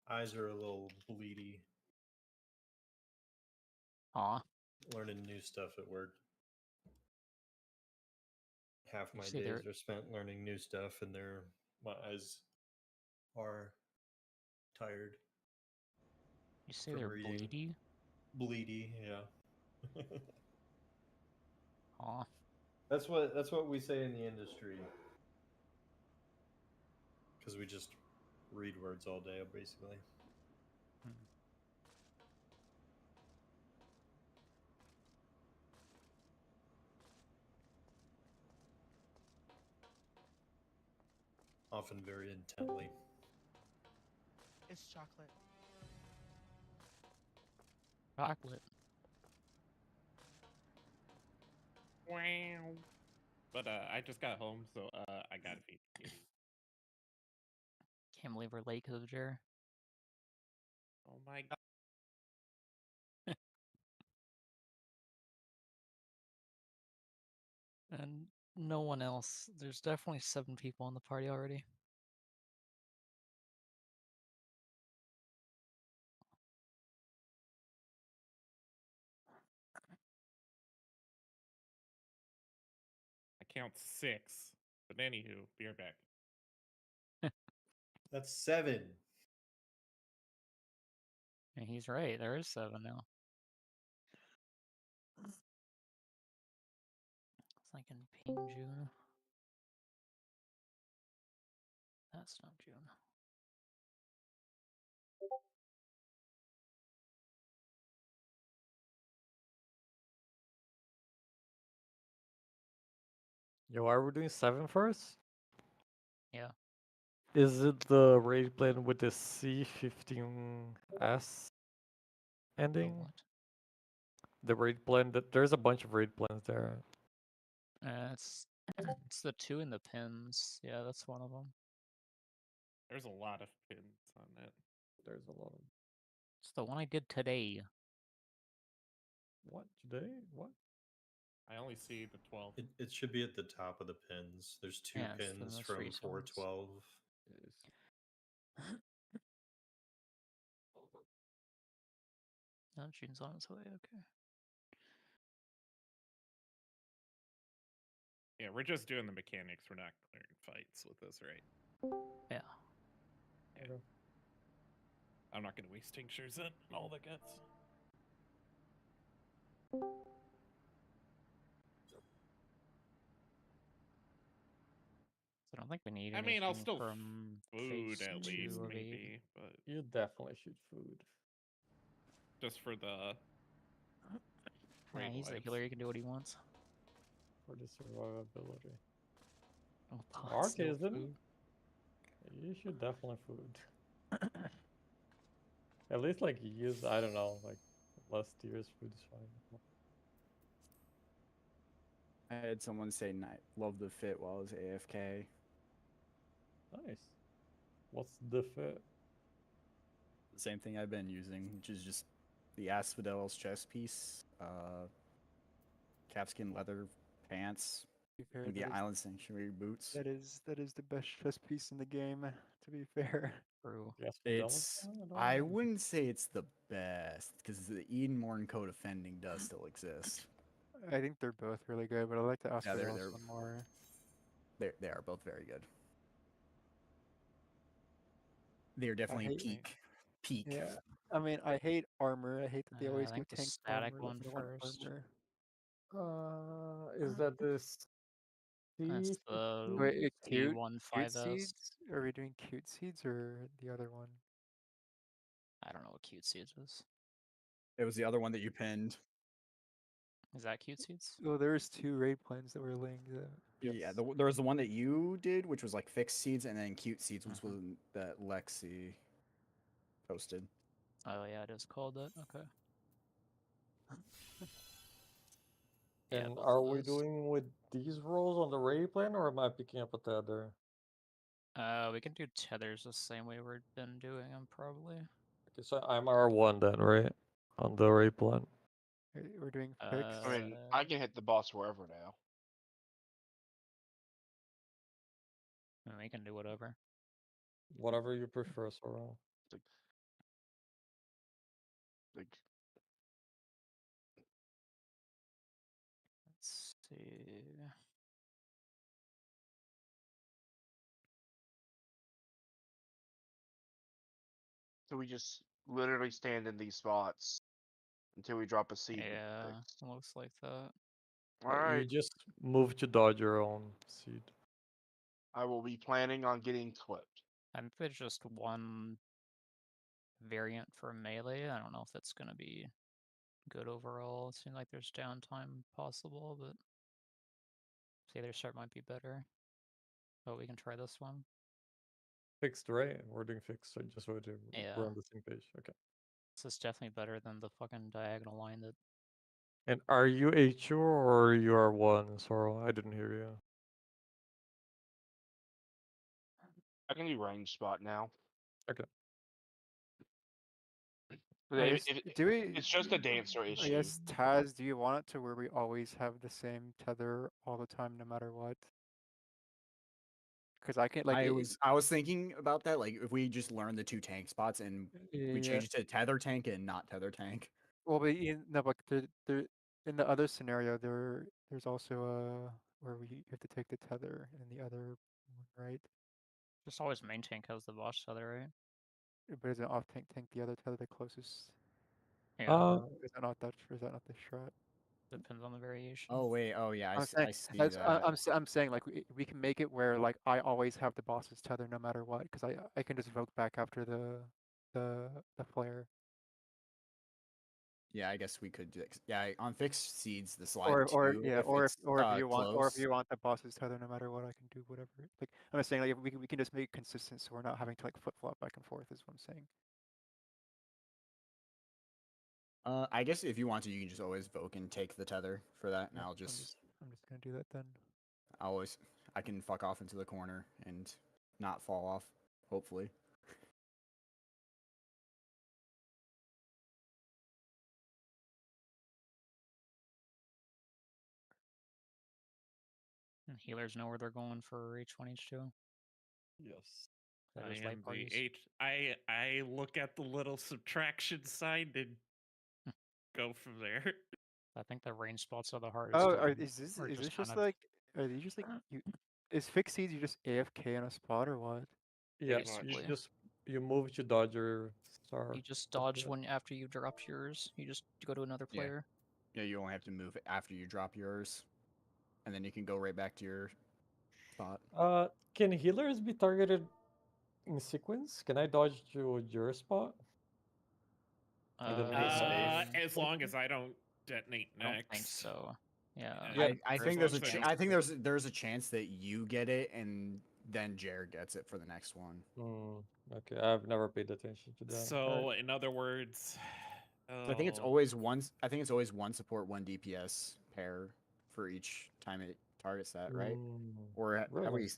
Eyes are a little bleedy. Aw. Learning new stuff at work. Half You my say days they're are spent learning new stuff, and my eyes are tired you say from they're reading. bleedy? Bleedy, yeah. Aw. That's what we say in the industry. Because we just read words all day, basically. Hmm. Often very intently. It's chocolate. Chocolate. Wow. But I just got home, so I gotta feed the kitty. Can't believe we're late because of Jer. Oh my god. And no one else. There's definitely 7 people in the party already. I count 6. But anywho, be right back. That's 7. And he's right. There is 7 now. It's like in ping June. That's not June. Yo, are we doing 7 first? Yeah. Is it the raid plan with the C15S The ending? what? The raid plan that there's a bunch of raid plans there. It's the 2 in the pins. Yeah, that's one of them. There's a lot of pins on it. There's a lot of It's the one I did today. what today? What? I only see the 12. It should be at the top of the pins. There's 2 Yeah, it's the pins most from recent ones. 412. Oh, June's on its way. Okay. Yeah, we're just doing the mechanics. We're not clearing fights with this, right? Yeah. Yeah. Okay. I'm not gonna waste tinctures and all the guts. So I don't think we need I anything mean, I'll still from food phase at 2 least, of 8. maybe, but You definitely should food. just for the Yeah, raid he's a lives. healer. He can do what he wants. For the survivability. Oh, pot, Arc still isn't. food. You should definitely food. At least like use I don't know like less tiers food is fine. I had someone say, "Love the fit" while I was AFK. Nice. What's the fit? The same thing I've been using, which is just the Asphodel's chest piece, calfskin leather pants, To be fair, and the Island Sanctuary boots. that is the best chess piece in the game. To be fair, True. Yes, It's I wouldn't say it's the best because the Edenmorn Code of Fending does still exist. I think they're both really good, but I like to ask Yeah, for they're one more. they are both very good. They are I definitely hate. peak. Yeah, I mean, I hate armor. I hate that they always I give think the tanks static armor. one I don't want first. armor. Is that this? That's the Wait, cute C15S. seeds? Are we doing cute seeds or the other one? I don't know what cute seeds is. It was the other one that you pinned. Is that cute seeds? Oh, there's 2 raid plans that were linked. Yeah, there was the one that you did, which was like fixed seeds, and then cute seeds was Mhm. one that Lexi posted. Oh yeah, it is called that. Okay. And both are of we those. doing with these rolls on the raid plan, or am I picking up a tether? We can do tethers the same way we've been doing them, probably. Okay, so I'm R1 then, right? On the raid plan. We're doing fixed. I mean, I can hit the boss wherever now. We can do whatever. Whatever you prefer, Sora. Like, Let's see. so we just literally stand in these spots until we drop a seed. and Yeah, fix. looks like that. All You right. just move to dodge your own seed. I will be planning on getting clipped. I think there's just one variant for melee. I don't know if it's gonna be good overall. It seems like there's downtime possible, but the other start might be better. But we can try this one. Fixed, right? We're doing fixed, so just so we're Yeah. on the same page. Okay. This is definitely better than the fucking diagonal line that And are you HU or you are one, Sora? I didn't hear you. I can do range spot now. Okay. But I guess, do we? it's just a dancer issue. I guess Taz, do you want it to where we always have the same tether all the time, no matter what? Because I can like I was thinking about that. Like, if we just learn the 2 tank spots and we yeah. change it to tether tank and not tether tank. Well, but no, but there in the other scenario there's also where you have to take the tether in the other one, right? just always main tank has the boss tether, right? But is it off tank the other tether the closest? Yeah, Is that not that? Or is that not the strat? depends on the variation. Oh wait, oh yeah, I'm saying I see that's, that. I'm saying like we can make it where like I always have the boss's tether no matter what, because I can just vote back after the flare. Yeah, I guess we could do it. Yeah, on fixed seeds, the slide Or 2, yeah, if or it's if you want close. the boss's tether no matter what, I can do whatever. Like I'm just saying like we can just make it consistent so we're not having to like flip flop back and forth is what I'm saying. I guess if you want to, you can just always vote and take the tether for that, and Yeah, I'll I'm just gonna do that then. I can fuck off into the corner and not fall off, hopefully. And healers know where they're going for H1, H2. Yes. That I is am light the parties. I look at the little subtraction sign and go from there. I think the range spots are the hardest. Oh, one, is this or is this kind just of like are these just like you? Is fixed seeds you just AFK on a spot or what? Yeah, much. you basically. just you move to dodge your star. You just That's dodge it. when after you drop yours. You just go to another Yeah. player. Yeah, you only have to move after you drop yours, and then you can go right back to your spot. Can healers be targeted in sequence? Can I dodge to your spot? And then Pretty hit my safe. As long as I don't detonate I don't next. think so. Yeah. Yeah, I for think as there's long a as I don't- I think there's a chance that you get it and then Jared gets it for the next one. Okay, I've never paid attention to that. So, in other words, So I think it's oh, always one. I think it's always one support, one DPS pair for each time it targets that, right? Or have really?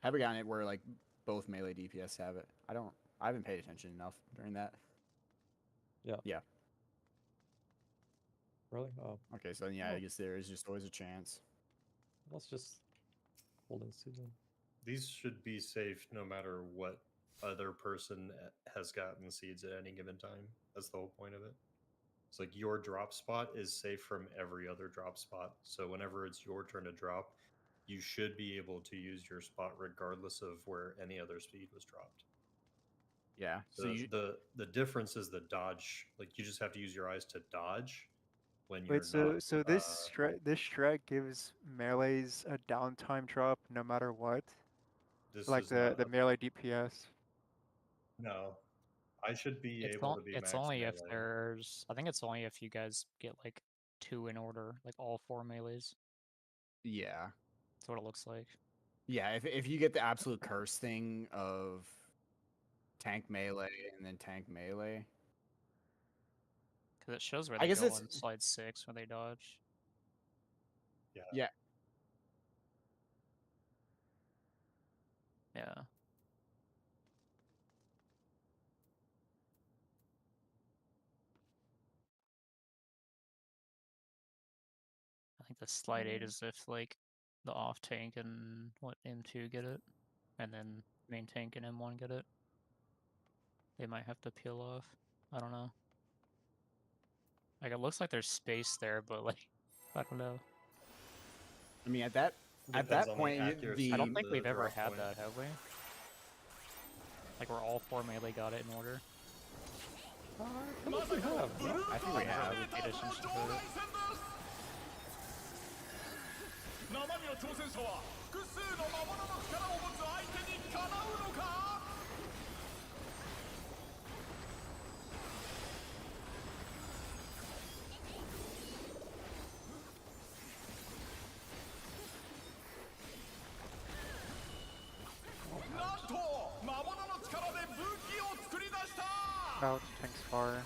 we gotten it where like both melee DPS have it? I haven't paid attention enough during that. Yeah. Yeah. Really? Oh, Okay, so yeah, I Oh. guess there is just always a chance. let's just hold and see then. These should be safe no matter what other person has gotten seeds at any given time. That's the whole point of it. It's like your drop spot is safe from every other drop spot. So whenever it's your turn to drop, you should be able to use your spot regardless of where any other speed was dropped. Yeah. So The difference is the dodge. Like you just have to use your eyes to dodge when you're Wait, not. so this strat gives melees a downtime drop no matter what, This like is not the melee DPS. no. I should be It's able not. to be It's max only if melee. there's. I think it's only if you guys get like 2 in order, like all 4 melees. yeah. That's what it looks like. Yeah, if you get the absolute curse thing of tank melee and then tank melee. Because it shows where I they guess go it's on slide 6 when they dodge. Yeah. yeah. Yeah. I think the slide 8 is if like the off tank and what M2 get it, and then main tank and M1 get it. They might have to peel off. I don't know. Like, it looks like there's space there, but, like, I don't know. I mean, at that Depends on the point, accuracy I don't of think the we've ever drop had point. that, have we? Like, where all 4 melee got it in order? I think we have. No? I think we have. We paid attention to it. 生身の挑戦者は複数の魔物の力を持つ相手にかなうのか。なんと魔物の力で武器を作り出した。 Ouch, tank's far.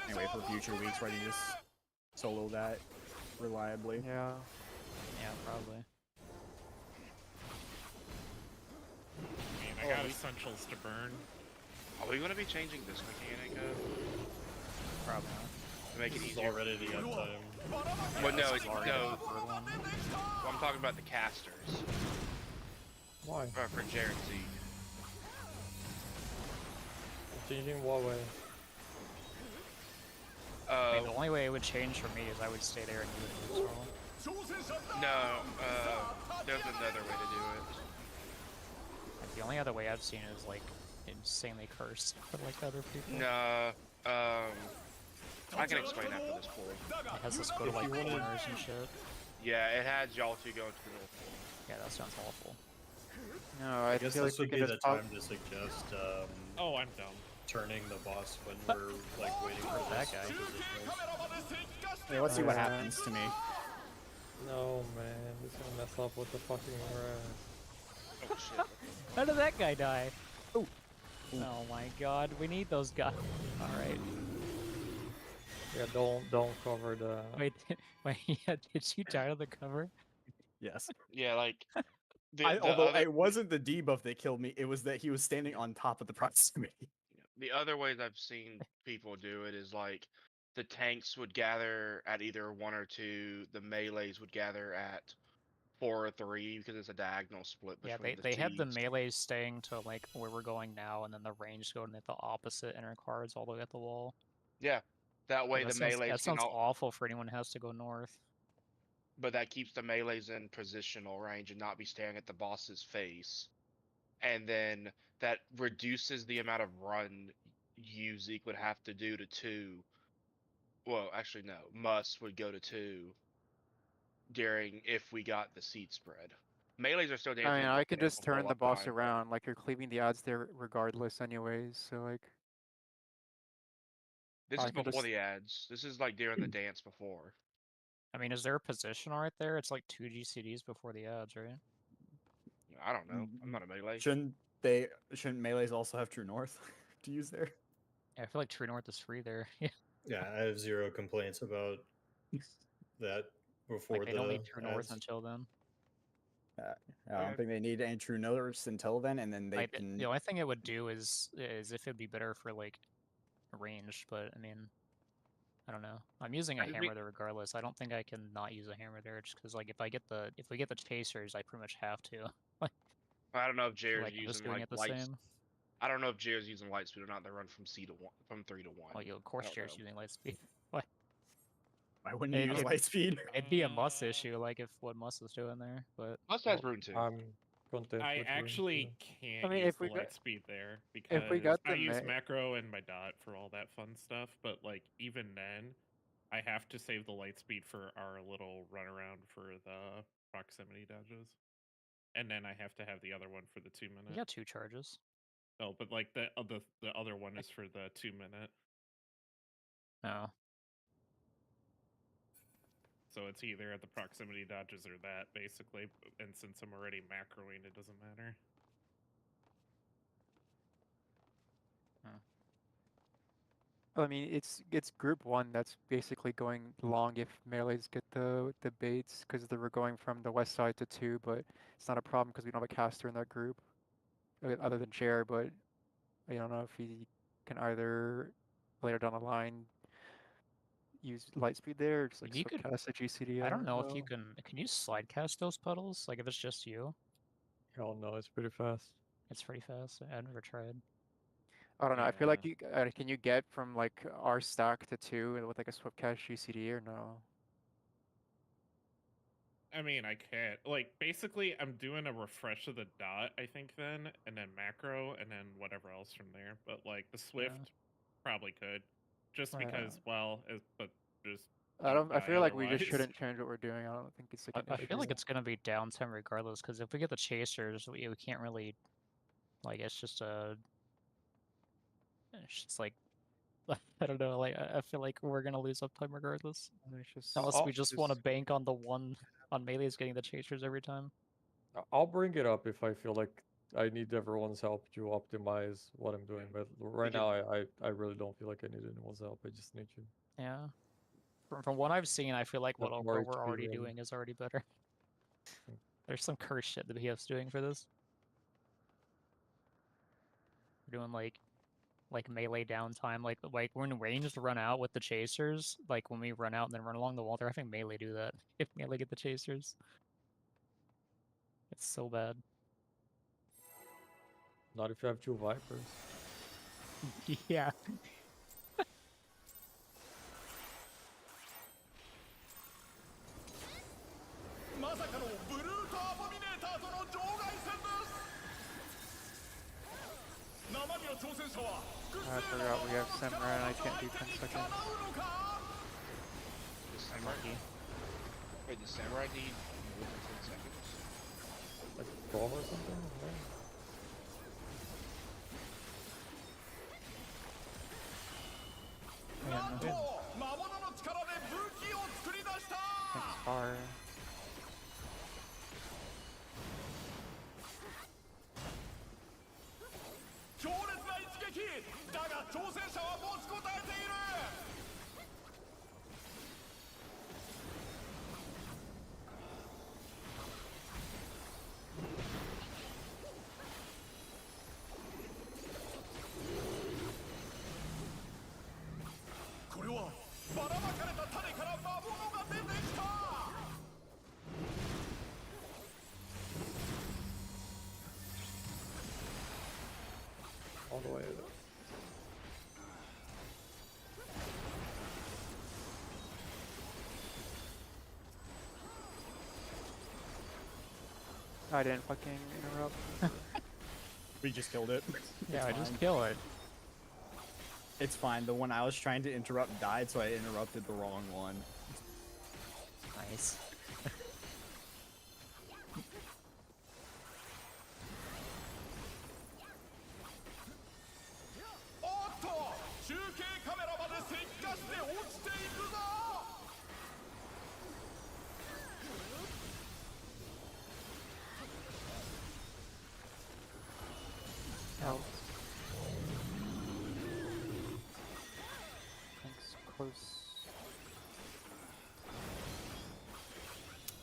Anyway, for future weeks, where you just solo that reliably. Yeah. Yeah, probably. I mean, I got essentials to burn. Are we going to be changing this mechanic Probably not. to make it It's easier? already the end time. Well, no, it's, Already no. the third one. Well, I'm talking about the casters Why? for Jared Z. Changing what way? I mean, the only way it would change for me is I would stay there and do it neutral. No, there's another way to do it. Like, the only other way I've seen is, like, insanely cursed for, like, other people. No, I can explain after this pool. It has us go to, like, corners and shit. Yeah, it had y'all two go to the North Pole. Yeah, that sounds awful. No, I I guess feel like this we would can be just the time to suggest Oh, I'm dumb. turning the boss when we're like waiting for That this guy. positionals. Yeah, let's see what Yeah. happens to me. No, man, this is gonna mess up with the fucking grass. Oh shit. How did that guy die? Oh my god, we need those guys. Alright. Yeah, don't cover the. Wait, wait, yeah, did you die to the cover? Yes. Yeah, like. Although it wasn't the debuff that killed me, it was that he was standing on top of the proximity. The other ways I've seen people do it is like the tanks would gather at either 1 or 2, the melees would gather at 4 or 3 because it's a diagonal split Yeah, between they have the Ts. melees staying to, like, where we're going now, and then the range going at the opposite inner cards all the way at the wall. Yeah, that way That the sounds, melees that can sounds all, awful for anyone who has to go north. but that keeps the melees in positional range and not be staring at the boss's face. And then that reduces the amount of run you Zeke would have to do to 2. Well, actually no, Must would go to 2 during if we got the seed spread. Melees are still dancing. I mean, in I can just example turn all the boss time. around. Like, you're cleaving the odds there regardless anyways, so like... This I is can before just- the ads. This is like during the dance before. I mean, is there a positional right there? It's like 2 GCDs before the ads, right? I don't know. I'm not a melee. Shouldn't melees also have True North to use there? Yeah, I feel like True North is free there. Yeah, Yeah, I have zero complaints about that before like, they the don't need True North ads. until then. I don't Okay. think they need any True Norths until then, and then they Like, can. the only thing it would do is if it'd be better for, like, ranged, but, I mean, I don't know. I'm using a I hammer think- there regardless. I don't think I can not use a hammer there, just because, like, if we get the chasers, I pretty much have to. I don't know if Like, Jared's I'm just using doing like it the lights. same. I don't know if Jared's using light speed or not. They run from 3 to 1. Well, of course, don't Jared's know. using light speed. What? Why wouldn't you use It- light speed? It'd be a Muss issue, like, if what Muss is doing there, but Must has rune 2. I'm content. I with actually Rune can't mean, use if the we got- light speed there because if we got I the use ma- macro and my dot for all that fun stuff. But like even then, I have to save the light speed for our little runaround for the proximity dodges, and then I have to have the other one for the 2 minute. you got 2 charges. Oh, but like the other one is for the 2 minute. No. So it's either at the proximity dodges or that, basically. And since I'm already macroing, it doesn't matter. I mean, it's group 1 that's basically going long if melees get the baits, because they were going from the west side to 2, but it's not a problem because we don't have a caster in that group, other than Chair, but I don't know if he can either later down the line use Lightspeed there, or just like You Swift could- cast a GCD? I don't know if you know. can you slide cast those puddles? Like if it's just you, Hell no, it's pretty fast. it's pretty fast. I've never tried. I don't know. I feel like Yeah. you can you get from like our stack to 2 with like a Swift cast GCD or no? I mean, I can't. Like, basically, I'm doing a refresh of the dot, I think, then, and then macro, and then whatever else from there. But, like, the Swift probably could. Just Yeah. because, well, but just. I don't don't. I die feel like we just otherwise. shouldn't change what we're doing. I don't think it's like an I issue. feel like it's gonna be downtime regardless, because if we get the chasers, we can't really, like, it's just it's just like, I don't know, like, I feel like we're gonna lose uptime regardless. It's just Unless we just want to just- bank on the one on melee's getting the chasers every time. I'll bring it up if I feel like I need everyone's help to optimize what I'm doing. But right can- now, I really don't feel like I need anyone's help. I just need you. Yeah. From what I've seen, I feel like Got what more we're HP already than- doing is already better. Hmm. There's some curse shit that BF's doing for this. We're doing like melee downtime, like when ranged run out with the chasers, like when we run out and then run along the wall, they're having melee do that. If melee get the chasers. It's so bad. Not if you have 2 Vipers. Yeah. まさかのブルートアボミネーターとの場外戦です生身の挑戦者は複数 I の forgot we have 魔物の Samurai and I 力を can't do 持つ 10 相手にかな seconds. うのか Does I'm Samurai, lucky. wait, does Samurai need more than 10 seconds? Like 12 or something? No? Yeah, なんと no. 魔物の力で武器を作り出した Thanks, far. 強烈な一撃だが挑戦者は持ちこたえている これはばらまかれた種から魔物が出てきた All the way. I didn't fucking interrupt. We just killed it. Yeah, I It's just fine. kill it. It's fine. The one I was trying to interrupt died, so I interrupted the wrong one. Nice. おっと中継カメラまで石化して落ちていくぞ Help. Thanks, close.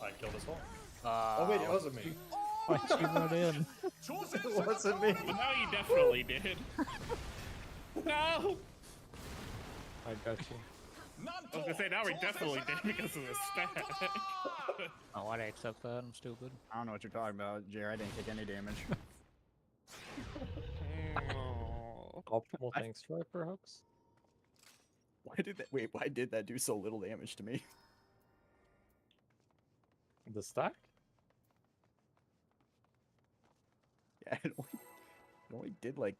I killed us all. Oh Oh wait, it wasn't me. Why'd you run in? 挑戦 It 者が wasn't me. Well, now you definitely did. No! I got you. なんと I was gonna say, now we definitely did because of the stat. Oh, why'd I accept that? I'm stupid. I don't know what you're talking about, Jer. I didn't take any damage. Oh. Optimal thanks, try perhaps? Why did that? Wait, why did that do so little damage to me? The stack? Yeah, it only did like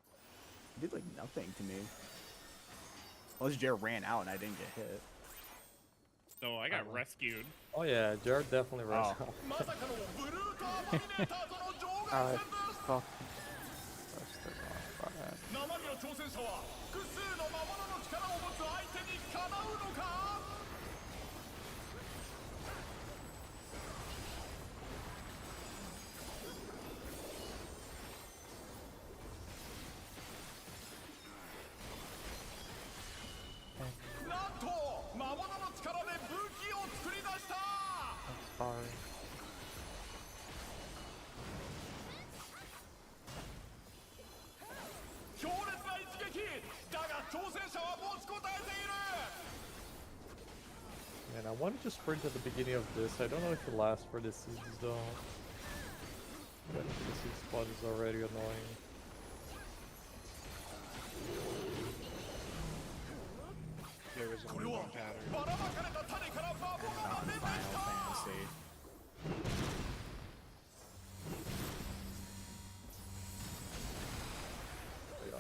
nothing to me. Unless Jer ran out and I didn't get hit. No, I got rescued. Oh yeah, Jared definitely runs Oh. out. まさかのブルートアボミネーターとの場外 I 戦です fucking pressed the wrong button. 生身の挑戦者は複数の魔物の力を持つ相手にかなうのか なんと魔物の力で武器を作り出した Thanks, far. 強烈な一撃だが挑戦者は持ちこたえている Man, I wanted to sprint at the beginning of this. I don't know if it lasts for the seeds though. Getting to the seed spot is already annoying. There is only one pattern. ばらまかれた種から魔物が About 出てき Final た Fantasy. Yeah.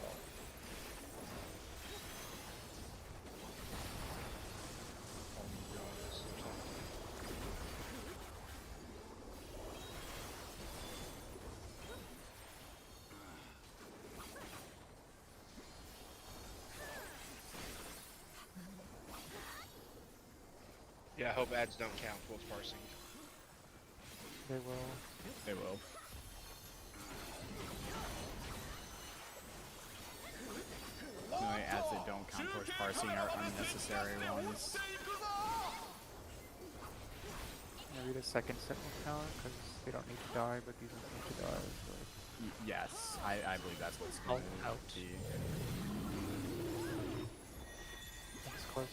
Oh my god, it's so tough. Yeah, I hope ads don't count towards parsing. They will. They will. The only ads that don't count towards parsing are unnecessary ones. Maybe the second set will count because they don't need to die, but these ones need to die. So Yes, I believe that's what's going to Out. be. that's close.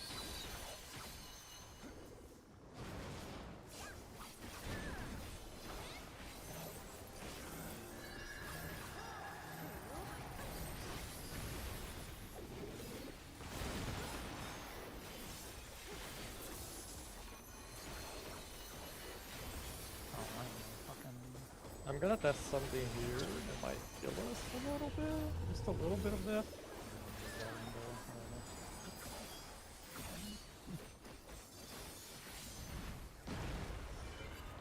Oh, I'm fucking. I'm gonna test something here that might kill us a little bit. Just a little bit of death.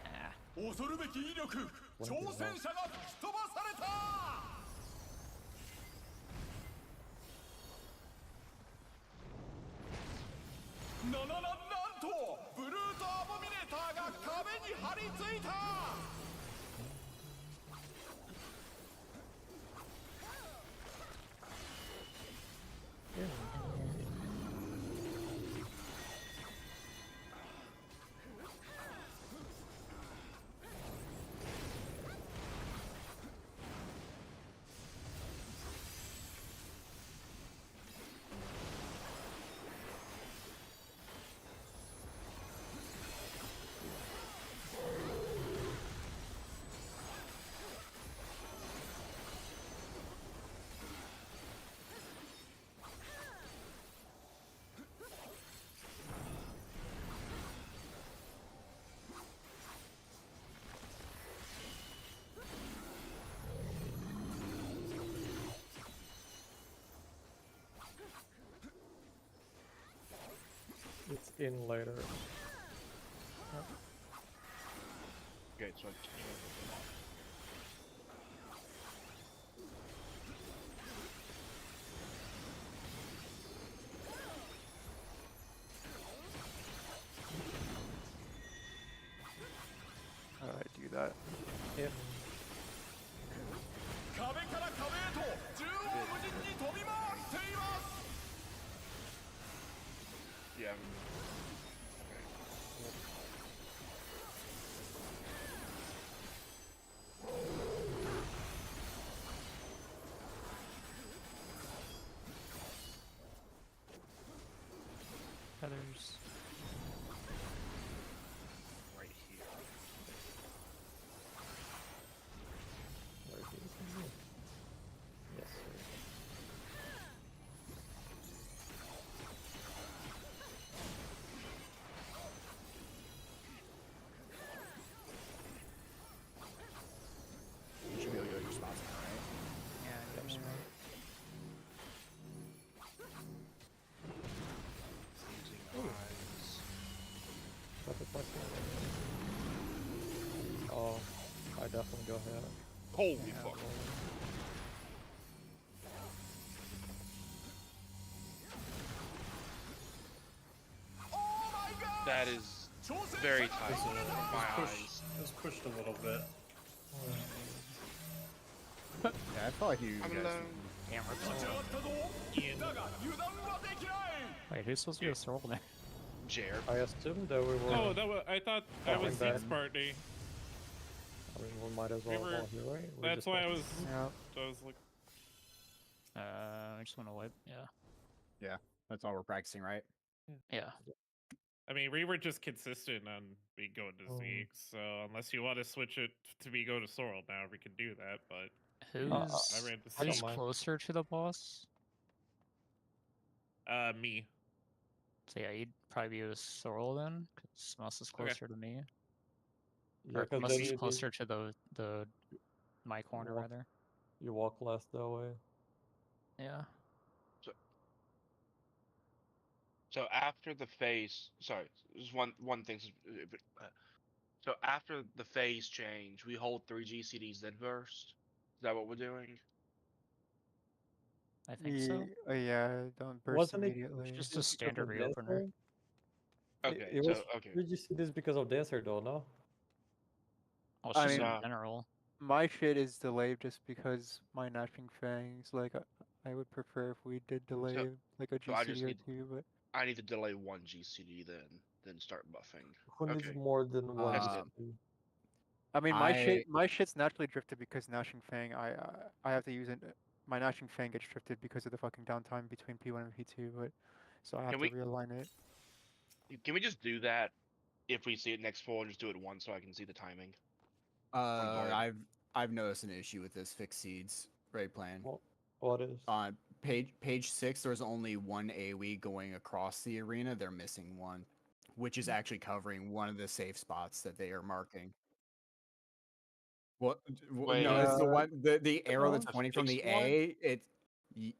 Ah, 恐るべき威力挑戦者が吹き飛ばされたなんとブルートアボミネーターが壁に張り付いた It's in later. Okay, so How do I do that? If 壁から壁へと縦横無尽に飛び回っています yeah. feathers. Right here. where is he? Yes, sir. You should be able to go to your spots now, right? Yeah, there's Using eyes. Got the question. Oh, I definitely go ahead. Holy fuck. That is very tight on my eyes. It was pushed a little bit. Yeah, I felt like you I'm guys alone. hammered 立ち上がったぞだが油断はできない Wait, who's supposed to be a soul there? Jer. I assumed that we were. Oh, that was. I thought I was Falling Zeke's back. party. I mean, we might as well were- go here, right? We That's just why I went- was. Yeah. I was like, I just want to wipe. Yeah. That's all we're practicing, right? Yeah. I mean, we were just consistent on me going to Zeke, so unless you want to switch it to me go to Sorrel now, we can do that. But Who's I ran to I don't who's Zeke. mind. closer to the boss? Me. So yeah, you'd probably be with Sorrel then, because Mus is Okay. closer to me. Yeah, Or because Mus then is you closer to the my corner walk, rather. you walk less that way. Yeah. So after the phase, sorry, just one thing. So after the phase change, we hold 3 GCDs then burst. Is that what we're doing? I think so. Yeah, don't burst Wasn't it immediately. Just a because standard of reopener. Dancer? Okay, It so was. okay. Did you see this because of Dancer though? No. Well, it's I just mean, in No. general. my shit is delayed just because my gnashing fangs. Like, I would prefer if we did delay like a So I just GCD or need two, but I need to delay 1 GCD then start buffing. Who needs Okay. more than one? That's Uh, good. GCD? I mean, I my shit's naturally drifted because gnashing fang. I have to use it. My gnashing fang gets drifted because of the fucking downtime between P1 and P2, but so I have Can to we realign it. just do that if we see it next full and just do it once so I can see the timing? On guard. I've noticed an issue with this fixed seeds raid plan. What is? On page 6, there's only one AoE going across the arena. They're missing one, which is actually covering one of the safe spots that they are marking. Well, no, Wait, it's the one the arrow that's a pointing from the fixed one? A.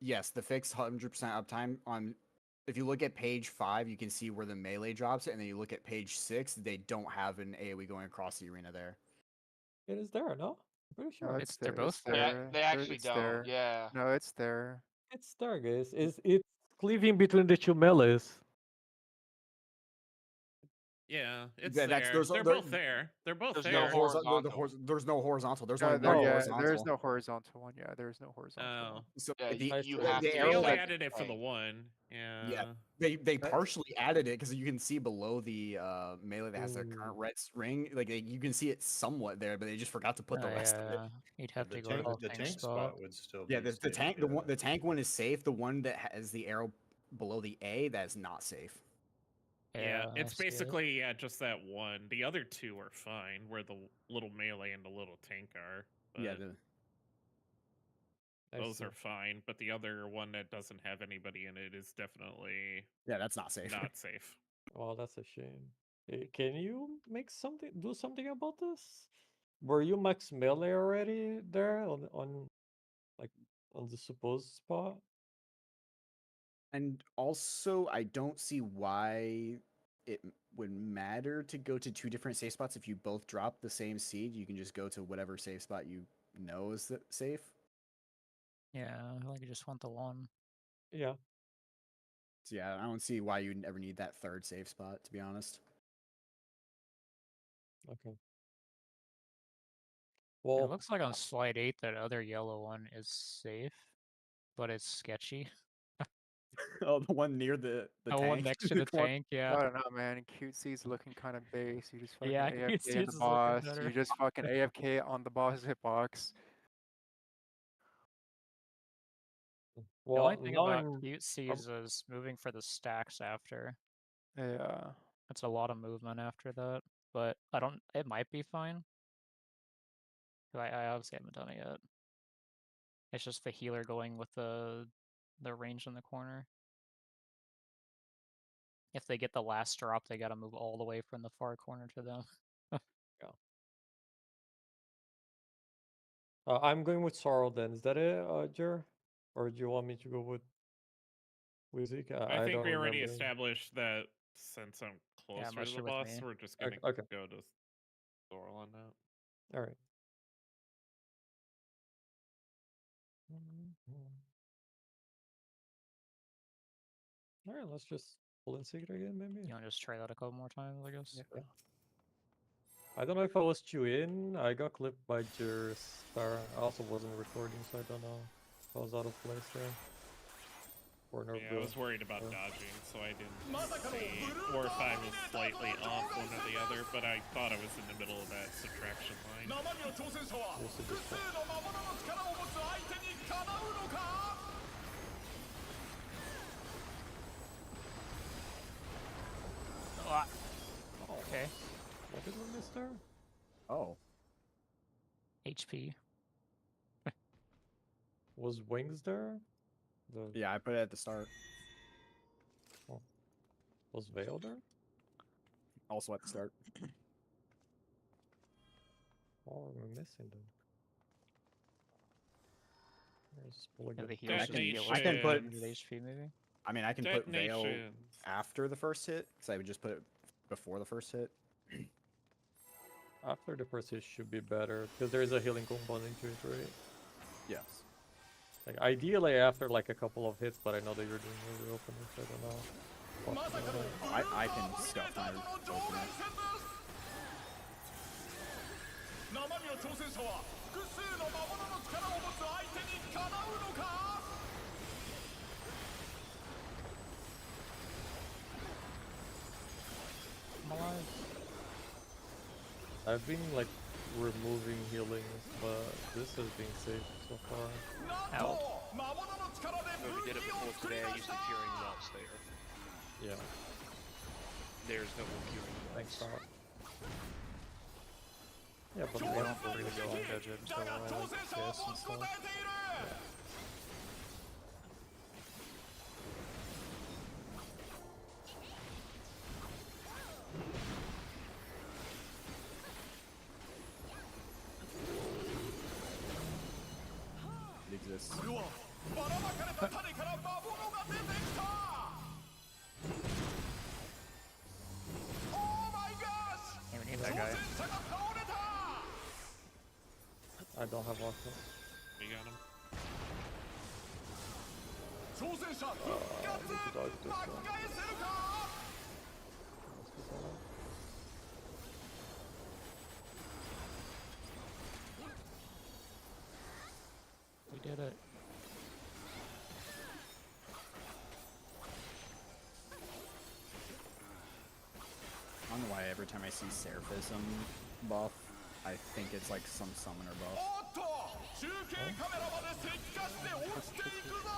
Yes, the fixed 100% uptime on. If you look at page 5, you can see where the melee drops it, and then you look at page 6, they don't have an AoE going across the arena there. It is there, no? I'm pretty No, sure. it's They're there. It's both there. there. They actually It's don't. there. Yeah. No, it's there. It's there, guys. It's cleaving between the two melees. Yeah, it's That's there. They're both there. They're both There's there. no horizontal. There's no horizontal. There's No, only one yeah, horizontal. there's no horizontal one. Yeah, there's no horizontal Oh. one. So Yeah, the, you the, have the to They arrow use only that that added it for the tank. one. Yeah. they partially added it because you can see below the melee that has the current Ooh. red ring, like you can see it somewhat there, but they just forgot to put the rest of it. Yeah, you'd have The to go to tank, the the tank tank spot. spot would still Yeah, be the safe, tank yeah. the tank one is safe. The one that has the arrow below the A, that is not safe. Yeah, I it's see it. basically just that one. The other two are fine, where the little melee and the little tank are. But Yeah, those are fine. But the other one that doesn't have anybody in it is definitely that's not safe. not safe. Oh, that's a shame. Can you do something about this? Were you max melee already there on like on the supposed spot? And also, I don't see why it would matter to go to 2 different safe spots. If you both drop the same seed, you can just go to whatever safe spot you know is safe. Yeah, I like you just want the one. Yeah. So yeah, I don't see why you'd ever need that third safe spot, to be honest. Okay. It Well, looks like on slide 8 that other yellow one is safe, but it's sketchy. Oh, the one near the The tank. one next to the tank, yeah. I don't know, man. Cutesy's looking kind of base. You just fucking Yeah, AFK Cutesy's in the is looking boss. better. You just fucking AFK on the boss hitbox. The only well, thing now about I'm Cutesy's is moving for the stacks after. Yeah. That's a lot of movement after that, but it might be fine. I obviously haven't done it yet. It's just the healer going with the range in the corner. If they get the last drop, they gotta move all the way from the far corner to them. I'm going with Sorrow then. Is that it, Jer? Or do you want me to go with Zeke? I I think don't we already remember. established that since I'm closer to mostly the with boss, me. we're just gonna Okay. go to Sorrel on that. All right. All right, let's just pull in Secret again, maybe. You wanna just try that a couple more times, I guess? Yeah. I don't know if I was too in. I got clipped by Jer's star. I also wasn't recording, so I don't know if I was out of place there. Or no, Yeah, I was worried about dodging, so I didn't see, or if I was slightly off one or the other, but I thought I was in the middle of that subtraction line. 生身の挑戦者は複数の魔物の力を持つ相手にかなうのか。 Yeah, Okay. What did we miss there? Oh, HP. Was Wings there? The yeah, I put it at the start. Was Veil there? Also at the start. What are we missing then? There's Yeah, the Detonation. heals I can put- HP maybe. I mean, I can put Veil Detonations. after the first hit, because I would just put it before the first hit. After the first hit should be better because there is a healing component to it, right? Yes. Like ideally after like a couple of hits, but I know that you're doing really opening, so I don't know.まさかの I can stuff my の opener. 場外戦です生身の挑戦者は複数の魔物の力を持つ相手にかなうのか I'm alive. I've been like removing healings, but this has been safe so far. なんと魔物の力で When we 武 did it 器を before 作り today, I ま used し the た curing waltz there. Yeah, There's no more curing thanks, waltz. Doc. Yeah, but 強 we 烈 don't な really 一 go on 撃 gadget だ until が I 挑 like 戦者は KS 持 and ちこ stuff. たえている It exists. これはばらまかれた種から魔物が出てきた Oh my gosh! Yeah, we need 挑 that guy. 戦者が倒れた I don't have Octo. We got him. 挑戦者復活巻き返せるか Must be someone. We did it. I don't know why every time I see Seraphism buff, I think it's like some summoner buff. おっと中継カメラまで石化して落ちていくぞ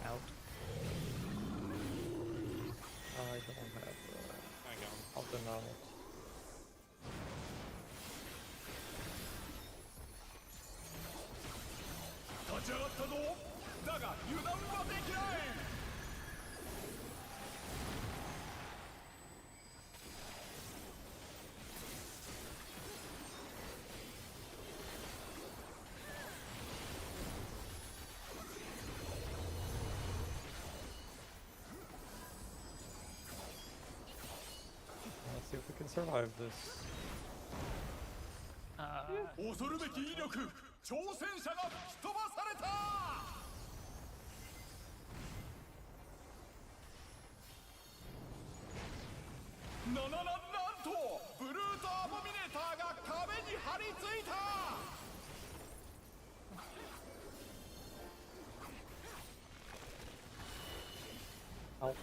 Out. I don't have I got him. Octo now. 立ち上がったぞだが油断はできない Let's see if we can survive this. 恐るべき威力挑戦者が吹き飛ばされたなんとブルートアボミネーターが壁に張り付いた Ow.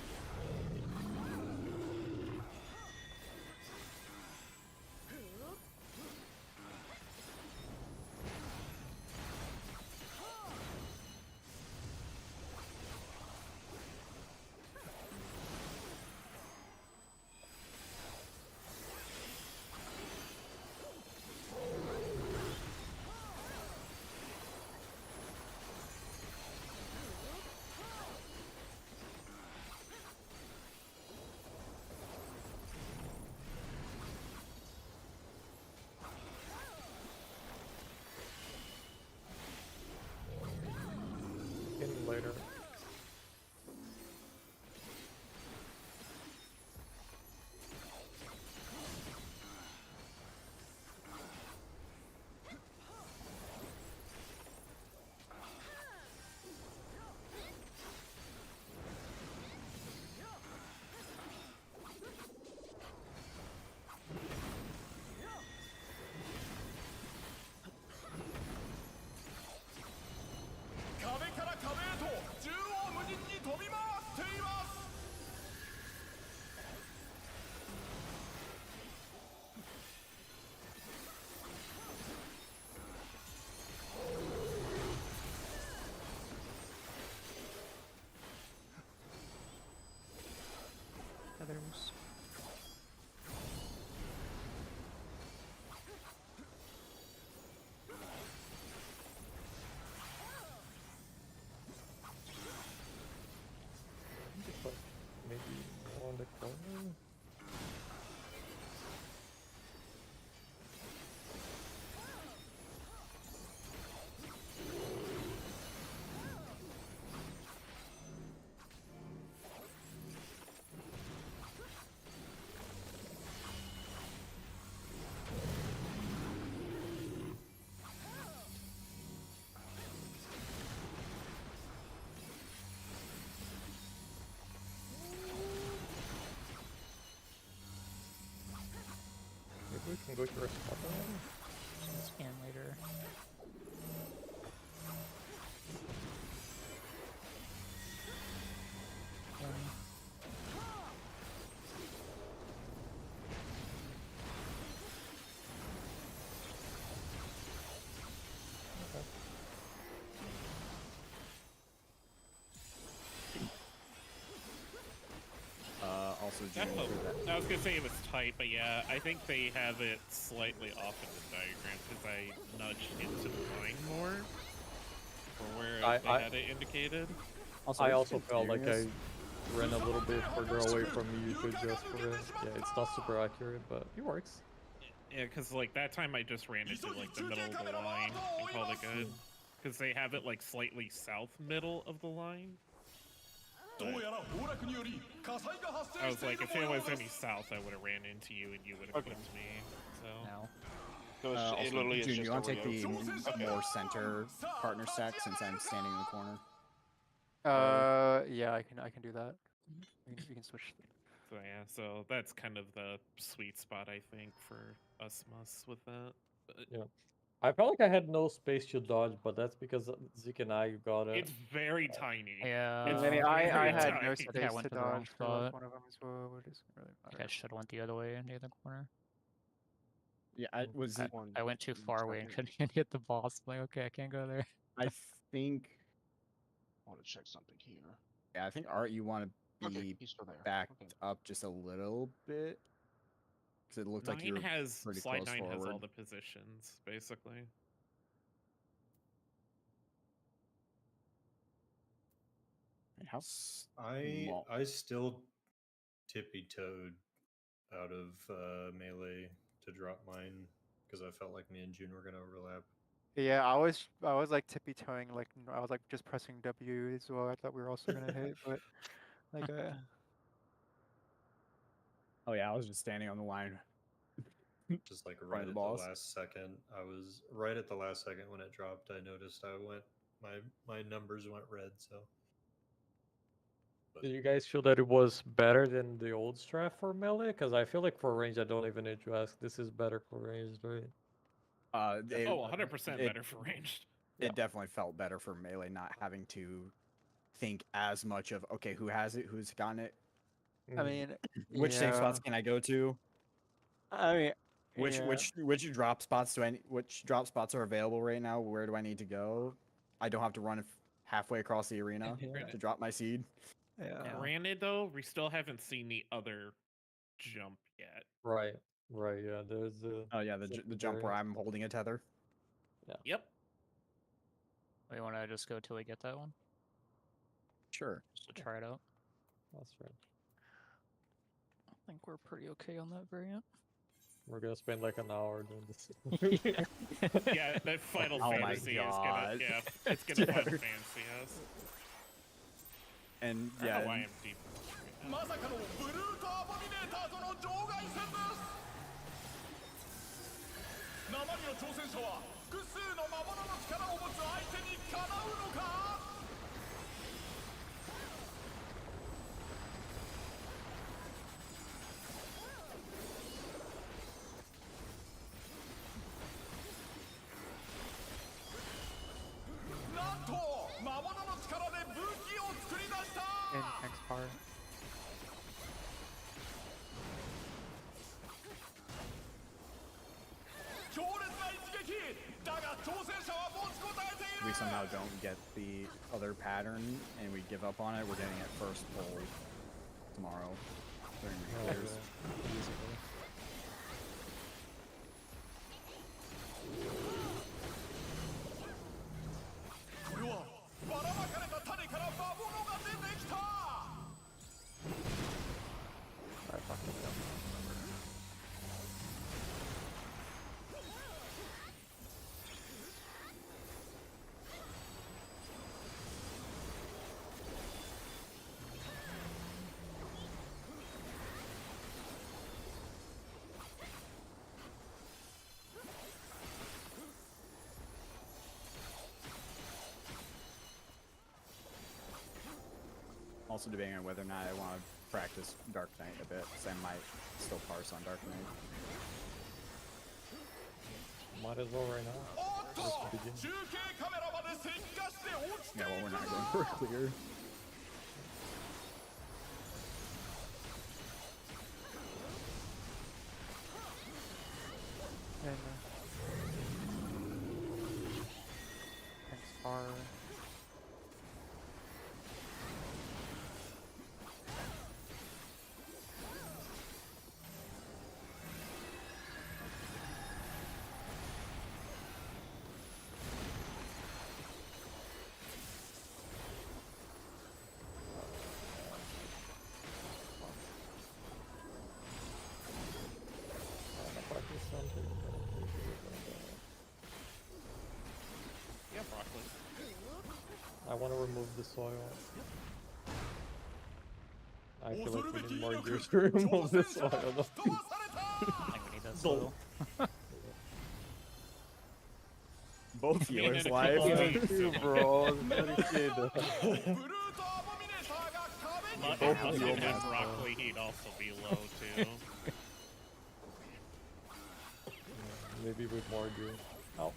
around the corner. Maybe we can go to our spot already. Scan later. Also, That's June for that. I was gonna say it was tight, but yeah, I think they have it slightly off in the diagram because I nudged into the line more, or where I- they I- had it indicated. Also, I it's also been felt like I serious. ran a little bit further away from you to adjust for it. Yeah, it's not super accurate, but it works. Yeah, because like that time I just ran into like the middle of the line and called it good. Because they have it like slightly south middle of the line. But I was like, if it was any south, I would have ran into you and you would have clipped me. So No. So it's, Also, it literally is June, just you a want to take the reopen. more center partner stack since I'm standing in the corner? Yeah, I can do that. We can switch. So yeah, so that's kind of the sweet spot I think for us musts with that. But Yeah. I felt like I had no space to dodge, but that's because Zeke and I got it. it's very tiny. Yeah. It's I mean, I very had no tiny. space went to to the wrong dodge for like spot. one of them as well. It doesn't really I think matter. I should have went the other way into the corner. Yeah, I was. I went too far away and couldn't even hit the boss. I'm like, okay, I can't go there. I think. I want to check something here. Yeah, I think Art, you want to Okay, be he's still there. backed Okay. up just a little bit because it looked like you were pretty Slide close 9 has forward. all the positions basically. How long? I still tippy toed out of melee to drop mine because I felt like me and June were gonna overlap. Yeah, I was like tippy toeing, like I was like just pressing W as well. I thought we were also gonna hit, but like Oh yeah, I was just standing on the line. Just like front right of the at boss. the last second, I was right at the last second when it dropped. I noticed my numbers went red. So Did you guys feel that it was better than the old strat for melee? Because I feel like for range, I don't even need to ask. This is better for ranged, right? It, 100% it- better for ranged. It definitely felt better for melee, not having to think as much of okay, who has it, who's gotten it, I mean, which safe yeah. spots can I go to, I mean, which yeah. which drop spots which drop spots are available right now? Where do I need to go? I don't have to run halfway across the arena Yeah. to drop my seed. Yeah. Granted though, we still haven't seen the other jump yet. Right, right, yeah. There's the Oh yeah, the jump where I'm holding a tether. Yep. We want to just go till we get that one, Sure. just to try it out. That's right. I think we're pretty okay on that variant. We're gonna spend like an hour doing this. Yeah, that Final Oh my Fantasy is gonna God. it's gonna Final Fantasy us. And I don't yeah, know why I'm deep. まさかのブルートアボミネーターとの場外戦です生身の挑戦者は複数の魔物の力を持つ相手にかなうのかなんと魔物の力で武器を作り出した In thanks, power. 強烈な一撃だが挑戦者は持ちこたえてい if る we somehow don't get the other pattern and we give up on it, we're getting it first pull tomorrow during the clears. Easily. これはばらまかれた種から魔物が出てきた Also debating on whether or not I want to practice Dark Knight a bit, because I might still parse on Dark Knight. Might as well right now. おっと Just begin. 中継カメラまで接火して落ちて Yeah, い well, we're く not going for a clear. And thanks far. Practice something. Yeah, broccoli. I want to remove the soil. I feel like we need more gears to remove the soil. Though. 飛ばされた I think we need that soil. Both We healers had a live. couple of these. You bro, appreciate ブルートアボミネーターが壁に But ぶ if つ he け didn't て have broccoli, he'd also be low too. Maybe with more gear. Oh,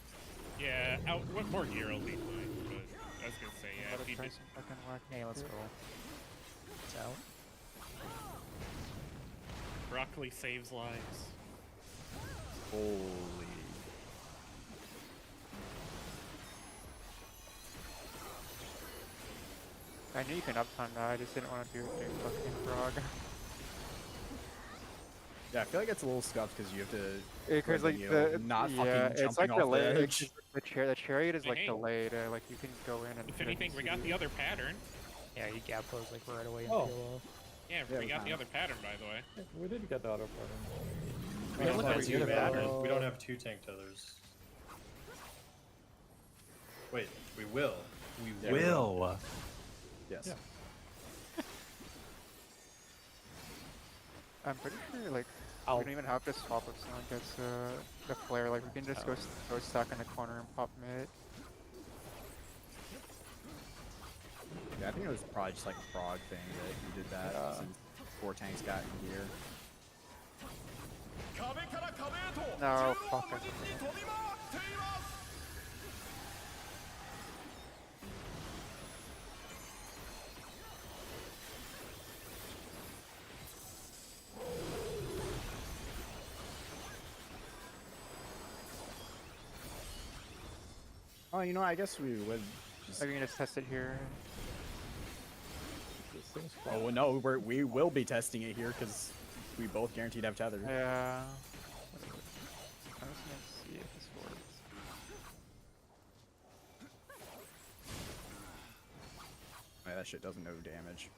Yeah, what more gear will be fine. But I was gonna say, yeah, Gotta if he try did, some fucking whack. Hey, let's go. It's out. broccoli saves lives. Holy. I knew you can uptime that, I just didn't want to do it during fucking frog. Yeah, I feel like it's a little scuffed because you have to. Because like you the not yeah, fucking it's like jumping off the delayed. edge. The chariot is like Hey. delayed. Like you can go in and. If anything, we got the other pattern. Yeah, you gap close like right away and Oh. peel off. Yeah, Yeah, we we got found the it. other pattern, by the way. we did get the auto pattern. We Yeah, don't look have at two the other pattern. We don't pattern. have two tank tethers. Wait, we will. We Yeah, we will. will. Yes. Yeah. I'm pretty sure like Ow. we don't even have to swap if someone gets the flare. Like we can just go stack in the corner and pop mid. Yeah, I think it was probably just like a frog thing that you did that Yeah. since 4 tanks got in gear. 壁から壁へと No, 縦 fuck 横無尽に飛び回っています Oh, you know, I guess we would just. Like we can just test it here. This thing's Oh fine. well, no, we will be testing it here because we both guaranteed to have tether. Yeah. I'm just gonna see if this works. Yeah, that shit doesn't do damage.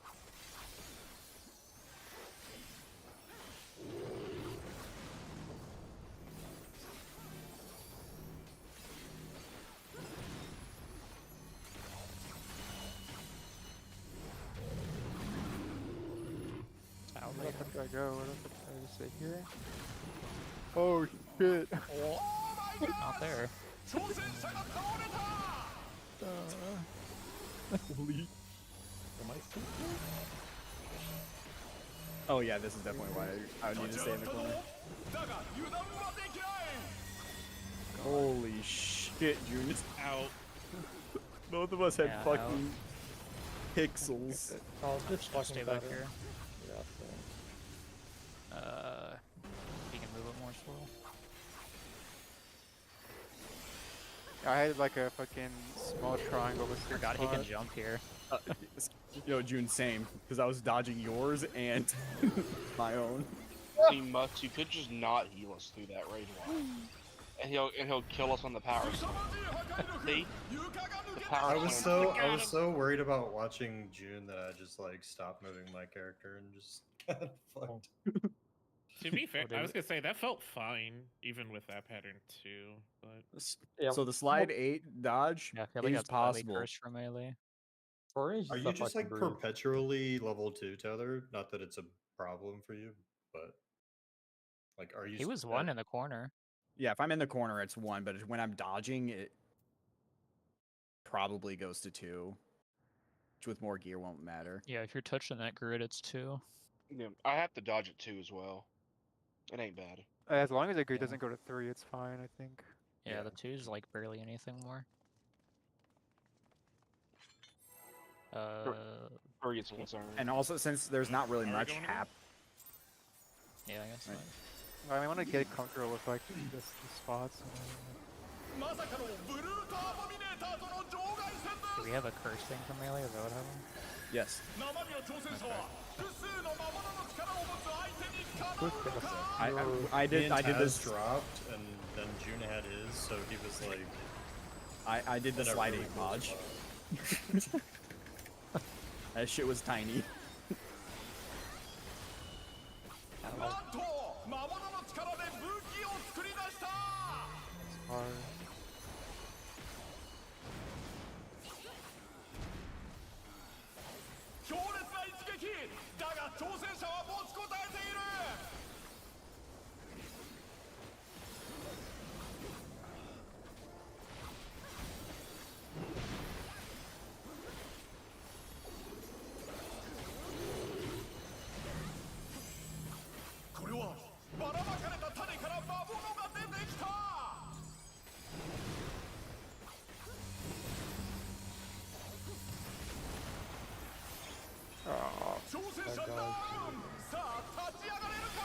Out Where later. the fuck do I go? Where the fuck do I just sit here? Oh shit! Not there. 挑戦者が倒れた Holy. Am I still Oh yeah, this is definitely why I would need to stay in the corner. だが油断はできない Holy shit, June! Out. Both of us had Yeah, fucking pixels. Oh, just fucking Stay back better. here. Yeah, so. You can move it more slow. I had like a fucking small triangle with 6 Forgot he can spots. jump here. Yo, June, same, because I was dodging yours and my own. See, Mux, you could just not heal us through that range line. And he'll kill us on the power凄まじい破壊力 See? 床が抜 The け power I was slam. so I was so worried about watching June that I just like stopped moving my character and just got fucked. To be fair, did I was it? gonna say that felt fine, even with that pattern too. But Yeah, So the slide 8 dodge Yeah, I feel like is that's slightly possible. cursed for melee. orange Are is you a just fucking like breeze. perpetually level 2 tether? Not that it's a problem for you, but like are you He was at- one in the corner. Yeah, if I'm in the corner, it's 1, but when I'm dodging, it probably goes to 2. which with more gear won't matter. Yeah, if you're touching that grid, it's 2. Yeah, I have to dodge it too as well. It ain't bad. As long as the grid Yeah. doesn't go to 3, it's fine, I think. Yeah, Yeah. the 2's like barely anything more. Or gets concerned. And also, since there's not really Are we much going to go? Yeah, I guess. Right. Not. I want to get comfortable with like the spots.まさかのブルートアボミネーターとの場外戦 Do で we have a curse thing for melee? Is that what happened? Yes. す生身の挑戦者は複数の魔物の力を持つ相手にかなうのか I did Taz this. dropped, and then June had his, so he was like, I did the in a sliding really cool dodge. spot. That shit was tiny. なんと魔物の力で武器を作り出した Hard. 強烈な一撃だが挑戦者は持ちこたえているこれはばらまかれた種から魔物が出てきた Oh, 挑戦者ダウンさあ立ち上がれるか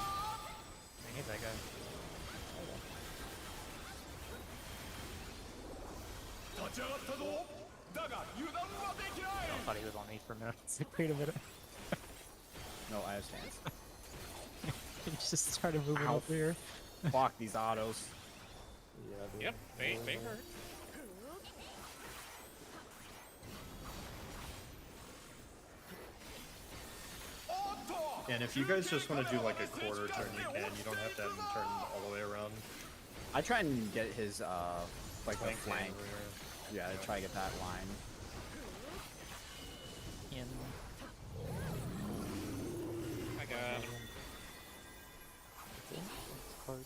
I need that guy. 立ち上がったぞだが油断はできない I thought he was on me for a minute. It's like, wait a minute. No, I have stance. He just started moving Ow. up here. Fuck these autos. Yep, they hurt. And if you guys just want to do like a quarter turn, you can. You don't have to have him turn all the way around. I try and get his like the Flank flank. over Yeah, I try to get that line. In. I got him. it's close.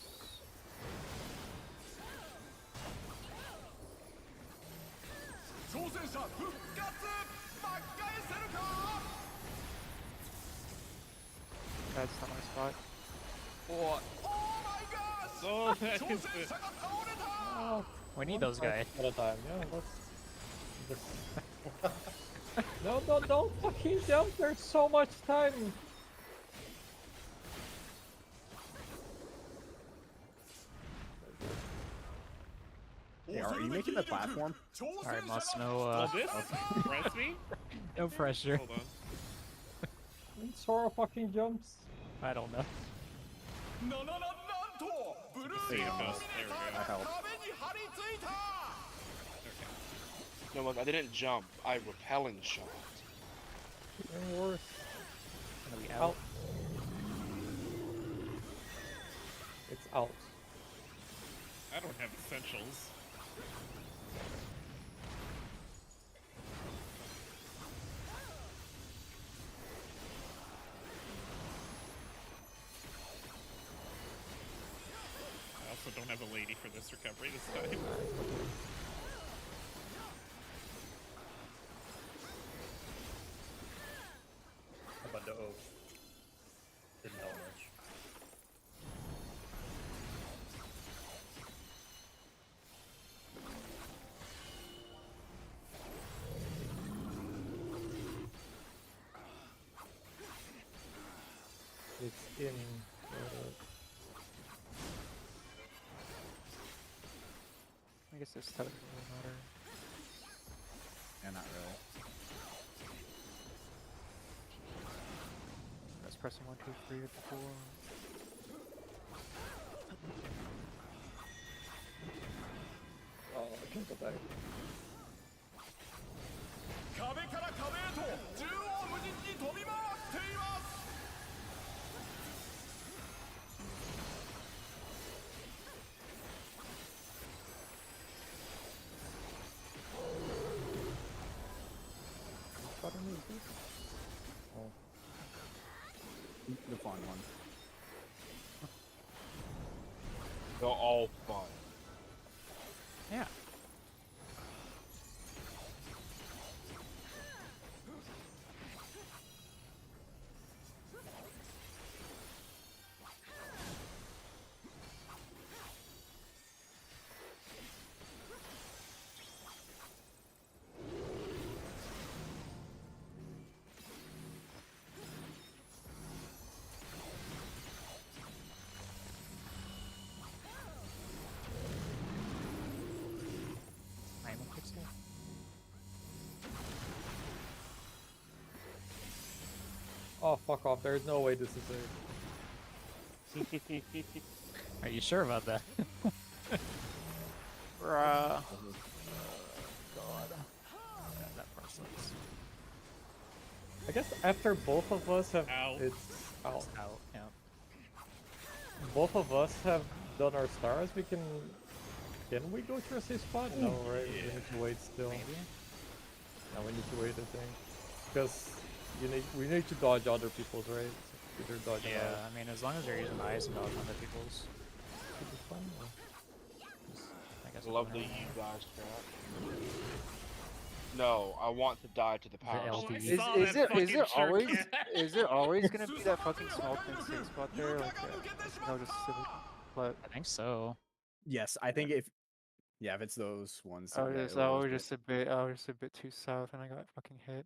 挑戦者復活巻き返せるか That's not my spot. What? Oh my gosh! So that 挑 is 戦 the 者が倒れた We need those guys. At a time, yeah, let's just... No, don't fucking jump, there's so much time! Hey, are you making the platform? Alright, must know, Will this press me? no pressure. Hold on. Sora fucking jumps. I don't know. なんとブルーSee ト you, アボミネ Phil. ー There タ we ー go. が壁に張り付いた No, look, I didn't jump. I repelling shot. Even worse. Gonna be Out. out. It's out. I don't have essentials. I also don't have a lady for this recovery this time. How about the oak? Didn't help much. It's in. I guess this doesn't really matter. Yeah, not really. Just pressing 1, 2, 3, or 4. Oh, I can't go back. 壁から壁へと縦横無尽に飛び回っていますButton is this? Oh. The fun one. They're all fun. Yeah. Oh, fuck off. There's no way this is safe. Are you sure about that? Bruh. God. That part sucks. I guess after both of us have... Ow. It's out. It's out, yeah. Both of us have done our stars, we can... Can we go to a safe spot? No, right? We need to wait still. Maybe. No, we need to wait, I think. Because we need to dodge other people's, right? So either dodge Yeah, ours. I mean, as long as you're using eyes and dodge on other people's, Should be fun. I guess. Love the you guys strat. No, I want to die to the power. LD. I Is saw is that it is fucking it shirt always cat. is it always gonna be that fucking small pin safe spot there? Like, no, just civic. But I think so. Yes, I think if it's those ones. I yeah, was it was, but- just a bit I was just a bit too south and I got fucking hit.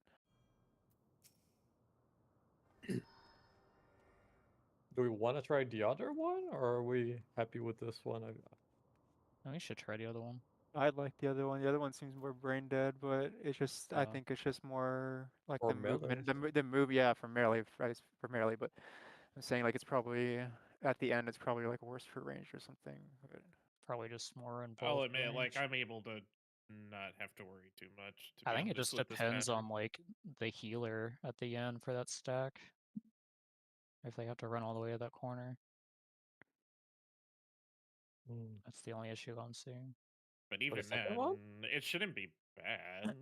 Do we want to try the other one, or are we happy with this one? Oh, we should try the other one. I like the other one. The other one seems more brain dead, but it's just I Yeah. think it's just more like Or the movement, melee. the move. Yeah, primarily, primarily. But I'm saying like it's probably at the end. It's probably like worse for range or something. But Probably just more involved. I'll admit, like, range. I'm able to not have to worry too much. To I be think it honest, just with this depends pattern. on like the healer at the end for that stack. If they have to run all the way to that corner, Hmm. that's the only issue I'm seeing. But the even second then, one? it shouldn't be bad.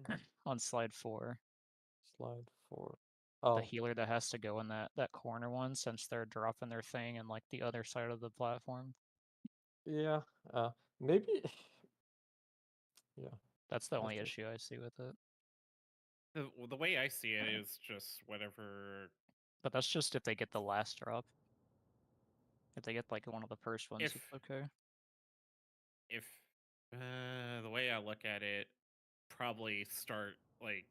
On slide 4, Slide 4. the Oh, healer that has to go in that corner one, since they're dropping their thing and like the other side of the platform. yeah. Maybe. Yeah. That's the only see. issue I see with it. The way I see it is just whatever. But that's just if they get the last drop. If they get like one of the first ones, If it's okay. if the way I look at it, probably start like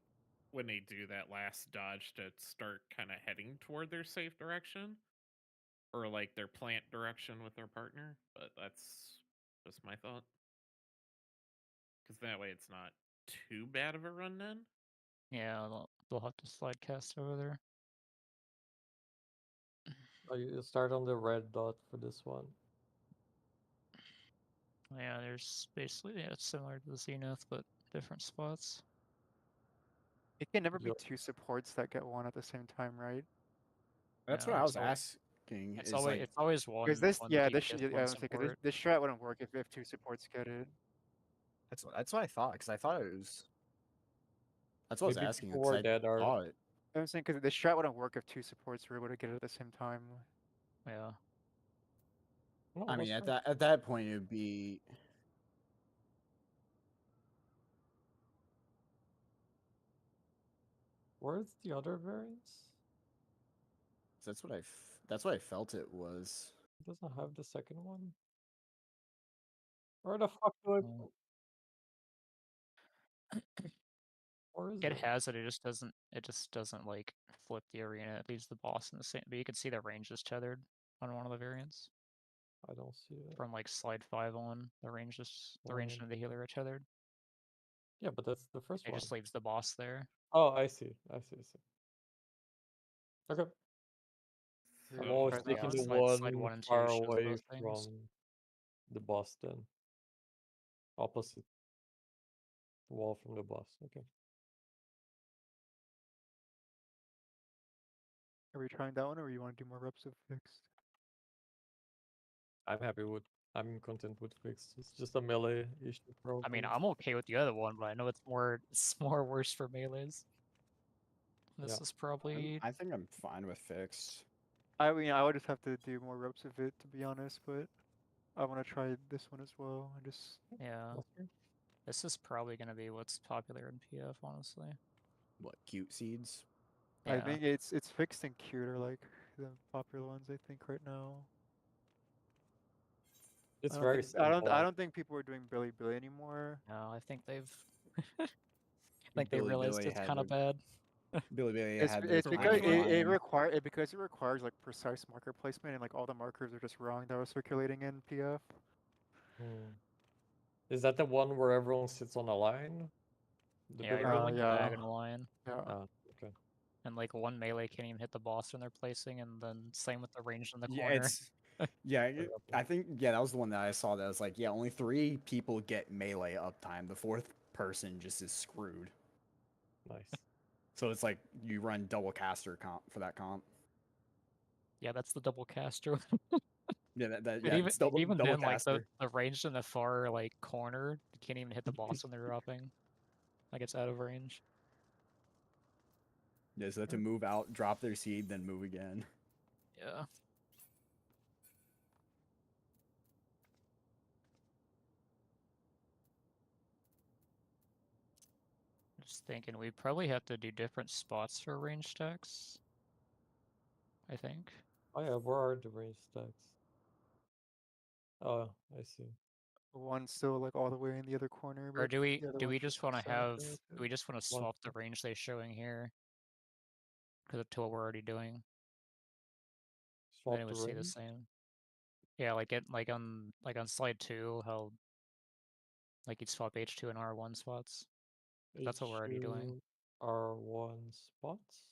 when they do that last dodge to start kind of heading toward their safe direction, or like their plant direction with their partner. But that's just my thought. Because that way it's not too bad of a run then. Yeah, they'll have to slide cast over there. Oh, you start on the red dot for this one. Yeah, there's basically it's similar to the Zenith, but different spots. it can never be Yup. 2 supports that get one at the same time, right? That's No, what I it's was asking. It's Is always like it's always one. Because this, one yeah, keep this gets should, one I was saying, because support. this strat wouldn't work if 2 supports get it. that's what I thought. Because I thought it was. That's what I was Maybe asking. people Because were I dead are. thought. I'm saying because the strat wouldn't work if 2 supports were able to get it at the same time. Yeah. No, I mean, that's at that point, it would be. Where's the other variants? That's what that's what I felt it was. It doesn't have the second one. Where the fuck do I? Mm. Where is It it? has it. It just doesn't. It just doesn't like flip the arena. It leaves the boss in the same. But you can see the range is tethered on one of the variants. I don't see it. From like slide 5 on, the range and the healer are tethered. Yeah, but that's the first It one. just leaves the boss there. Oh, I see. I see. Okay. I'm So, always Try that taking one. the Slide one 1 and 2 far shows away both things. from the boss then. Opposite wall from the boss. Okay. Are we trying that one, or you want to do more reps of fixed? I'm content with fixed. It's just a melee issue probably. I mean, I'm okay with the other one, but I know it's more worse for melees. This Yeah. is probably I think I'm fine with fixed. I mean, I would just have to do more reps of it, to be honest, but I want to try this one as well. I just yeah. That's fair. This is probably gonna be what's popular in PF, honestly. What cute seeds? Yeah. I think it's fixed and cute are like the popular ones I think right now. It's I very don't think, I simple. don't think people are doing Billy Billy anymore. No, I think they've. I think they Billy realized Billy it's had kind of the- bad. Billy Billy It's, had it's the because time. it requires like precise marker placement and like all the markers are just wrong that were circulating in PF. Is that the one where everyone sits on a line? The Yeah, Billy you're on Billy? like yeah. diagonal line. Yeah. Ah, okay. and like one melee can't even hit the boss when they're placing, and then same with the ranged in the Yeah, corner. I think that was the one that I saw that was like, yeah, only 3 people get melee uptime. The 4th person just is screwed. Nice. So it's like you run double caster comp for that comp. Yeah, that's the double caster. Yeah, But yeah, it's double even double then, like caster. the ranged in the far like corner, you can't even hit the boss when they're dropping. Like it's out of range. Yeah, so they have to move out, drop their seed, then move again. Yeah. Just thinking, we probably have to do different spots for range stacks. I think. Oh yeah, where are the range stacks? Oh, I see. One's still like all the way in the other corner, Or but the other do one's we just want to beside have the- do we just want to swap the range they're showing here? Because to what we're already doing. Swap Then it the would stay the range? same. Yeah, like on slide 2, how like you'd swap H2 and R1 spots. That's what we're already doing. H2 R1 spots?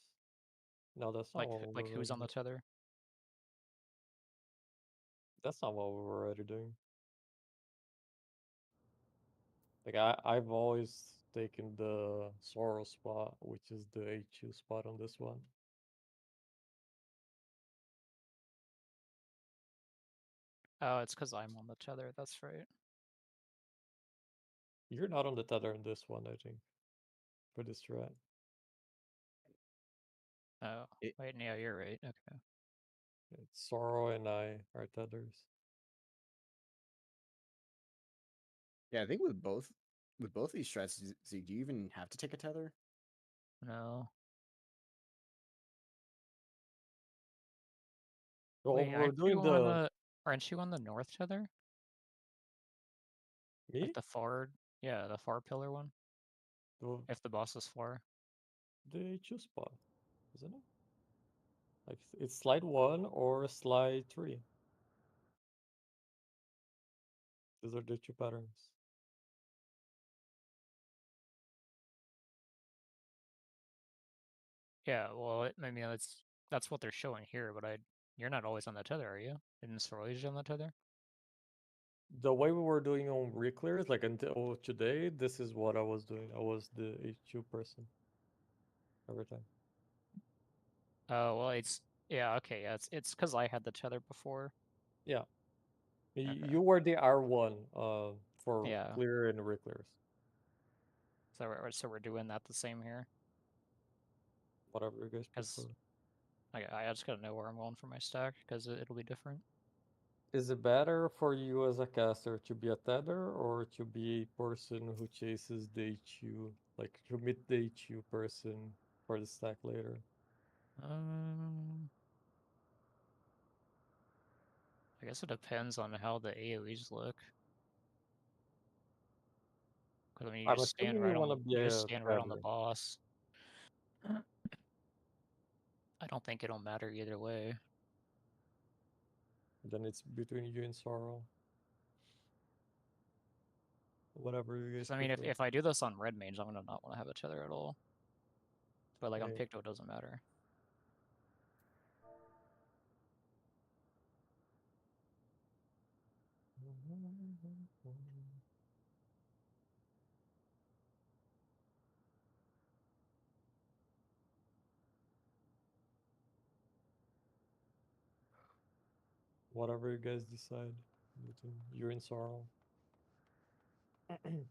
No, that's not what Like we're who's already on the doing. tether? That's not what we were already doing. Like I've always taken the Sorrow spot, which is the H2 spot on this one. Oh, it's because I'm on the tether. That's right. You're not on the tether in this one, I think, for this strat. Oh, wait, yeah, you're right. Okay. It's Sorrow and I are tethers. Yeah, I think with both these strats, do you even have to take a tether? No. Well, Wait, we're doing the aren't you on the north tether? me? Like the far, yeah, the far pillar one. The, If the boss is far. the H2 spot, isn't it? Like it's slide 1 or slide 3. These are the 2 patterns. Yeah, well, I mean, that's what they're showing here, but you're not always on the tether, are you? Isn't Sorolija on the tether? The way we were doing on reclears, like until today, this is what I was doing. I was the H2 person every time. Oh, well, yeah, okay, yeah, it's because I had the tether before. Yeah. Okay. You were the R1 for Yeah. clear and reclears. So we're doing that the same here. Whatever you guys Because prefer. I just gotta know where I'm going for my stack because it'll be different. Is it better for you as a caster to be a tether or to be a person who chases the HU, like to meet the HU person for the stack later? I guess it depends on how the AoEs look. Because I mean, I'm assuming you want to be you just a stand right on the tether. boss. I don't think it'll matter either way. Then it's between you and Sorrow. Whatever you guys Because I mean, prefer. if I do this on red mage, I'm gonna not want to have a tether at all. But like on Hey. Picto, it doesn't matter. Whatever you guys decide between you and Sorrow. I mean,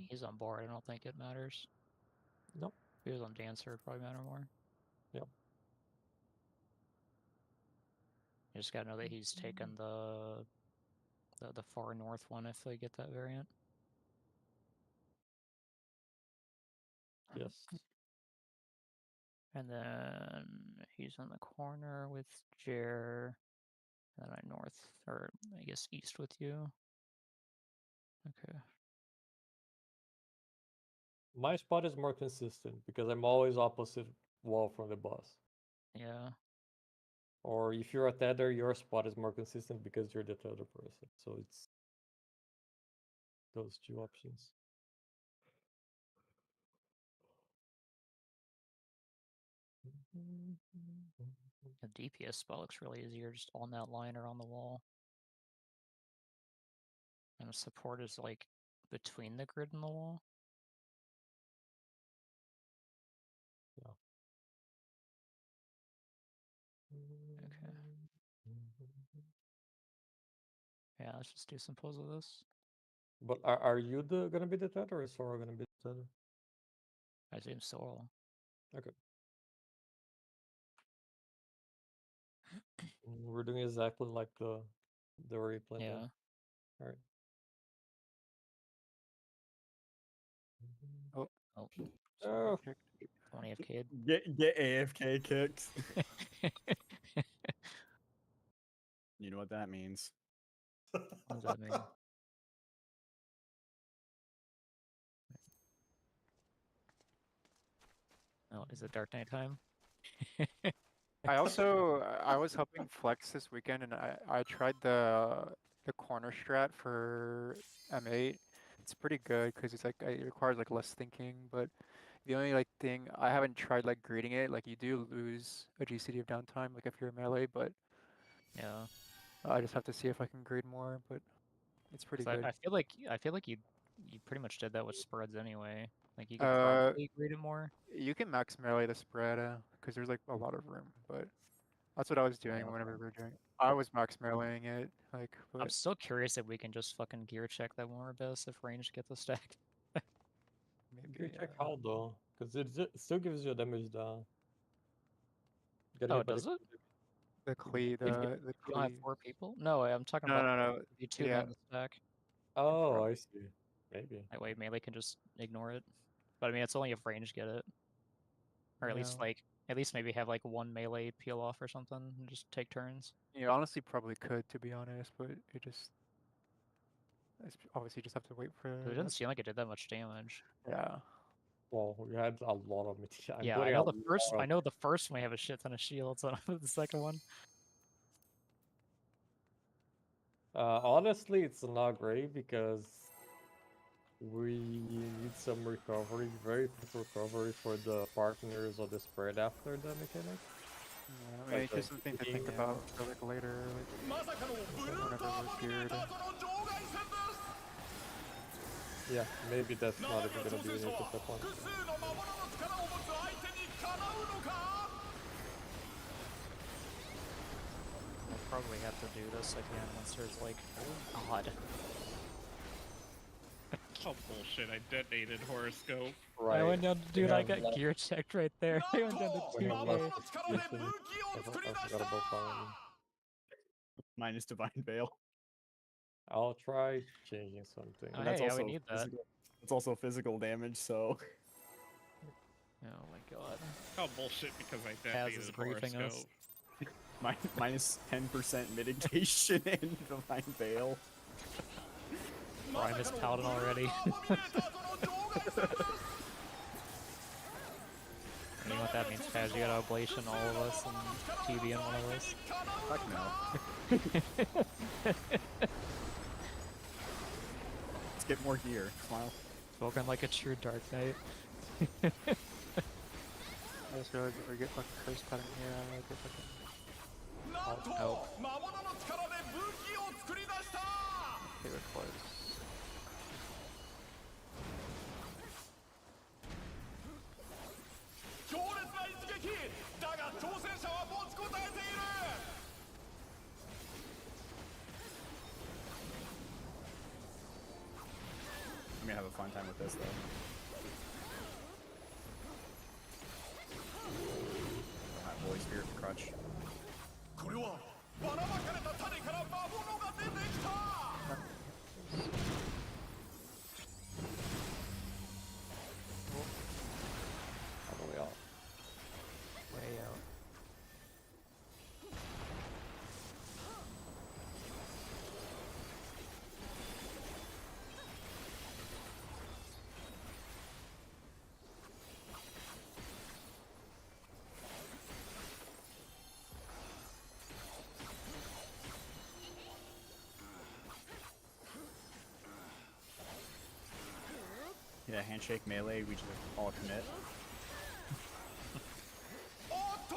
he's on board. I don't think it matters. Nope. If he was on Dancer, it'd probably matter more. Yep. You just gotta know that he's taken the far north one if they get that variant. Yes. And then he's in the corner with Jer. And then I north, or I guess east with you. Okay. My spot is more consistent because I'm always opposite wall from the boss. Yeah. Or if you're a tether, your spot is more consistent because you're the tether person. So it's those 2 options. The DPS spot looks really easy. You're just on that line or on the wall. And the support is like between the grid and the wall. Okay. Yeah, let's just do some pulls of this. But are you gonna be the Ted or is Sora gonna be the Ted? I assume Soul. Okay. We're doing exactly like the replay. Yeah. All right. Oh, Oh, Oh, 20 AFK. Get AFK kicked. You know what that means. What does that mean? Oh, is it Dark Knight time? I was helping Flex this weekend, and I tried the corner strat for M8. It's pretty good because it's like it requires like less thinking, but the only like thing I haven't tried like grading it. Like you do lose a GCD of downtime, like if you're melee, but Yeah. I just have to see if I can grade more. But it's pretty 'Cause good. I feel like you pretty much did that with spreads anyway. Like you could Uh, probably grade it more. you can max melee the spread because there's like a lot of room, but that's what I was doing Yeah. whenever we were doing. I was max meleeing it, like, I'm but still curious if we can just fucking gear check that one best if range gets the stack. maybe. you check how though, because it still gives you a damage down. Get Oh, hit by does it? The clee, If you, the you don't have clee. 4 people? No, I'm talking No, about no, no. the 2 Yeah, down the stack. Oh, I see. Maybe. That way melee can just ignore it. But I mean, it's only if range get it. Or at least yeah. maybe have like 1 melee peel off or something and just take turns. You honestly probably could, to be honest, but it's obviously just have to wait for 'Cause it doesn't seem like it did that much damage. yeah. Well, we had a lot of material. Yeah, I know the first one we have a shit ton of shields on the second one. Honestly, it's not great because we need some recovery, very quick recovery for the partners of the spread after the mechanic. Yeah, I mean, Like it's the just something to think healing and- about for like later, like まさかのブルー whenever ター we're ボミネー geared. ターとの場外戦です Yeah, maybe that's 生 not 身 even の gonna 挑 be 戦 an 者 issue は for fun. 複数の魔物の力を持つ相手にかなうのか We'll probably have to do this again once there's like, oh god. Oh bullshit! I detonated horoscope. I went down, dude. I got have gear checked right there. I なん went down と to 2 魔物 gear. の力で武器を作り出 I し forgot た about Paladin. Minus Divine Veil. I'll try changing something. Oh, And that's hey, yeah, we also need that. physical. It's also physical damage, so Oh my god. Oh bullshit! Because I Taz is detonated griefing us. horoscope. minus 10% mitigation and Divine Veil. Bro, I missed Paladin already. ブルーターボミネーターとの場外戦です You know what that means, Taz? You gotta ablation all of us and TB in one of us. Fuck no. Let's get more gear. Smile. Spoken like a true Dark Knight. I just realized if we get fucking curse pattern here, I get fucking なんと魔物の力で武器を作り出した they were close. 強烈な一撃だが挑戦者は持ちこたえている I'm gonna have a fun time with this though. Holy Spirit crutch. これはばらまかれた種から魔物が出てきた All the way out. Way out. Yeah, handshake melee, we just all commit. おっと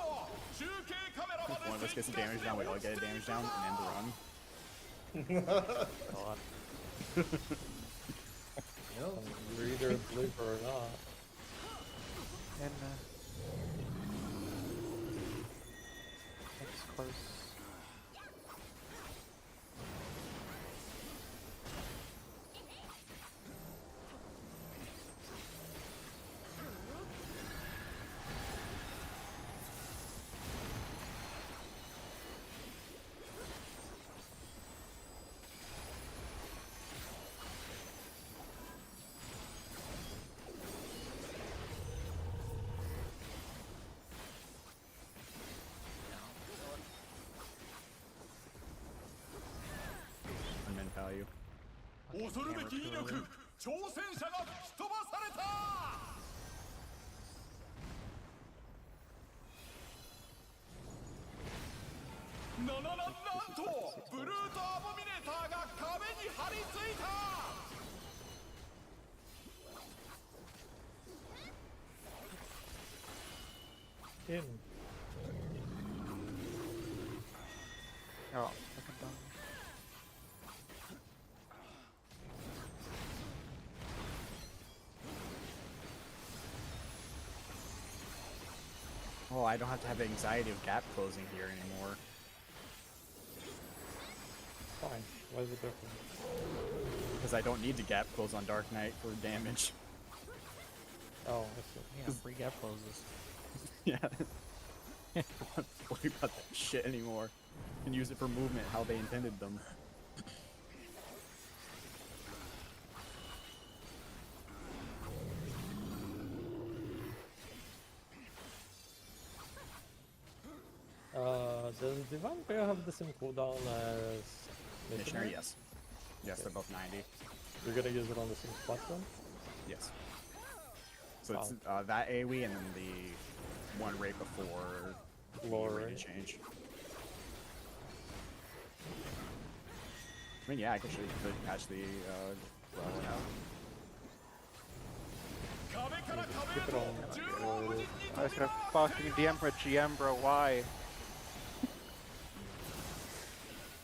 of us gets the damage down, we all get a damage down, and end the run. God. I mean, you're either a believer or not. And that's close. Unmeant value. 恐るべき威力挑戦者が吹き飛ばされたなんとブルートアボミネーターが壁に張り付いた In. Oh, fucking dumb. Oh, I don't have to have the anxiety of gap closing here anymore. Fine. Why is it different? Because I don't need to gap close on Dark Knight for damage. Oh, I see. Yeah, free gap closes. Yeah. I don't have to worry about that shit anymore. You can use it for movement how they intended them. Does Divine Bear have the same cooldown as Missionary, yes. Yes, they're both 90. You're gonna use it on the same spot then? Yes. So it's that AoE and then the one right before the Lower arena right? change. I mean, yeah, I could catch the level now. Keep it on. I was gonna fucking DM for a GM, bro. Why?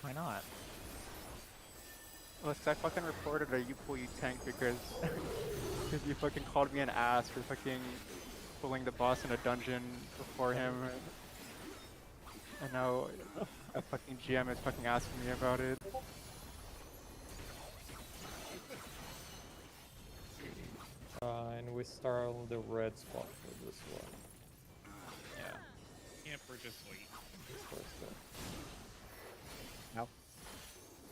Why not? Well, I fucking reported a you pull you tank because you fucking called me an ass for fucking pulling the boss in a dungeon before him, and now a fucking GM is fucking asking me about it. And we start on the red spot for this one. Yeah. Camp or just wait. This first one. Now.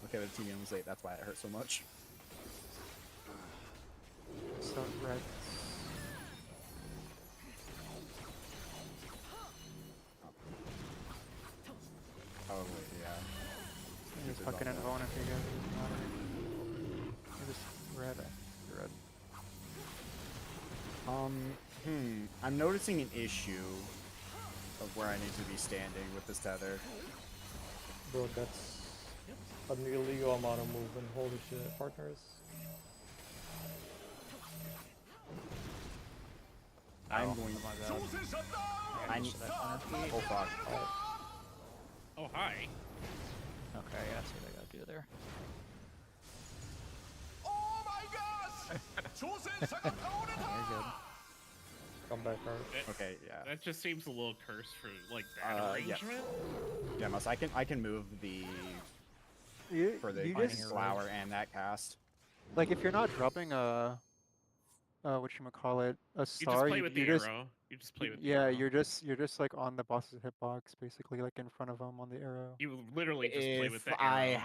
Okay, the TVM was late, that's why it hurt so much. So red. Probably, yeah. Just fucking invone if you guys matter. Just red. Red. I'm noticing an issue of where I need to be standing with this tether. Bro, that's an illegal amount of movement. Holy shit, partners. I'm going. I need. Oh fuck. Oh, hi. Okay, yeah, that's what I gotta do there. Oh my gosh 挑戦者が倒れた You're good. Come back first. Okay, yeah. That just seems a little cursed for like that Yeah. arrangement. Yeah, Mus, I can move the for the You fucking just flower and that cast. like if you're not dropping a whatchamacallit, a You star, just play with the just arrow. You just play with the yeah, arrow. you're just like on the boss's hitbox, basically like in front of him on the arrow. You literally just play with If the I arrow.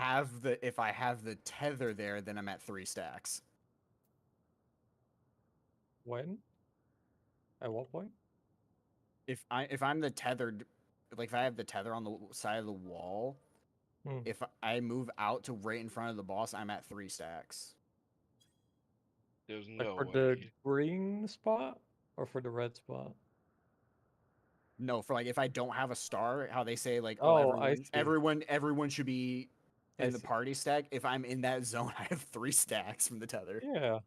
have the tether there, then I'm at 3 stacks. When? At what point? If I'm the tethered, like if I have the tether on the side of the wall, if I move out to right in front of the boss, I'm at 3 stacks. There's Like no for way. the green spot or for the red spot? No, for like if I don't have a star, how they say like Oh, I see. everyone should be I in the see. party stack. If I'm in that zone, I have 3 stacks from the tether. Yeah.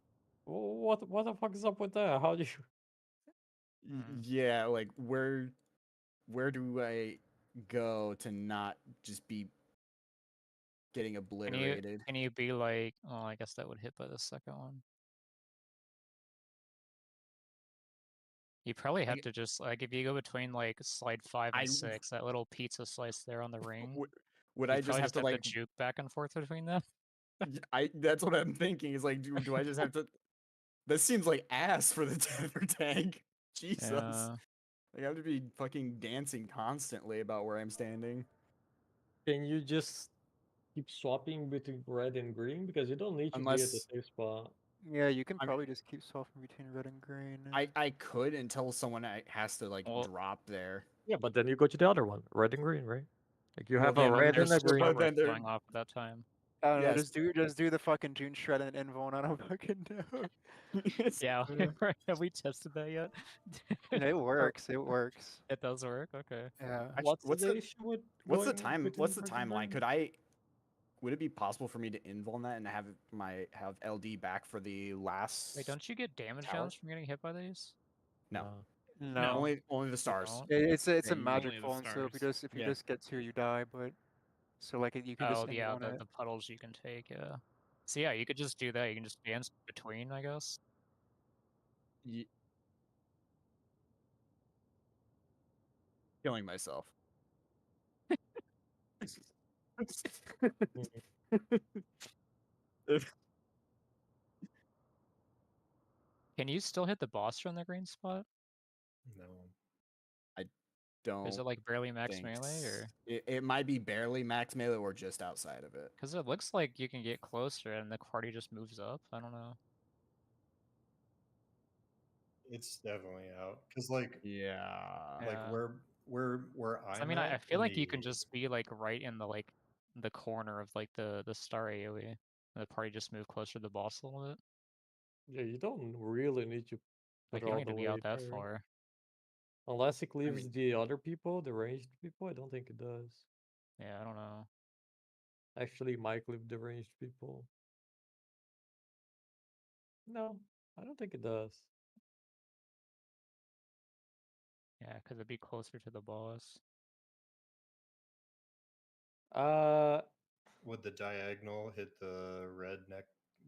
What the fuck is up with that? How do you? Yeah, like where do I go to not just be getting obliterated? Can you be like? Oh, I guess that would hit by the second one. You probably have Like, to just like if you go between like slide 5 I and 6, that little pizza slice there on the ring. would You I just probably have to like? juke back and forth between them. That's what I'm thinking. Is like, do I just have to? That seems like ass for the tether tank. Jesus. Yeah. Like, I have to be fucking dancing constantly about where I'm standing. Can you just keep swapping between red and green? Because you don't need to be at the Unless same spot. Yeah, you can I'm- probably just keep swapping between red and green. I could until someone has to like Well- drop there. Yeah, but then you go to the other one, red and green, right? Like you Well, have a then red There's and a still green. but then artwork there- going off at that time. I don't know, Yes. just do the fucking June shred and invuln on a fucking node. Yeah, Yeah. have we tested that yet? It works. It works. It does work. Okay. Yeah. What's what's the the- issue with What's the going time? between What's the red and timeline? green? Would it be possible for me to invuln that and have LD back for the last? Wait, don't you get damage tower? downs from getting hit by these? No. No. Only the stars. don't? It's Yeah, a you- magic Only the phone, so if you stars. just Yeah. get 2, you die. But so like you can just Oh yeah, invuln it. the puddles you can take. Yeah. So yeah, you could just do that. You can just dance between, I guess. Killing myself. Can you still hit the boss from the green spot? No. Don't. Is it like barely max think melee s- or? it might be barely max melee or just outside of it. Because it looks like you can get closer and the party just moves up. I don't know. It's definitely out because like Yeah. Yeah. where So, I I'm mean, I at feel in like you can the- just be like right in the corner of like the star AoE. And the party just move closer to the boss a little bit. Yeah, you don't really need to Like put you all don't need the to be way out that there. far. Unless it cleaves mean- the other people, the ranged people, I don't think it does. Yeah, I don't know. Actually, might cleave the ranged people. No, I don't think it does. Yeah, because it'd be closer to the boss. would the diagonal hit the red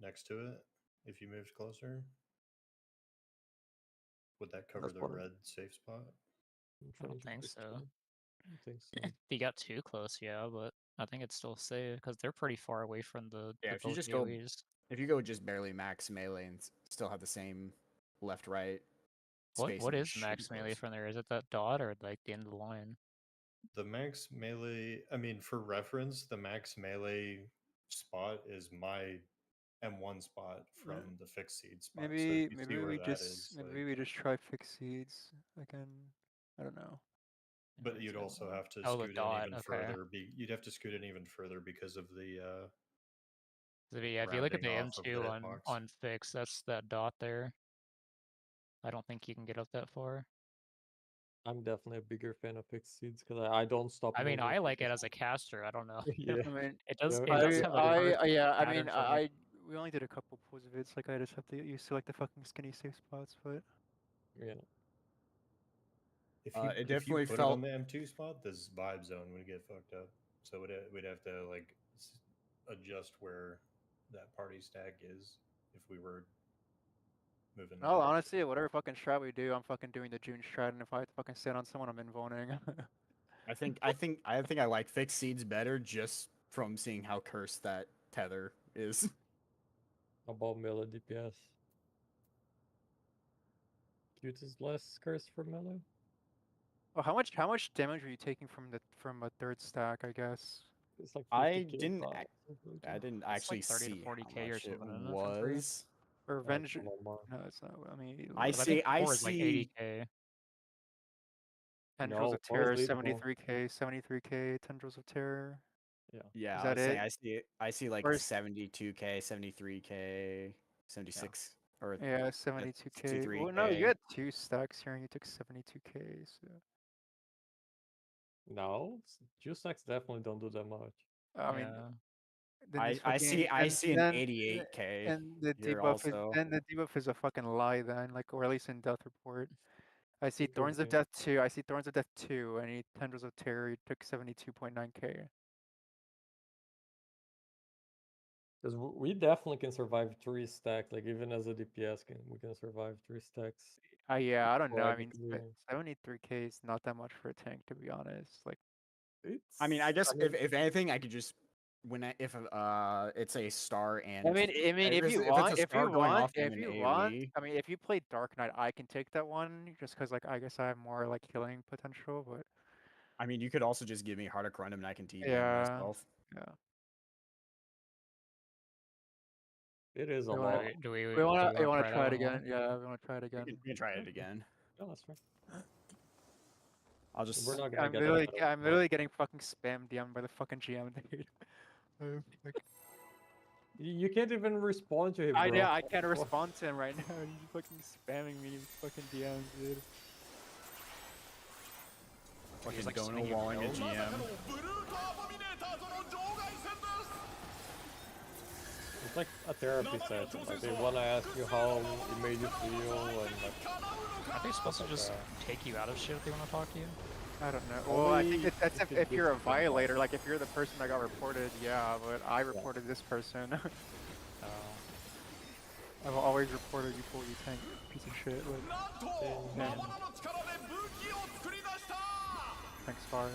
next to it if you moved closer? Would that cover That's the what I'm- red safe spot? I'm I don't trying to think picture. so. I don't think so. If you got too close, yeah, but I think it's still safe because they're pretty far away from the Yeah, if you both just go AoEs. if you go just barely max melee and still have the same left right spacing, What you is should max be melee close. from there? Is it that dot or like the end of the line? The max melee, I mean, for reference, the max melee spot is my M1 spot from the fixed seed spot. So Maybe if you see where that is, maybe like, we just try fixed seeds again. I don't know. but you'd also have to Oh, the scoot in dot, even okay. further. You'd have to scoot in even further because of the So yeah, if you look at the rounding off of the M2 hitbox. on fix, that's that dot there. I don't think you can get up that far. I'm definitely a bigger fan of fixed seeds because I don't stop. I mean, moving I for like it this as a caster. I don't know. Yeah. I mean, It does. Yeah, It does I- have a hard yeah. I pattern mean, for me. we only did a couple pulls of it. So like I just have to get used to like the fucking skinny safe spots, but. Yeah. If you It if you definitely put felt- it on the M2 spot, this vibe zone would get fucked up. So we'd have to like adjust where that party stack is if we were moving. Oh, honestly, whatever fucking strat we do, I'm fucking doing the June strat, and if I have to fucking stand on someone, I'm invulning. I think I like fixed seeds better just from seeing how cursed that tether is. About melee DPS. Cute is less cursed for melee. Oh, how much damage are you taking from a third stack? I guess. It's like 50 I k didn't pop, ac- something like I that. didn't It's actually like 30 to see 40K how or much it something, isn't it, from three? was. Revenge. a lot more. No, it's not. I mean, I Because see. think I four is like see. 80K. Tendrils No, of four is Terror, leadable. 73k, Tendrils of Terror. Yeah, Is I that was saying it? I see like Where's- 72k, 73k, 76 or Yeah, 72k. 63K. Well, no, you had 2 stacks here, and you took 72k. So. No, juice stacks definitely don't do that much. I mean, Yeah. then I this I fucking- see I and see an then- 88k. And the here debuff is also. then the debuff is a fucking lie then, like, or at least in Death Report. I see Good Thorns of game. Death 2. I see Thorns of Death 2. And he Tendrils of Terror. He took 72.9k. Because we definitely can survive 3 stacks. Like even as a DPS, we can survive 3 stacks. Yeah, I don't know. I mean, Sporadically. 73k is not that much for a tank, to be honest. Like, It's. I mean, I guess mean, if anything, I could just if it's a star and I mean, if it's you a want, star going off in if an you want, AoE. I mean, if you play Dark Knight, I can take that one just because, like, I guess I have more like healing potential. But I mean, you could also just give me Heart of and I can TDM yeah, myself. yeah. it is a We lot. Do we We wanna try try that it one more? again. Yeah, we wanna try it We again. can try it Okay. again. Yeah, that's fair. I'll just. We're not gonna get that. I'm literally getting fucking spam DM'd by the fucking GM, dude. Like, You can't even respond to him, I bro. know I can't respond to him right now. He's fucking spamming me with fucking DMs, dude. Fucking He's, like, Dono spinning your walling a まさか GM. のブルートアボミネーターとの場外戦です It's like a therapy session. Like they wanna ask you how it made you feel and like 叶うの Are か they supposed to like just that. take you out of shit if they want to talk to you? I don't know. Well, I think Only that's if it if you're a gets them violator. Like if you're the person that got reported, yeah. But I reported this person. Oh. I've always reported you for you tank piece of shit. Like なんと魔物の力で武器を作り出した thanks fire.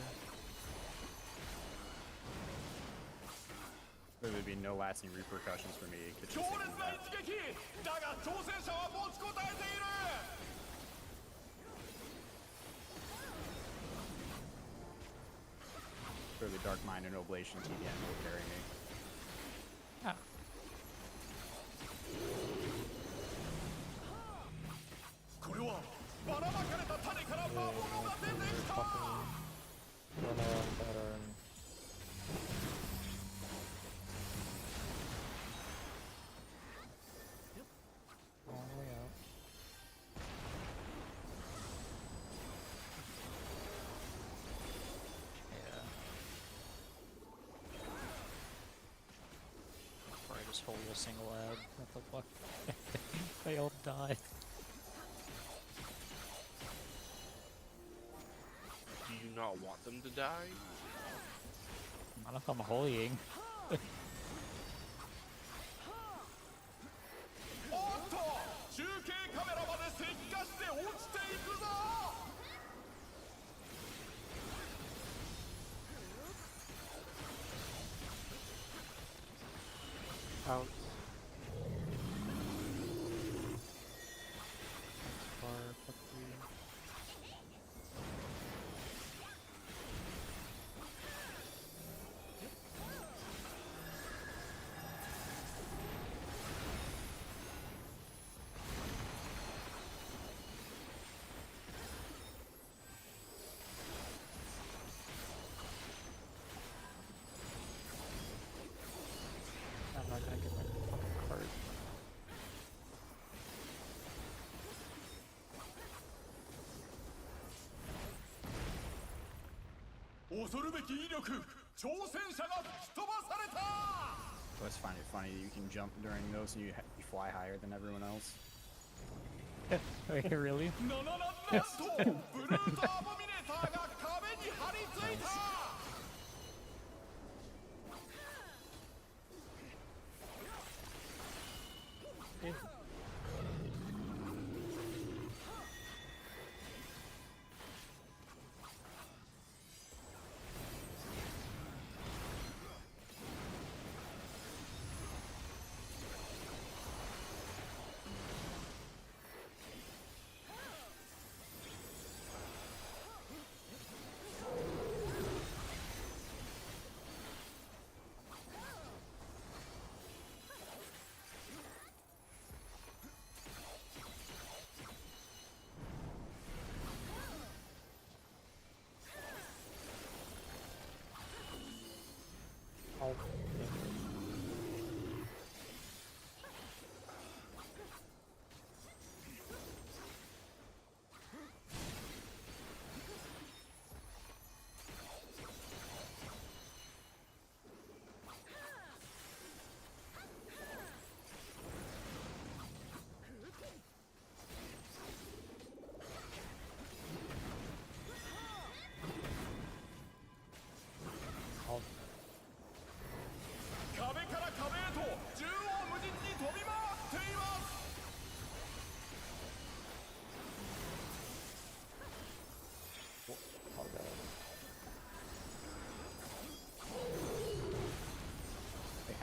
There would be no lasting repercussions for me. 強烈な一撃だが挑戦者は持ちこたえている Clearly, Dark Mind and Oblation TDM will carry me. Ah. これはばらまかれた種から魔物が出てきた run around better and All the way out. Yeah. Or I just hold a single ad. What the fuck? They all die. Do you not want them to die? Not if I'm holying. おっと中継カメラまで石化して落ちていくぞ Out. Thanks fire. Fuck you. I'm not gonna get my fucking card. 恐るべき威力挑戦者が吹き飛ばされた So I just find it funny that you can jump during those and you fly higher than everyone else. Wait, really? ななななんとブルートアボミネーターが壁に張り付いた I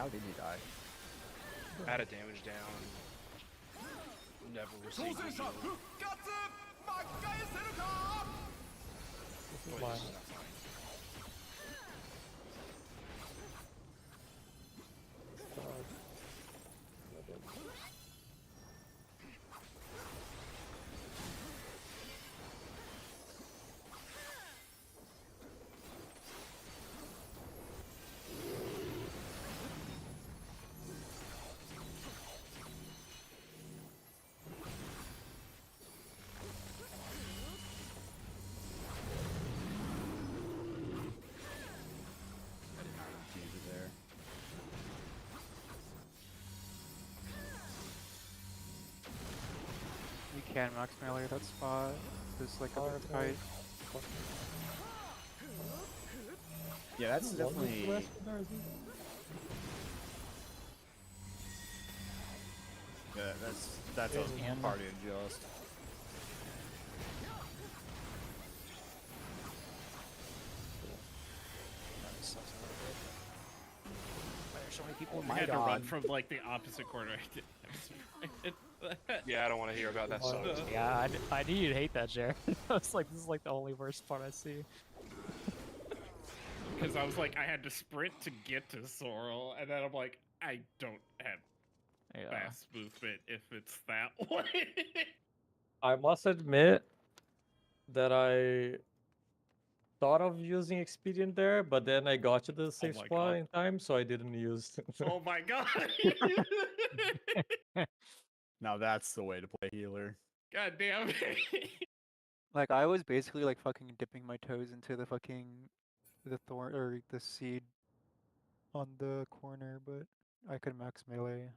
How did he die? I had a damage down. Never 挑 received 戦 a 者 heal. 復活巻き返せるか This is Wait, mine. this is not fine. I did not infuse it there. You can max melee that spot. It's like a bit tight. Yeah, that's definitely. Yeah, that's a And- hard to adjust. That sucks a little bit. Why there's so many people? Oh I had my to run God. from like the opposite corner. Yeah, I don't want to hear about that. Sucks. Yeah, I knew you'd hate that, Jared. I was like, this is like the only worst part I see. Because I was like, I had to sprint to get to Sorrel, and then I'm like, I don't have Yeah. fast movement if it's that way. I must admit that I thought of using Expedient there, but then I got to the safe my spot God. in time, so I didn't use. Oh my god. Now that's the way to play healer. God damn it. Like I was basically like fucking dipping my toes into the thorn or the seed on the corner, but I could max melee.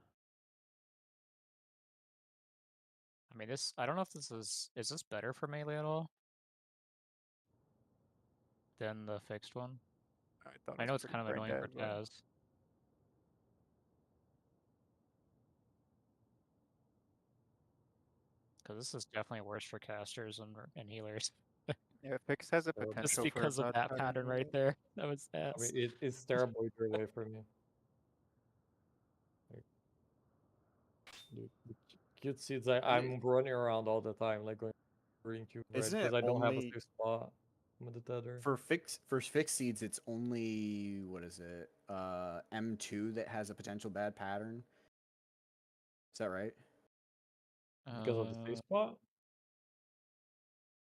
I mean, I don't know if this is this better for melee at all than the fixed one? I thought I it know was it's pretty kind of brain annoying dead, for but Taz. Because this is definitely worse for casters and healers. yeah, Fix has a Just potential Just for a because of bad that pattern right there. That was ass. I mean, it's terrible either way for me. Like, the cute seeds, I'm running around all the time, like going green, cube, red, Isn't because it I don't have a only safe spot with the tether. for fixed seeds? It's only what is it? M2 that has a potential bad pattern. Is that right? Because of the safe Uh, spot?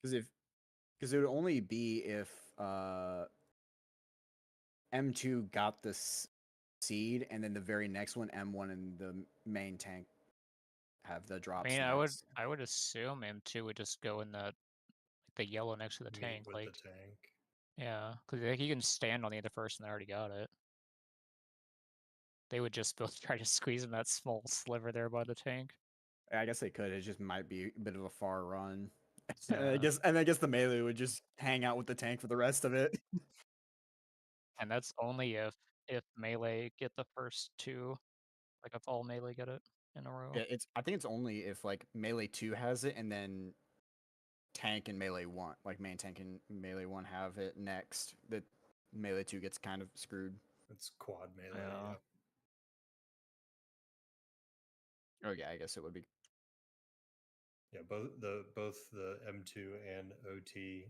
Because it would only be if M2 got this seed, and then the very next one, M1 and the main tank have the I drops mean, next. I would assume M2 would just go in the yellow next to the Meet tank, with like the tank. yeah, because like, you can stand on the other person that already got it. They would just both try to squeeze in that small sliver there by the tank. I guess they could. It just might be a bit of a far run. Yeah. I guess the melee would just hang out with the tank for the rest of it. And that's only if melee get the first two, like if all melee get it in a row. Yeah, I think it's only if like melee 2 has it, and then tank and melee 1, like main tank and melee 1 have it next, that melee 2 gets kind of screwed. It's quad melee. Yeah. Oh yeah, I guess it would be. Yeah, both the M2 and OT,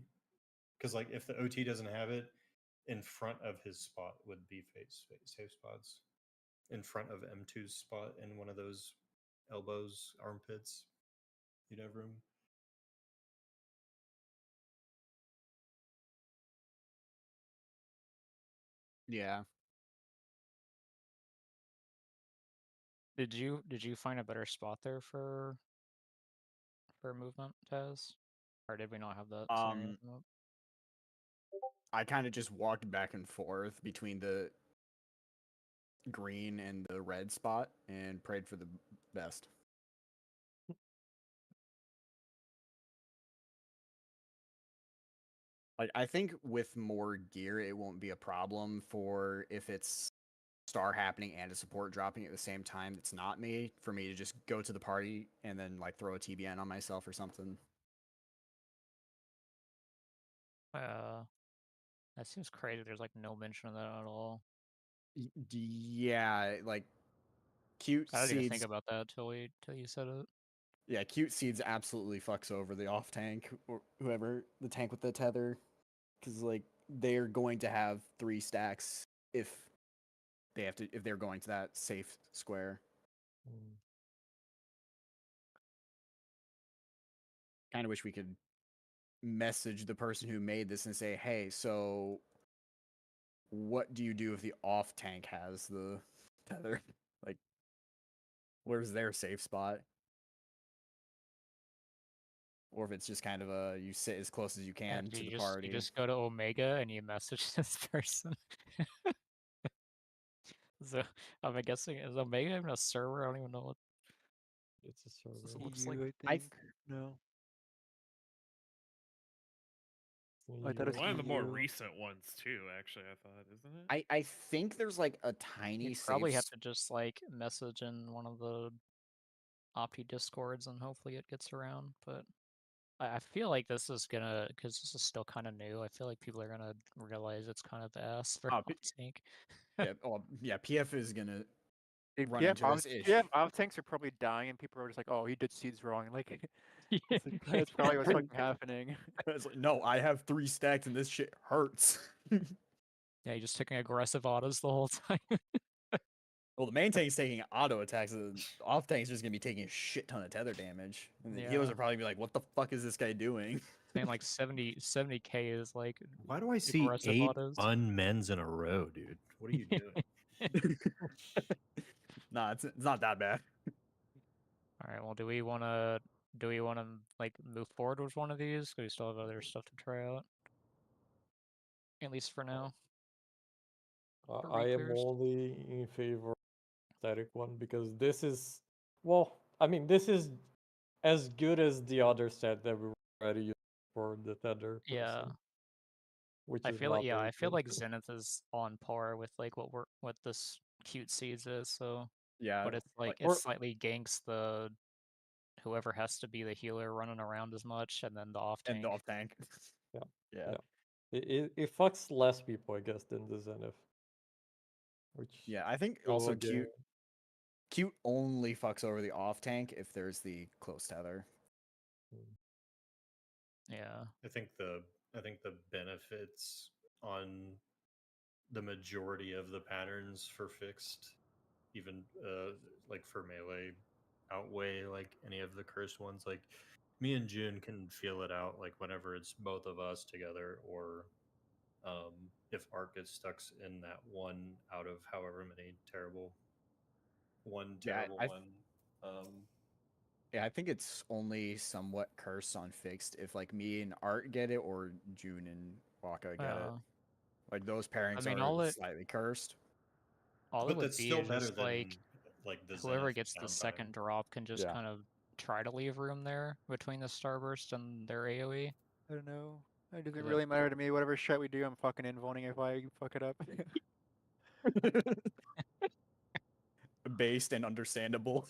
because like if the OT doesn't have it, in front of his spot would be safe spots. In front of M2's spot in one of those elbows, armpits, you'd have room. Yeah. Did you find a better spot there for movement, Taz? Or did we not have that scenario come up? I kind of just walked back and forth between the green and the red spot and prayed for the best. Like I think with more gear, it won't be a problem for if it's star happening and a support dropping at the same time. It's not me for me to just go to the party and then like throw a TBN on myself or something. That seems crazy. There's like no mention of that at all. Yeah, like cute I didn't even think seeds. about that till you said it. Yeah, cute seeds absolutely fucks over the off tank or whoever the tank with the tether, because like they're going to have 3 stacks if if they're going to that safe square. Mm. Kind of wish we could message the person who made this and say, hey, so what do you do if the off tank has the tether? Like, where's their safe spot? Or if it's just kind of a you sit as close as you can And to the you party. just go to Omega and you message this person. So I'm guessing is Omega even a server? I don't even know what It's a this server. looks like. EU, I I think. No. I thought EU, it's One of the more EU. recent ones too, actually, I thought, isn't it? I think there's like a tiny You'd safe probably have to just like message in one of the opti discords and hopefully it gets around. But I feel like this is gonna, because this is still kind of new. I feel like people are gonna realize it's kind of ass for Oh, tank. yeah, well, yeah, PF is gonna Dude, run into this issue. yeah, off tanks are probably dying, and people are just like, "Oh, he did seeds wrong." Like, Yeah. that's probably what's fucking happening. It's like, no, I have 3 stacks and this shit hurts. Yeah, you're just taking aggressive autos the whole time. Well, the main tank's taking auto attacks, and the off tank's just gonna be taking a shit ton of tether damage. And the healers Yeah. are probably gonna be like, what the fuck is this guy doing? Saying like 70k is like Why do I see aggressive 8 autos. unmens in a row, dude? What are you doing? Nah, it's not that bad. All right. Well, do we want to like move forward with one of these? 'Cause we still have other stuff to try out. At least for now. For I am reclears. only in favor of static one because this is, well, I mean, this is as good as the other set that we already used for the tether Yeah. person, which I is feel like not very I feel good. like Zenith is on par with like what this cute seeds is. So, Yeah, but it's like or it slightly ganks the whoever has to be the healer running around as much, and then the off and tank. the off tank. Yeah. Yeah. It fucks less people, I guess, than the Zenith. Which Yeah, I think we also will get. cute only fucks over the off tank if there's the close tether. Yeah. I think the benefits on the majority of the patterns for fixed, even like for melee, outweigh like any of the cursed ones. Like me and June can feel it out like whenever it's both of us together, or if Art gets stuck in that one out of however many terrible one. Yeah, I think it's only somewhat cursed on fixed if like me and Art get it or June and Waka get it. Like those pairings mean, are slightly cursed. all it But would that's be still is better just than like the whoever Zenith gets the downtime. second drop can just Yeah. kind of try to leave room there between the starburst and their AoE. I don't know. It doesn't 'Cause really matter to me. Whatever shit we do, I'm fucking invoting if I fuck it up. Based and understandable.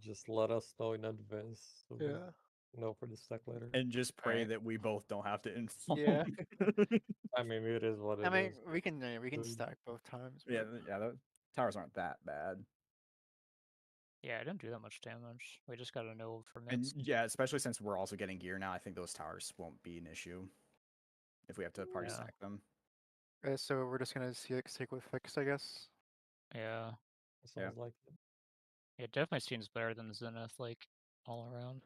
Just let us know in advance. So Yeah. we know for the stack later. And just pray Right. that we both don't have to inform. Yeah. I mean, it is what it is. I mean, we can Dude. stack both times. Yeah, but- yeah, the towers aren't that bad. Yeah, it didn't do that much damage. We just gotta know for And mids. yeah, especially since we're also getting gear now, I think those towers won't be an issue if we have to party Yeah. stack them. So we're just gonna stick with fixed, I guess. Yeah. Sounds like it. It definitely seems better than Zenith, like all around.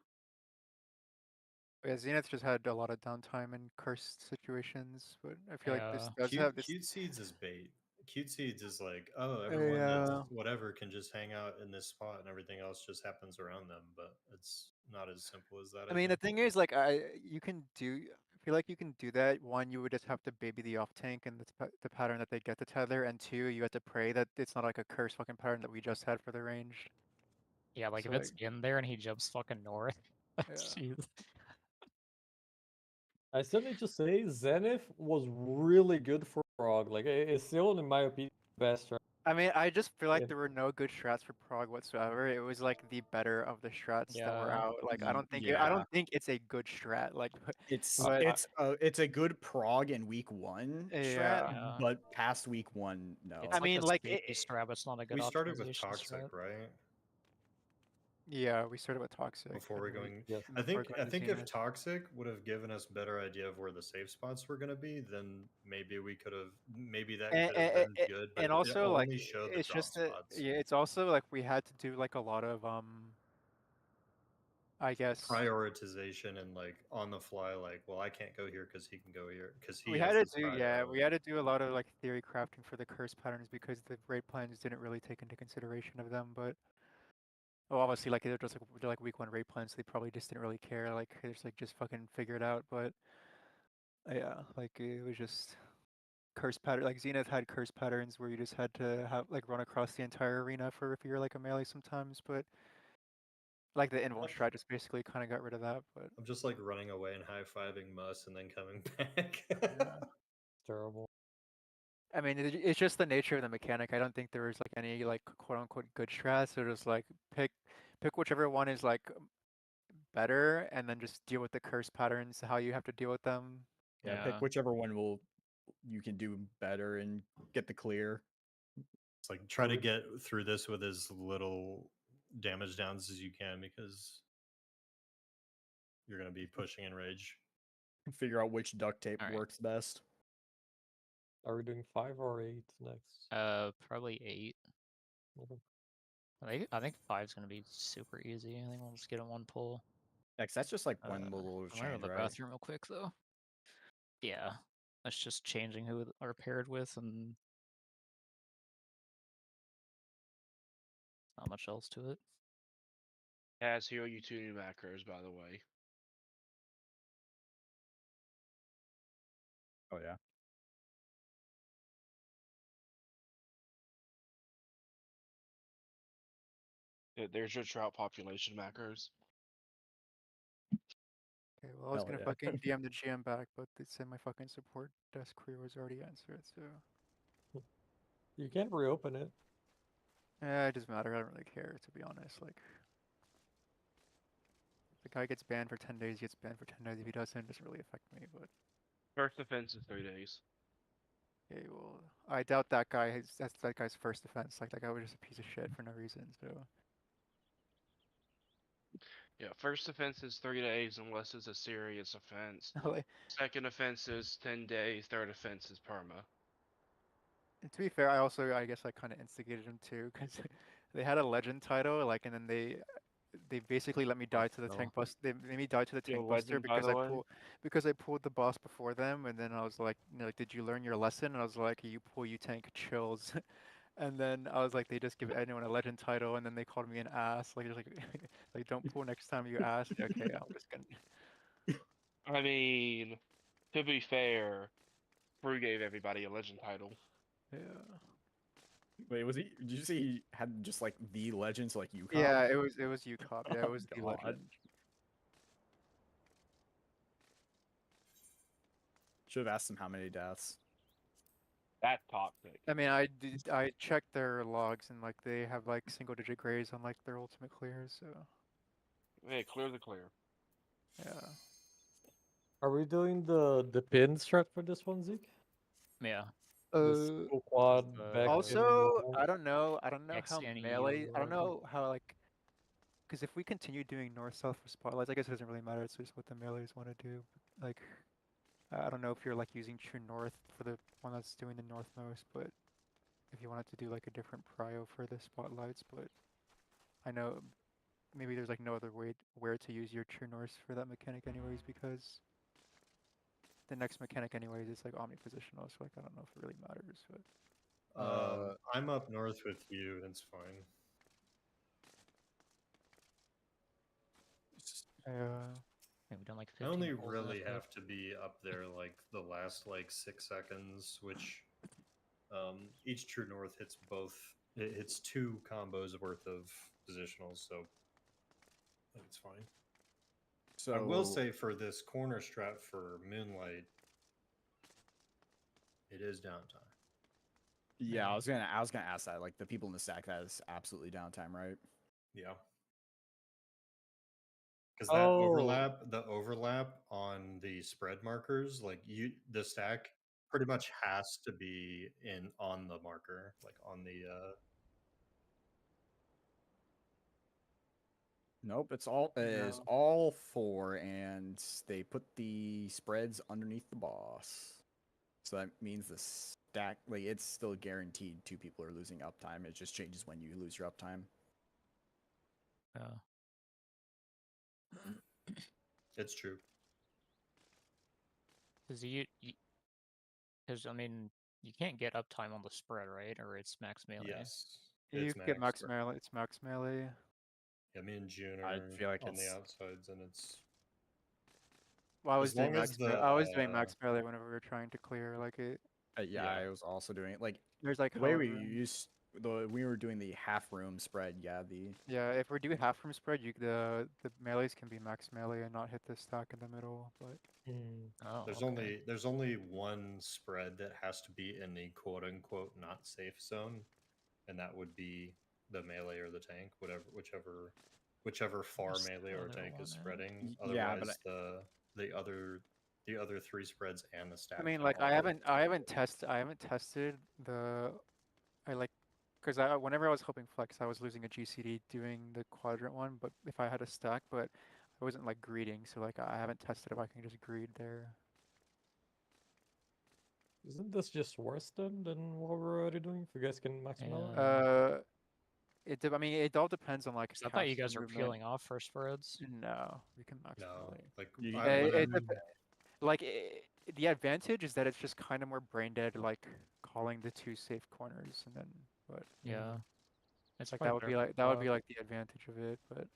Yeah, Zenith just had a lot of downtime in cursed situations, but I feel like this does have this. Cute seeds is bait. Cute seeds is like, oh, everyone that's whatever can just hang out in this spot and everything else just happens around them. But it's not as simple as that. I mean, the thing is, like, you can do. I feel like you can do that. One, you would just have to baby the off tank and the pattern that they get the tether, and two, you have to pray that it's not like a curse fucking pattern that we just had for the range. Yeah, like So, if it's in there and he jumps fucking north. Jeez. I still need to say Zenith was really good for Frog. Like it's still, in my opinion, best I mean, I just feel like Yeah. there were no good strats for Prague whatsoever. It was like the better of the strats that were Yeah. out. Like I don't think I Yeah. don't think it's a good strat. Like, It's but it's a good prog in week 1 strat, Yeah. but past week 1, no. It's I like mean, a like safety strat, but it's not a good We started with optimization toxic, strat. right? yeah, we started with toxic Before we're and going, Yes. I before think going to if Zenith. toxic would have given us better idea of where the safe spots were going to be, then maybe we could have, maybe that And, could have been good. But and it also like only showed the it's drop just that spots. yeah, it's also like we had to do like a lot of I guess Prioritization and like on the fly, like, well, I can't go here because he can go here because he we has had to this do prio. we had to do a lot of like theory crafting for the curse patterns because the raid plans didn't really take into consideration of them. But well, obviously like they're like week 1 raid plans, so they probably just didn't really care. Like they're just like just fucking figure it out. But yeah, like it was just curse pattern. Like Zenith had curse patterns where you just had to have like run across the entire arena for if you're like a melee sometimes. But like the invuln strat just basically kind of got rid of that. But I'm just like running away and high-fiving Mus and then coming back. yeah. Terrible. I mean, it's just the nature of the mechanic. I don't think there was like any like quote unquote good strats. So just like pick whichever one is like better, and then just deal with the curse patterns, how you have to deal with them. Yeah, Yeah. pick whichever one you can do better and get the clear. It's like try to get through this with as little damage downs as you can because you're going to be pushing in rage. Figure out which duct tape Alright. works best. Are we doing 5 or 8 next? Probably 8. Okay. I think 5's gonna be super easy. I think we'll just get in one pull. Yeah, 'cause that's just like one little I'm gonna go to change, the right? bathroom real quick though. Yeah, that's just changing who are paired with, and not much else to it. Has hero you 2 new macros, by the way. Oh yeah. There's your trout population macros. Okay, well I was Hell gonna yeah. fucking DM the GM back, but they said my fucking support desk query was already answered. So You can't reopen it. yeah, it doesn't matter. I don't really care to be honest. Like. If the guy gets banned for 10 days, he gets banned for 10 days. If he doesn't, it doesn't really affect me. But First offense is 3 days. okay, well, I doubt that guy that's that guy's first offense. Like that guy was just a piece of shit for no reason. So Yeah, first offense is 3 days unless it's a serious offense. like, Second offense is 10 days. Third offense is perma. to be fair, I guess I kind of instigated him too because they had a legend title, like, and then they basically let me die to the no. tank bust. They made me die to the You're a tank buster legend, by the way. because I pulled the boss before them, and then I was like, you know, like, did you learn your lesson? And I was like, you pull, you tank, chills. And then I was like, they just give anyone a legend title, and then they called me an ass. Like, just like, like don't pull next time you ask. Okay, I'm just gonna. I mean, to be fair, Brew gave everybody a legend title. Yeah. Wait, was he? Did you say he had just like the legends like you? Yeah, it was UCOP. Yeah, it was the God. legend. Should have asked him how many deaths. That's toxic. I mean, I checked their logs, and like they have like single digit grays on like their ultimate clears. So Hey, clear the clear. yeah. Are we doing the pin strat for this one, Zeke? Yeah. This full quad back Also, in I don't know how melee. I don't XNU. know how like. Because if we continue doing north-south for spotlights, I guess it doesn't really matter. It's just what the melees want to do. Like, I don't know if you're like using true north for the one that's doing the northmost, but if you wanted to do like a different prio for the spotlights, but I know maybe there's like no other way where to use your true north for that mechanic anyways, because the next mechanic anyways is like omnipositional, so like I don't know if it really matters, but I'm up north with you. That's fine. Yeah, we've done like I 15 only pulls really after. have to be up there like the last like 6 seconds, which each true north hits both. It hits 2 combos worth of positionals, so I think it's fine. So I will say for this corner strat for Moonlight, it is downtime. Yeah, Yeah. I was gonna ask that. Like the people in the stack, that is absolutely downtime, right? Yeah. Because Oh, the overlap on the spread markers, like the stack pretty much has to be on the marker, like on the Nope, it's all is No. all 4, and they put the spreads underneath the boss. So that means the stack, like it's still guaranteed 2 people are losing uptime. It just changes when you lose your uptime. Yeah. it's true. Because because I mean, you can't get uptime on the spread, right? Or it's max melee. Yes. You It's can get max max spread. melee. It's max melee. Yeah, me and June I are feel like on the it's outsides, and it's Well, I was as doing long as max. the I was doing max melee whenever we were trying to clear. Like it. yeah, yeah. I was also doing it. Like There's like the way we however. used we were doing the half room spread. Yeah, Yeah, if we do half room spread, the melees can be max melee and not hit the stack in the middle. But hmm. Oh, There's okay. only one spread that has to be in the quote unquote not safe zone, and that would be the melee or the tank, whichever far Where's melee the or other tank one is at? spreading. yeah, but Otherwise, the other 3 spreads and the I stack mean, can like all go to I the haven't middle. tested the I like because I whenever I was helping flex, I was losing a GCD doing the quadrant one. But if I had a stack, but I wasn't like greeding, so like I haven't tested if I can just greed there. Isn't this just worse than what we're already doing? If you guys can max melee? Yeah. I mean, it all depends on like 'Cause I thought you caster guys were movement. peeling off for spreads. No, we can max No, melee. like You I, can- when It, I'm like the advantage is that it's just kind of more brain dead, like calling the 2 safe corners, and then but Yeah. It's like quite better for that would be top. like the advantage of it. But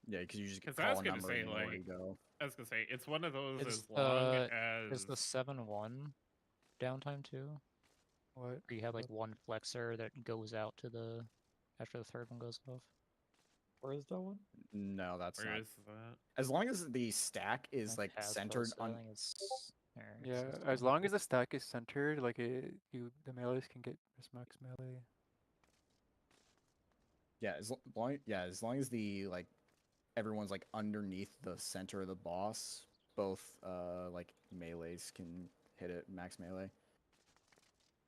yeah, because you just Because I call was a gonna number say, and you know where to like, go. I was gonna say it's one of those Is as long the as 7-1 downtime too? what? Or you have like What? one flexor that goes out to the after the third one goes off? Where is that one? No, that's where not. is that? As long as the stack I is think like has centered posted. I on. think it's there. It Yeah, says as down. long as the stack is centered, like the melees can get just max melee. Yeah, as long as the like everyone's like underneath the center of the boss, both like melees can hit it max melee.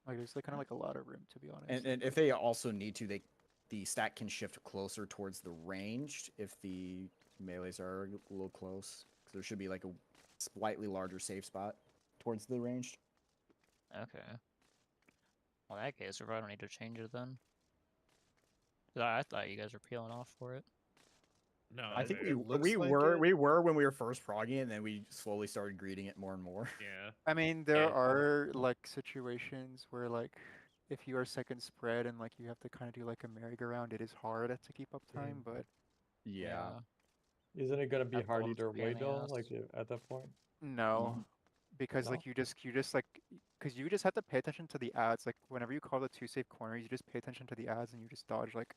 Like there's like kind of like a lot of room to be honest. And if they also need to, the stack can shift closer towards the ranged if the melees are a little close. 'Cause there should be like a slightly larger safe spot towards the ranged. Okay. Well, in that case, we probably don't need to change it then. 'Cause I thought you guys were peeling off for it. No, I think it looks like we were when we were first frogging it, and then we slowly started greeting it more and more. Yeah. I mean, there Yeah. are like situations where like if you are second spread and like you have to kind of do like a merry-go-round, it is hard to keep up time, but Yeah. Isn't it gonna be That's the hard one that's either a pain way in the though? ass. Like at that point? no, because No? like you just like because you just have to pay attention to the ads. Like whenever you call the 2 safe corners, you just pay attention to the ads and you just dodge like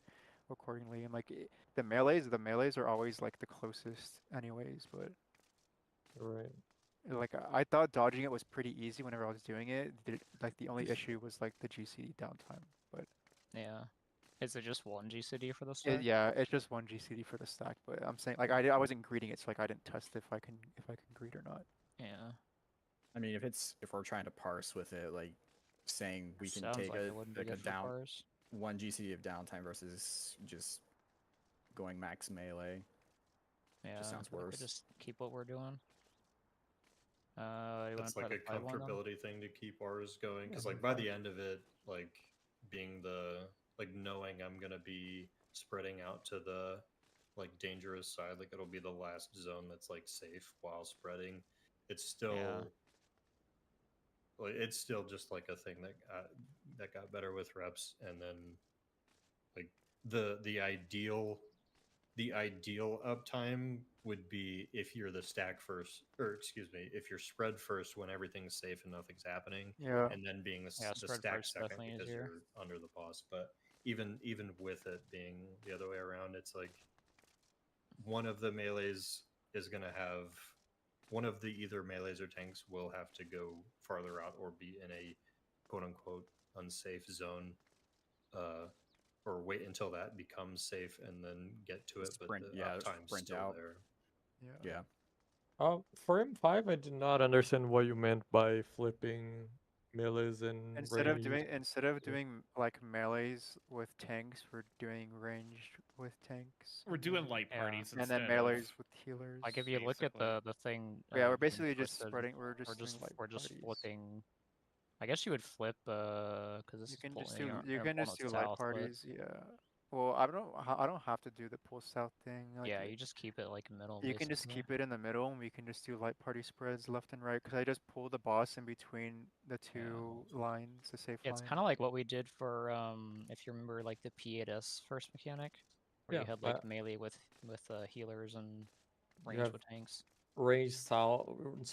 accordingly. And like the melees are always like the closest anyways, but Right. like I thought dodging it was pretty easy whenever I was doing it. Like the only issue was like the GCD downtime, but Yeah. Is it just one GCD for the stack? yeah, it's just one GCD for the stack. But I'm saying like I wasn't greeting it, so like I didn't test if I can greet or not. Yeah. I mean, if we're trying to parse with it, like saying we can Sounds take like a it wouldn't be like a good for down pars. 1 GCD of downtime versus just going max melee. Yeah. Just sounds We could worse. just keep what we're doing. You want That's to try like the a 5-1 then? comfortability thing to keep ours going, because Yeah, like by the end of it, like being like knowing I'm gonna be spreading out to the like dangerous side, like it'll be the last zone that's like safe while spreading. It's Yeah. still like it's still just like a thing that got better with reps, and then like the ideal uptime would be if you're the stack first, or excuse me, if you're spread first when everything's safe and nothing's happening, Yeah. and then being Yeah, the spread stack first second definitely because easier. you're under the boss. But even with it being the other way around, it's like one of the melees is going to have one of the either melees or tanks will have to go farther out or be in a quote unquote unsafe zone, or wait until that becomes safe and then get to it. Sprint, but the yeah, uptime's sprint still out. there. Yeah. For M5, I did not understand what you meant by flipping melees and Instead of ranged. doing like melees with tanks, we're doing ranged with tanks. We're and doing then- light Yeah. parties and instead then melees of with healers. Like if you look at basically. the thing. Yeah, we're being basically just twisted, spreading. We're just doing like we're just parties. flipping. I guess you would flip because this You is can just pulling. do you can just do light parties. Yeah. Well, I don't have to do the pull south thing. Like Yeah, you just keep it like middle. you can just basically. keep it in the middle, and we can just do light party spreads left and right. Because I just pull the boss in between the two lines, the safe Yeah, it's line. kind of like what we did for if you remember like the P8S first mechanic, where Yeah, you had like melee with healers and You range have with tanks. range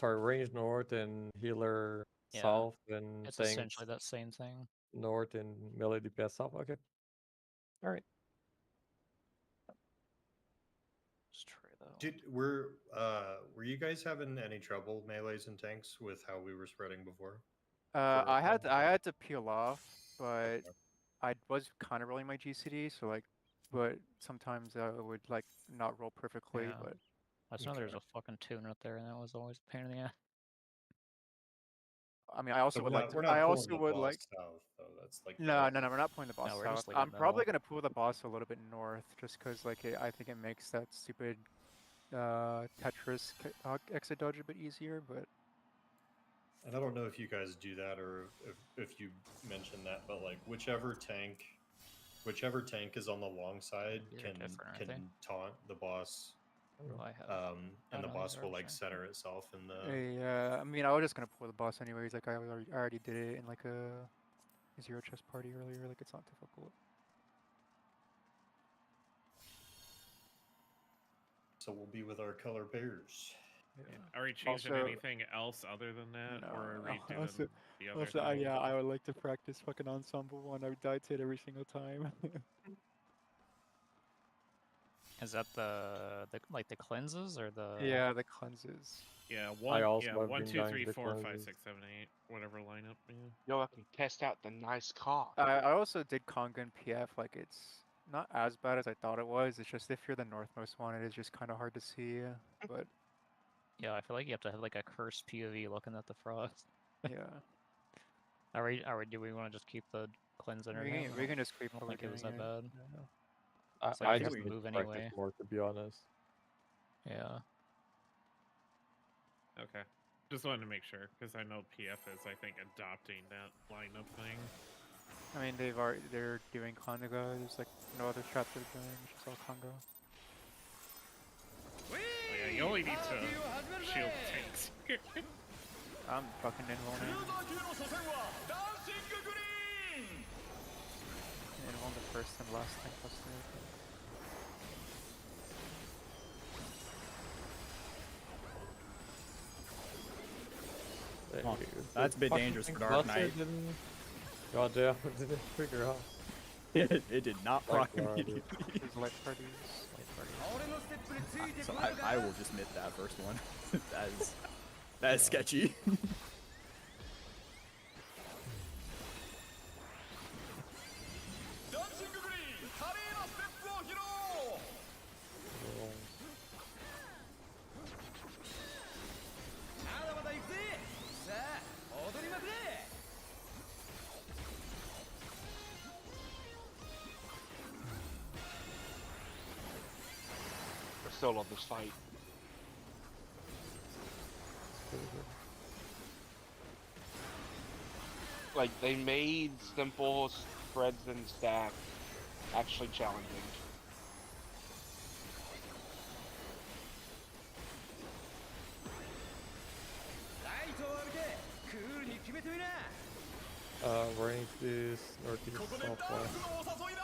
range north and healer Yeah, south, and It's tanks essentially that same thing. north and melee DPS south. Okay. All right. Let's try that. Did were you guys having any trouble melees and tanks with how we were spreading before? I had to peel off, but I was kind of rolling my GCD, so like, but sometimes I would like not roll perfectly, Yeah. but I just know there's Okay. a fucking tuner up there, and that was always a pain in the ass. I mean, I also So would we're like not, to. we're not I pulling also the would boss like. south though. That's like No, we're not pulling the boss No, we're south. just leaving I'm probably middle. gonna pull the boss a little bit north, just cause like I think it makes that stupid Tetris exit dodge a bit easier. But And I don't know if you guys do that or if you mentioned that, but like whichever tank is on the long side These are can different, aren't they? taunt the boss, What do I have? and the no, boss these are will like actually- center itself in the. yeah, I mean, I was just gonna pull the boss anyways. Like I already did it in like a zero chest party earlier. Like it's not difficult. So we'll be with our color pairs. Yeah. Are we changing Also- anything else other than that, No, or are we doing also- the other Also, thing? yeah, I would like to practice fucking ensemble one. I died to it every single time. Is that the like the cleanses or the? yeah, the cleanses. Yeah, also have 1, been 2, dying 3, to 4, 5, cleanses. 6, 7, 8, whatever lineup. Yeah. Yo, I can test out the nice cock. I also did Conga and PF. Like it's not as bad as I thought it was. It's just if you're the northmost one, it is just kind of hard to see. But Yeah, I feel like you have to have like a cursed POV looking at the frogs. yeah, Do we want to just keep the cleanse under we him? can just keep I don't think it was that doing bad. Yeah. It's like I it just doesn't need move to practice anyway. more, to be honest. Yeah. Okay. Just wanted to make sure, because I know PF is, I think, adopting that lineup thing. I mean, they're doing Conga. There's like no other strat they're doing. It's just all Conga. Oh, yeah, you only need to shield tanks. I'm fucking invulning. クルーザー級の初戦はダンシンググリーン Invuln the first and last thing plus 3. There Oh, you go. that's a bit Fucking dangerous for thing Dark busted Knight. and- Goddamn, didn't figure out. It did not Like proc Lord. immediately. There's light parties. So I will just admit that first one. that is sketchy. ダンシンググリーン華麗なステップを披露 まだまだ行くぜさあ踊りまくれ We're still on this fight. Like they made simple spreads and stacks actually challenging. Range is northeast, ここでダンス southwest. のお誘いだ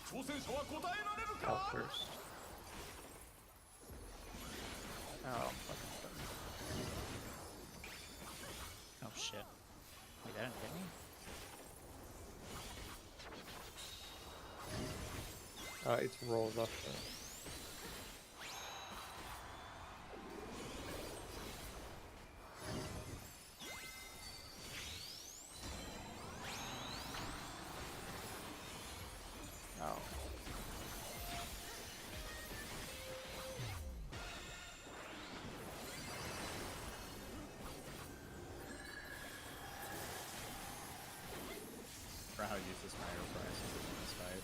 挑戦者は答えられる Out か first. Oh, fucking done. Oh shit. Wait, that didn't hit me? It's rolls up. for how useless my air is in this fight.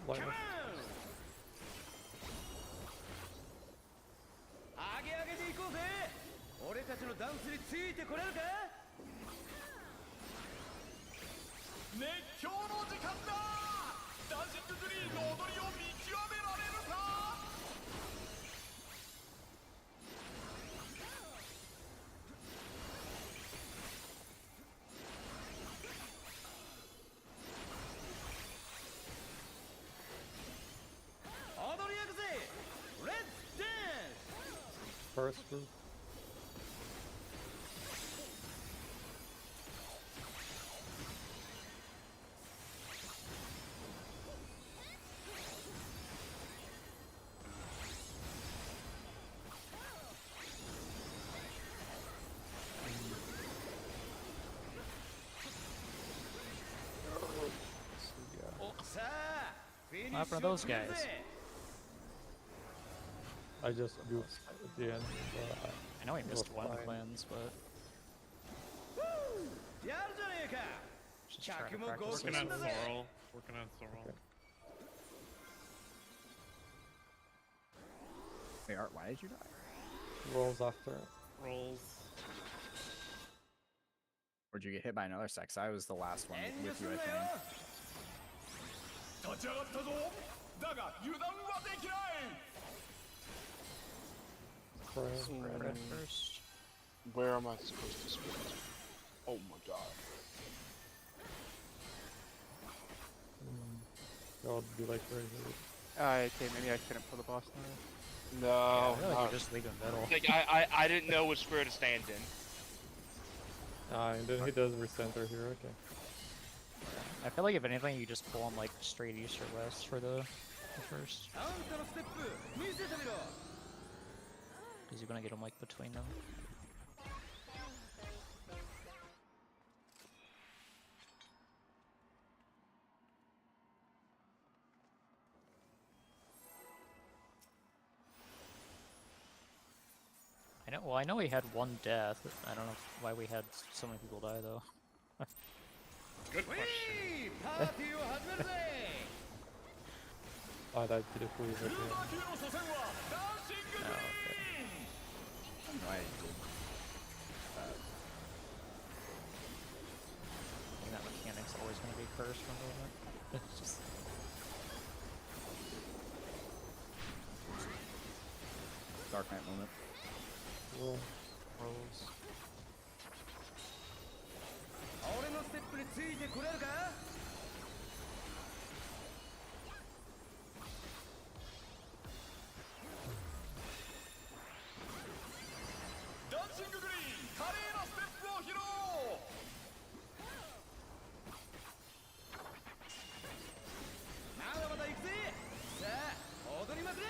Why not? 上げ上げていこうぜ。俺たちのダンスについてこれるか。熱狂の時間だ。ダンシンググリーンの踊りを見極められるか。踊りやくぜ。レッツダンス。 First group. Not for those guys. I just goofed at the end. I know he missed was one fine. cleanse, but やるじゃねえか。 just try to 客も practice ご this. Working on Sorrel. Sorrel. Working on Sorrel. Wait, Art, why did you die? Rolls after. Rolls. Or did you get hit by another sex? I was the last one 遠慮 with す you, る I なよ。 think. 立ち上がったぞ。だが油断はできない。 Prayer. Red first. Where am I supposed to sprint? Oh my god. That would be like very good. Okay, maybe I couldn't pull the boss now. No, I feel like not- you just leave him middle. like I didn't know which square to stand in. And then he does recenter here, okay. I feel like if anything, you just pull him like straight east or west for the first, あんたのステップ見せてみろ。 because you're gonna get him like between them. Well, I know we had one death. I don't know why we had so many people die though. Good question. パーティーを始めるぜ。 I died pitifully ユ at ー the ザ end. ー級の初戦はダンシンググリーン。 No, I did. I think that mechanic's always gonna be cursed for movement. It's just Dark Knight moment. Well, rolls. 俺のステップについてこれるか。 ダンシンググリーン華麗なステップを披露。まだまだ行くぜ。さあ踊りまくれ。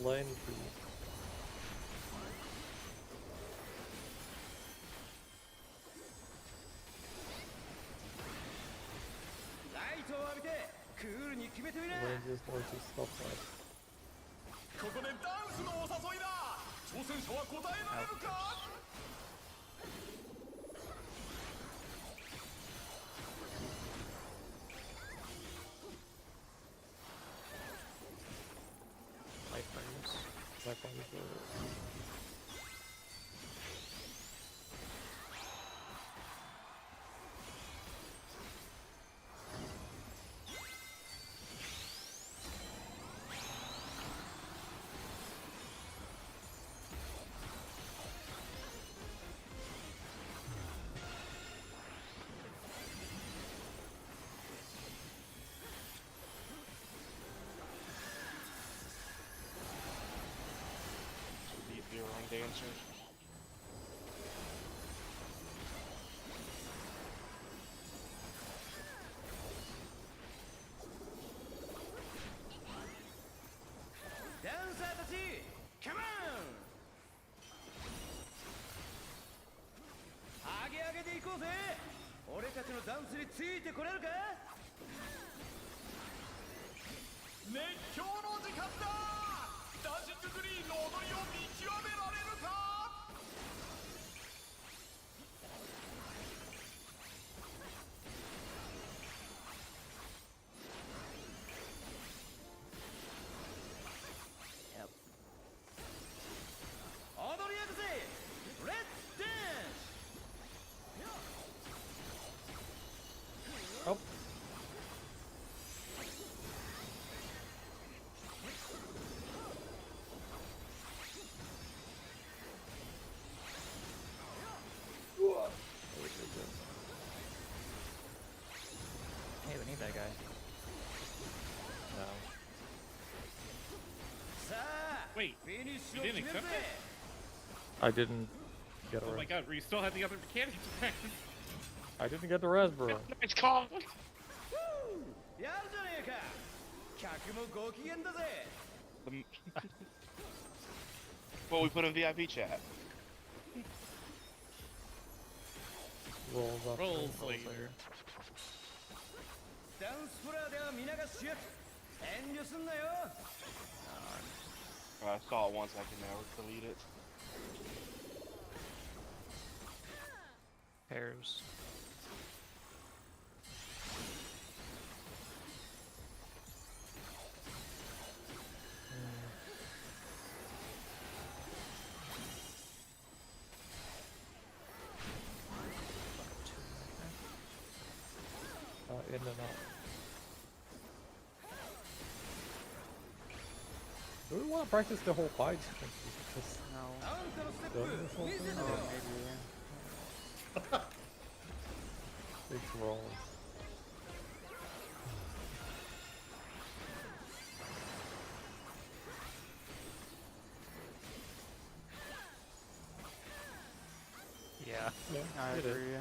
lane for ライトを浴びてクールに決めてみな。 lane just wants to stop that. ここでダンスのお誘いだ。挑戦者は答えられるか。 Life burns. That one is こうぜ。俺たちのダンスについてこれるか。熱狂の時間だ。ダンシンググリーンの踊りを見極められるか。踊りやくぜ。レッツダンス。 Oh. Hey, we need that guy. No. さあ、 Wait, フィニッシュ you を didn't 決める accept ぜ。 I didn't get a oh my god, we still had the other mechanics back. I didn't get the Raspberry. Nice call. やるじゃねえか。客もご機嫌だぜ。 What we put in VIP chat. Rolls up. Rolls later. ダンスフロアでは皆が主役。遠慮すんなよ。 I saw it once. I can never delete it. Pairs. In and out. Do we want to practice the whole fight? Just No. あんたのステッ done this プ whole 見せて thing? よ。 Six rolls. Yeah. Yeah, I it is. agree.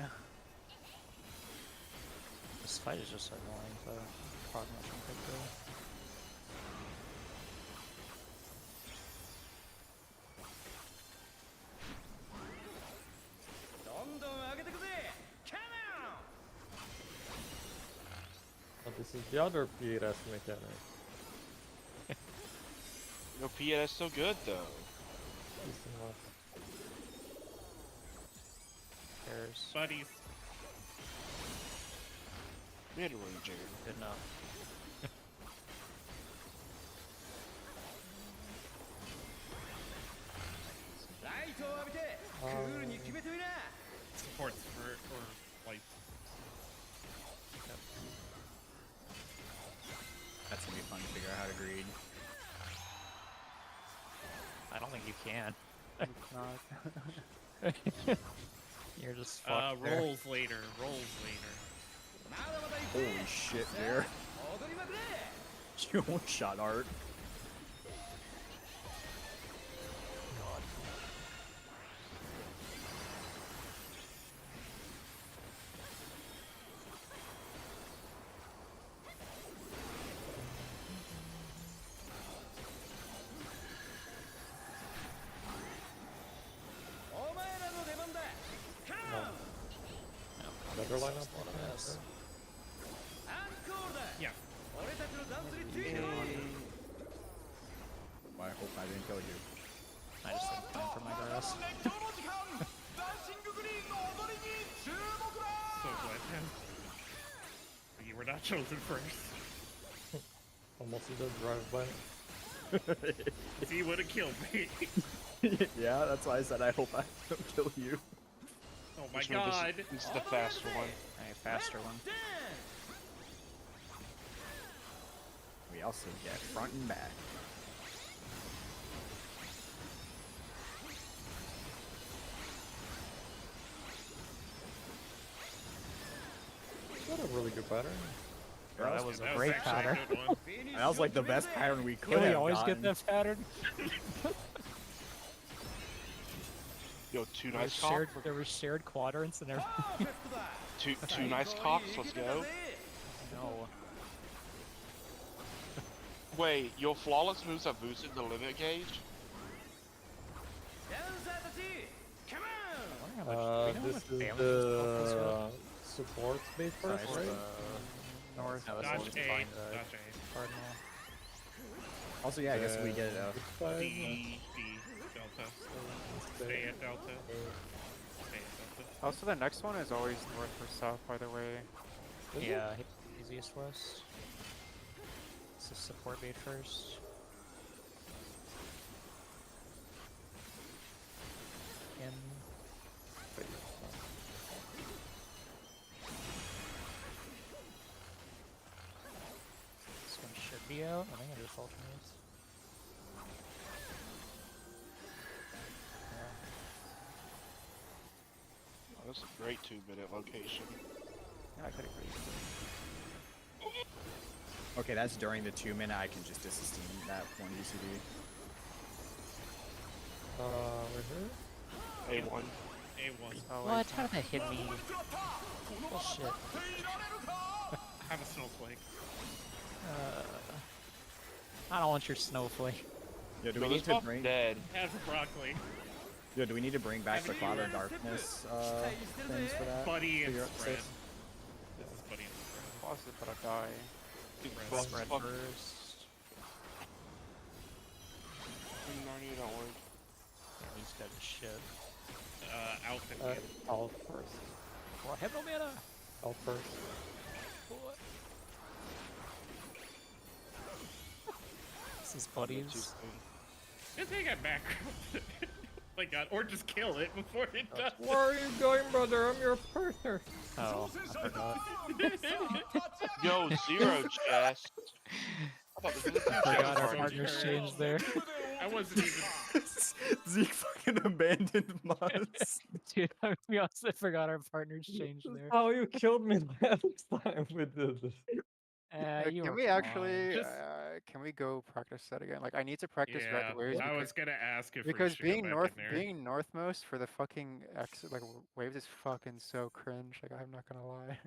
This fight is just annoying to prog motion quickly. Oh, this is the other PRS mechanic. Your PN is so good though. East and west. Pairs. Buddies. Mid range. Good enough. Supports for life. That's gonna be fun to figure out how to greed. I don't think you can. It's not. You're just fucked there. Rolls later. Rolls later. Holy shit, there. You one-shot art. Better lineup. Yeah. I hope I didn't kill you. I just didn't plan for my grass. 熱狂の時間。ダンシンググリーンの踊りに注目だ。 So glad, man. You were not chosen first. Almost did drive by. He would have killed me. Yeah, that's why I said I hope I don't kill you. Oh my Which one? god. This is the faster one. A faster one. We also get front and back. What a really good pattern. Bro, that was That a was great actually pattern. a good one. That was like the best pattern we could Can we have always gotten. get that pattern? Yo, two There nice were cocks. there were shared quadrants and everything. Two nice cocks. Let's go. No. Wait, your flawless moves have boosted the limit gauge? I wonder How much- do we know This what is damage this buff does yet? the support base Sorry, first, it's right? North. No, it's Dodge just A. find the Dodge A. cardinal. Also, yeah, I guess we get Then this side, D, Delta. Stay at Delta. Stay at Delta. Also, the next one is always north or south, by the way. is it? Yeah, easiest west. It's a support bait first. In. This one should be out. I think it just alternates. Yeah. Oh, that's a great 2-minute location. Yeah, I could agree. Okay, that's during the 2-minute. I can just disesteem that one UCD. Right here? A1. A1. Oh, What? wait, How did that hit me? Bullshit. Have a snowflake. I don't want your snowflake. Yo, do No, we this need to buff bring? dead. Have broccoli. Yo, do we need to bring back the Haven't Cloud you of ever- Darkness things for that? Buddy and Figure out spread. six? This is Buddy and spread. boss is about to die. Dude, Spread. buff Spread fuck- first. Narnia, don't worry. Yeah, he's dead as shit. Alpha. Alt first. Well, I have no mana. Alt first. What? This is buddies. Just take it back. My god, or just kill it before it does. Where are you going, brother? I'm your partner. Oh, I forgot. Yo, 0 chest. I thought this was a Forgot chest our party. partners changed there. I wasn't even. Zeke fucking abandoned mods. Dude, we also forgot our partners changed there. How you killed me last time with this. You Can were we actually? Just- Can we go practice that again? Like, I need to practice Yeah, red waves I because, was gonna ask if because we should go being back in there. being northmost for the fucking waves is fucking so cringe. Like, I'm not gonna lie.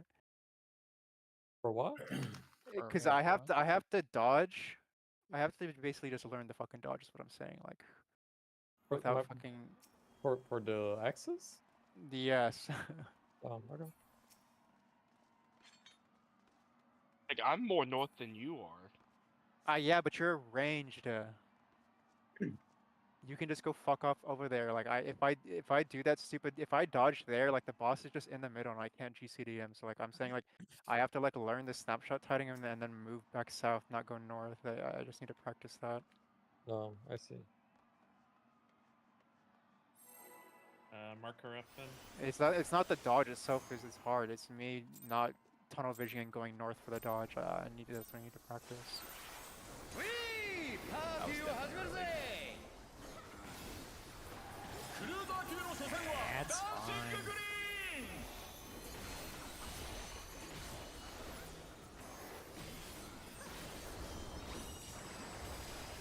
For what? Because what, I have to dodge. I have to basically just learn the fucking dodge. Is what I'm saying. Like, For, without my- fucking for the axis? yes. Okay. Like, I'm more north than you are. Yeah, but you're ranged. You can just go fuck off over there. Like, if I do that stupid, if I dodge there, like the boss is just in the middle and I can't GCD him. So like I'm saying, like I have to like learn the snapshot tiding and then move back south, not go north. I just need to practice that. I see. Marker up then. It's not the dodge itself because it's hard. It's me not tunnel vision and going north for the dodge. That's what I need to practice. ウィーパーティーを始めるぜクルーザー級の初戦は That's ダンシン fine. ググリーン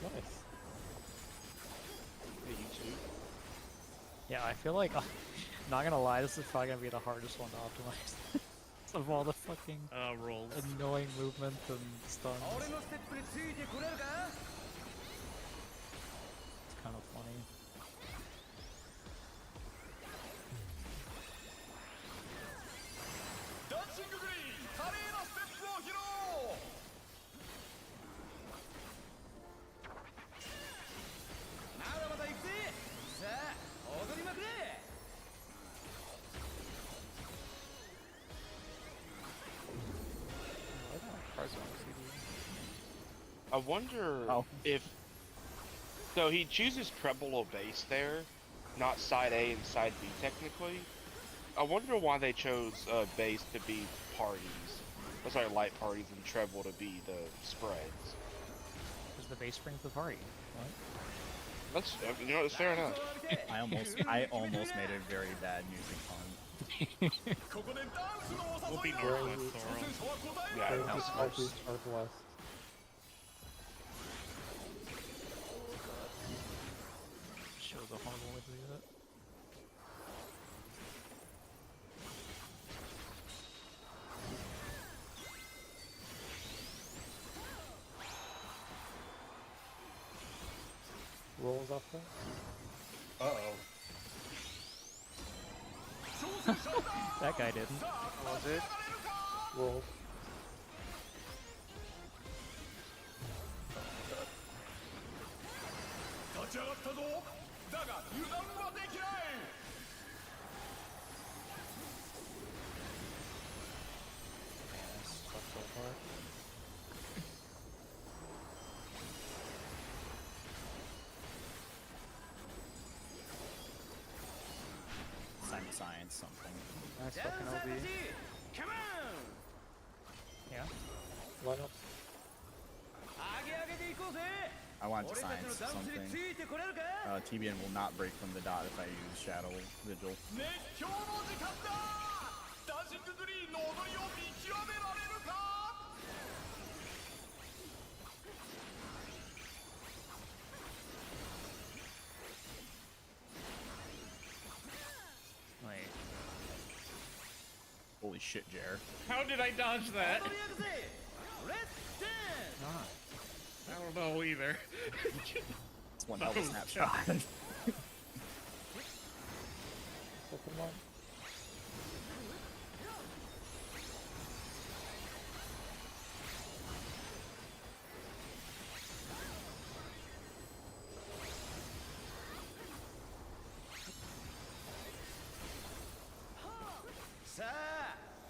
Nice. Hey, you too. Yeah, I feel like, not gonna lie, this is probably gonna be the hardest one to optimize. Of all the fucking Rolls. annoying movement and stuns. 俺のステップについてこれるか It's kind of funny. ダンシンググリーン華麗なステップを披露まだまだ行くぜさあ踊りまくれ I wonder Oh. if. So he chooses treble base there, not side A and side B technically. I wonder why they chose base to be parties. Oh, sorry, light parties and treble to be the spreads. Because the base brings the party. What? That's you know, it's fair enough. I almost made a very bad music pun. ここでダンスのお We'll be 誘いが northwest, 挑 Sorrel. 戦者は答え Yeah, る that was Southeast, northwest. Shows a horrible way to do that. Rolls up there. Uh oh. That guy didn't. Was it? Roll. 立ち上がったぞ。だが油断はできない。 Science something. Nice fucking OB. Come on! Yeah. Line up. 上げ上げていこうぜ I want to 俺たち science のダンスに something. ついてこれるか TBN will not break from the dot if I use Shadow Vigil. 熱狂の時間だ。ダンシンググリーンの踊りを見極められるか。 Wait. Holy shit, Jer. How did I dodge that? 踊り上げぜ Let's dance! Ah. I don't know either. It's one hell of a snapshot. Second one.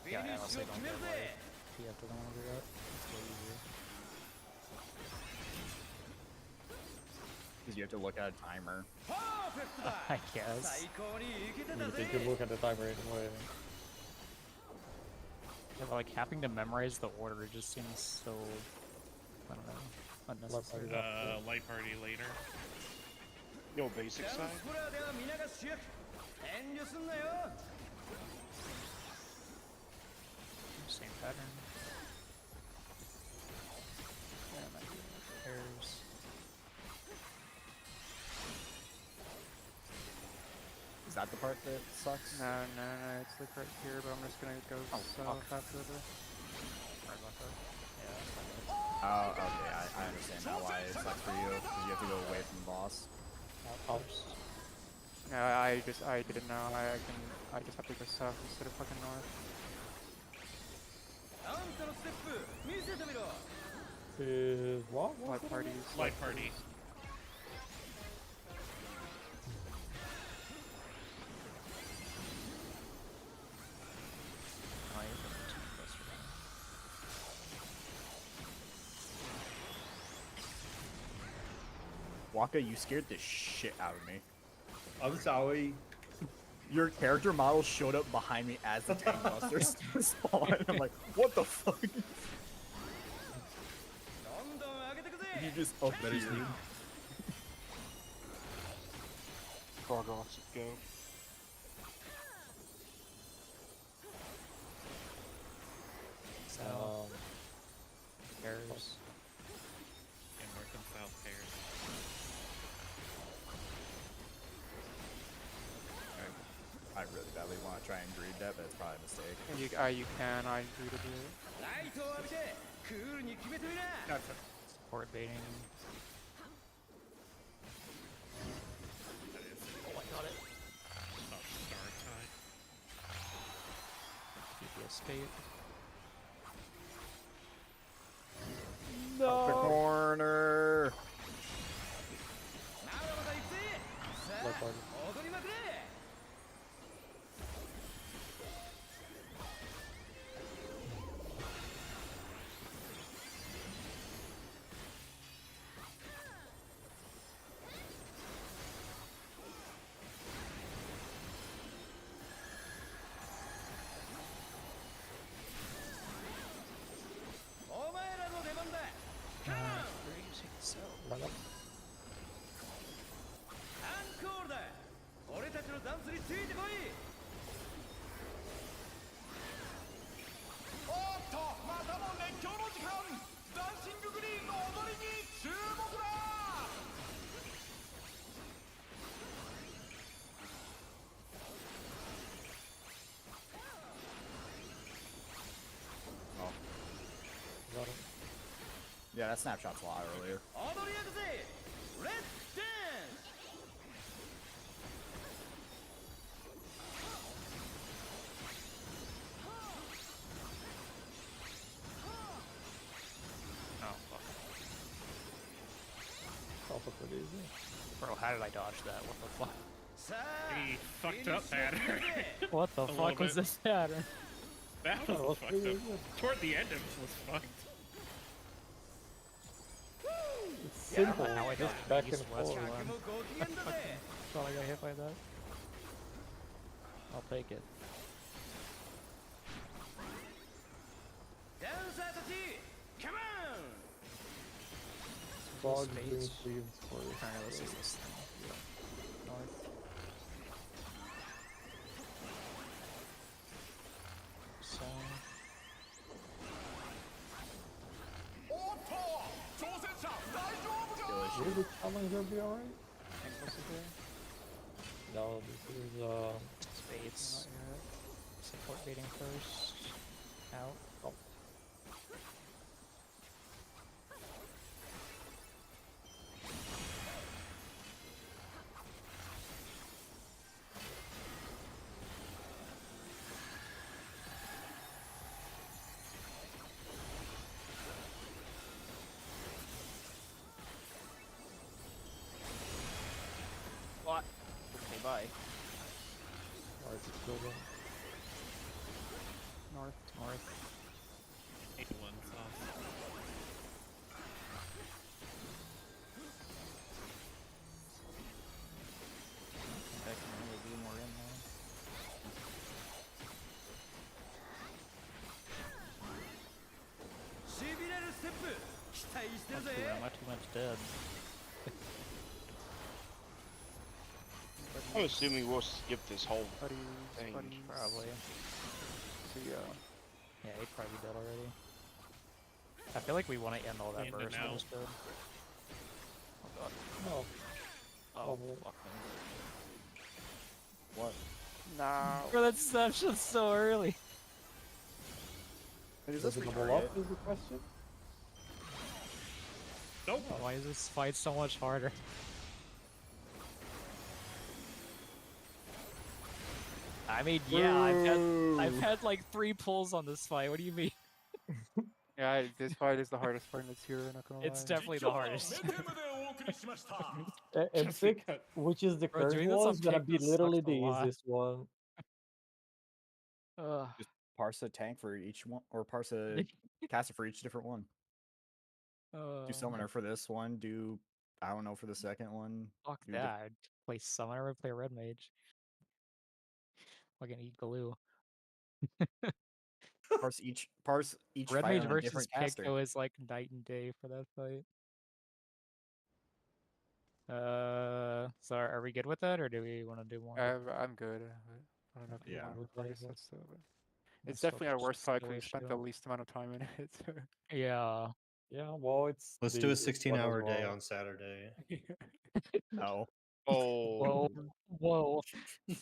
Yeah, I'll say don't get away. You have to go over that. It's way easier. Because you have to look at a timer. I guess. 最高に生きて You た think you ぜ look at the timer anyway. Yeah, but, like having to memorize the order just seems so, I don't know, unnecessary. Light party later. Yo, basic ダン side. スフロアでは皆が主役遠慮すんなよ Same pattern. Yeah, might be pairs. Is that the part that sucks? No, it's like right here, but I'm just gonna go south after the. Sorry about that. Yeah, that's fine. Oh, okay. I understand now why it sucks for you. Because you have to go away from the boss. First. No, I didn't know. I just have to go south instead of fucking north. あんたのステップ見せてみろ Is what? Light parties. Light party. Oh, you're getting too close for that. Waka, you scared the shit out of me. I'm sorry. Your character model showed up behind me as the tank busters spawned. I'm like, what the fuck? どんどん上げてくぜ You just appeared. Gargoyle, let's go. So, pairs. And north and south pairs. I really badly want to try and greed that, but it's probably a mistake. And you can. I agree to do it. ライトを浴びてクールに決めてみな Support baiting. Oh, I got it. About star time. DPS bait. Up the corner. まだまだ行くぜさ Light あ party. 踊りまくれ お前らの出番だ Line up. アンコールだ俺たちのダンスについてこいおっと、またも熱狂の時間。ダンシンググリーンの踊りに注目だ。 Got it. Yeah, that snapshot's a lot earlier. 踊り上げぜ Let's dance! easy. Bro, how did I dodge that? What the fuck? さあ He フィ fucked ニッ up シュする pattern. ぜ What the A fuck little was bit. this pattern? That That was was fucked pretty up. good. Toward the end, it was fucked. It's simple, Now I just dodged back east, and west, forth. 客もご機嫌だぜ Thought I got hit by that. I'll take it. ダンサーたちカモン Dog Space. green sleeves for Alright, let's use this thing. North. So, おっと挑戦者大丈夫か Will the challenger be alright? what's it there? No, this is Spades. Support baiting first. Out. Oh. What? Okay, bye. alright to kill them. North. North. 81 sauce. I can really do more in there. I'm not too much dead. I'm assuming we'll skip this whole Buddies, thing. buddies. Probably. So yeah. Yeah, he'd probably be dead already. I feel like we want to end all that In and burst that out. was good. Oh god. No. Oh, well. fuck me. What? Nah. Bro, that's just so early. Is Does this it double retarded? up is the question? Nope. Why is this fight so much harder? I mean, yeah, I've had like 3 pulls on this fight. What do you mean? Yeah, this fight is the hardest fight in the tier, not gonna It's lie. definitely the hardest. メテムでお送りしました And Just pick because- which is the Bro, current doing this one on is gonna pick be just literally sucks a the lot. easiest one. Ugh. Just parse a tank for each one, or parse a caster for each different one. Do summoner for this one. Do I don't know for the second one. Fuck do the- that. I'd play summoner or play red mage. Fucking eat glue. Parse each Red fight mage on a versus different caster. Kiko is like night and day for that fight. So are we good with that, or do we want to do more? I'm good. I don't know if you Yeah. want to party stuff, so, but Let's it's definitely our focus worst fight because skill we spent the issue. least amount of time in it. So. Yeah. Yeah, well it's Let's the do a easiest one as 16-hour day well. on Saturday. No. Oh, Whoa. Whoa.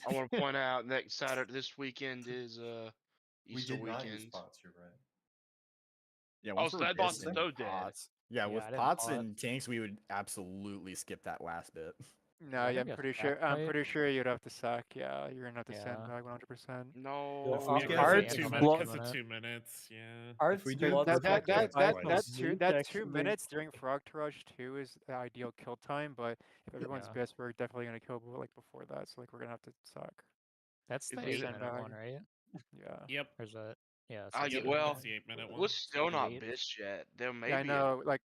I want to point out next Saturday, this weekend is We Easter did not use weekend. pots, you're right. Yeah. Oh, once so we're that boss is missing so dead. pots- Yeah, Yeah, with I didn't pots pot. and tanks, we would absolutely skip that last bit. No, that yeah, gonna I'm be a pretty sack sure. I'm fight? pretty sure you'd have to sack. Yeah, you're gonna have to Yeah. sandbag 100%. No. Yeah, we Because get of it two in minutes. one Because of minute. 2 minutes. Yeah. Arts we do Blood the That Protect that fight, that fight. that 2 minutes during Frog Taraj 2 is the ideal kill time, but if everyone's Yeah. best, we're definitely gonna kill like before that. So like we're gonna have to suck. That's Is the it 8-minute sandbag? one, right? Yeah. Yep. Or is it? Yeah. I it's get, the Yep. well, It's the 8-minute one. we're still Is not eight? bitch yet. There may Yeah, I be know. Like,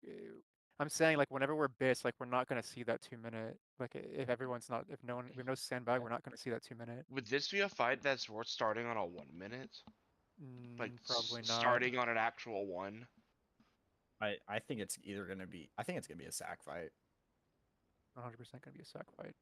I'm saying, like, whenever we're bits, like, we're not gonna see that 2 minute. Like, if everyone's not, if no one, we have no sandbag, we're not gonna see that 2 minute. Would this be a fight that's worth starting on a 1 minute? Like Probably not. starting on an actual one? I think it's either gonna be. I think it's gonna be a sack fight. 100% gonna be a sack fight.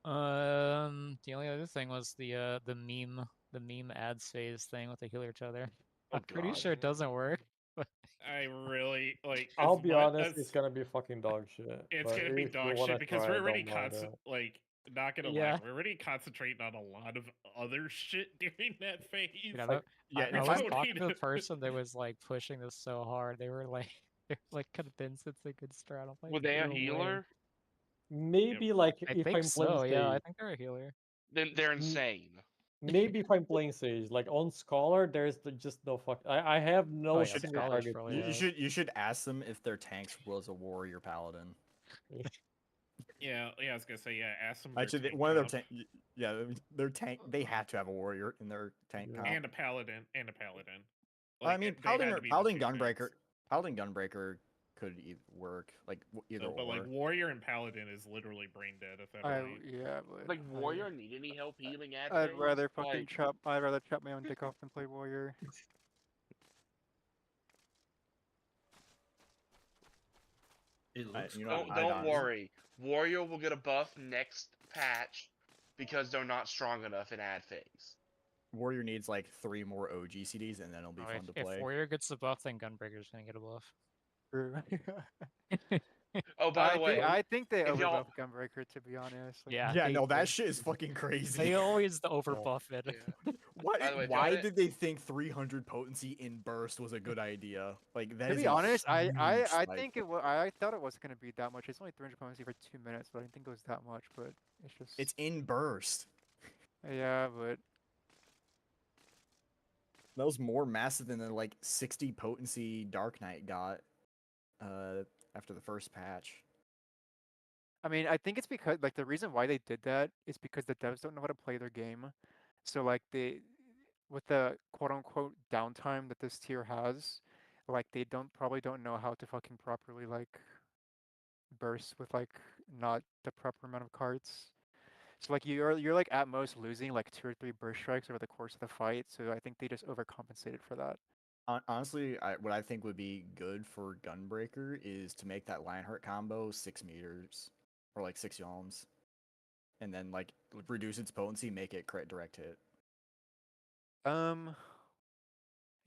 The only other thing was the meme ads phase thing with the healer tether. Oh, I'm pretty God. sure it doesn't work. But I really like. I'll as be much honest, as- it's gonna be fucking dog shit. It's but gonna be if you dog wanna shit because try we're it, already don't mind it. not gonna Yeah. lie, we're already concentrating on a lot of other shit during that phase. you know, Like, Yeah, I if was I'm- talking to the need to- person that was like pushing this so hard. They were like, they're like convinced it's a good strat. I'm like, Were they a "No way." healer? Maybe like I if think I'm playing so. Yeah, I Sage, think they're a healer. Then they're insane. maybe if I'm playing Sage, like on Scholar, there's just no fuck. I have no Oh, yeah, single Scholar's target. probably You a- should ask them if their tanks was a warrior paladin. Yeah, I was gonna say, yeah, ask them. Actually, one of their tank. Yeah, their tank. They have to have a warrior in their tank Yeah. comp. and a paladin. I mean, they had to be the Paladin two Gunbreaker. tanks. Paladin Gunbreaker could work like either So, but or. like warrior and paladin is literally brain dead at that point. Yeah, but Like warrior need any help healing ad I'd phase? rather fucking Like, chop. I'd rather chop my own dick off than play warrior. It looks you know, cool. I'd don't honestly- worry. Warrior will get a buff next patch because they're not strong enough in ad phase. Warrior needs like 3 more OG CDs, and then it'll be Oh, fun to if play. Warrior gets the buff, then Gunbreaker's gonna get a buff. True. Oh, by the way, I think they if y'all- overbuff Gunbreaker, to be honest. Like, Yeah. Yeah, they- no, that they- shit is fucking crazy. They always the overbuff it. yeah. Why, By the way, if why y'all did they think 300 potency in burst was a good idea? Like that to is be a honest, I huge spike. think I thought it wasn't gonna be that much. It's only 300 potency for 2 minutes, but I didn't think it was that much. But it's just It's in burst. yeah, but That was more massive than the like 60 potency Dark Knight got after the first patch. I mean, I think it's because like the reason why they did that is because the devs don't know how to play their game. So like with the quote unquote downtime that this tier has, like they probably don't know how to fucking properly like burst with like not the proper amount of cards. So like you're like at most losing like 2 or 3 burst strikes over the course of the fight. So I think they just overcompensated for that. Honestly, what I think would be good for Gunbreaker is to make that Lionheart combo 6 meters or like 6 yalms, and then like reduce its potency, make it crit direct hit.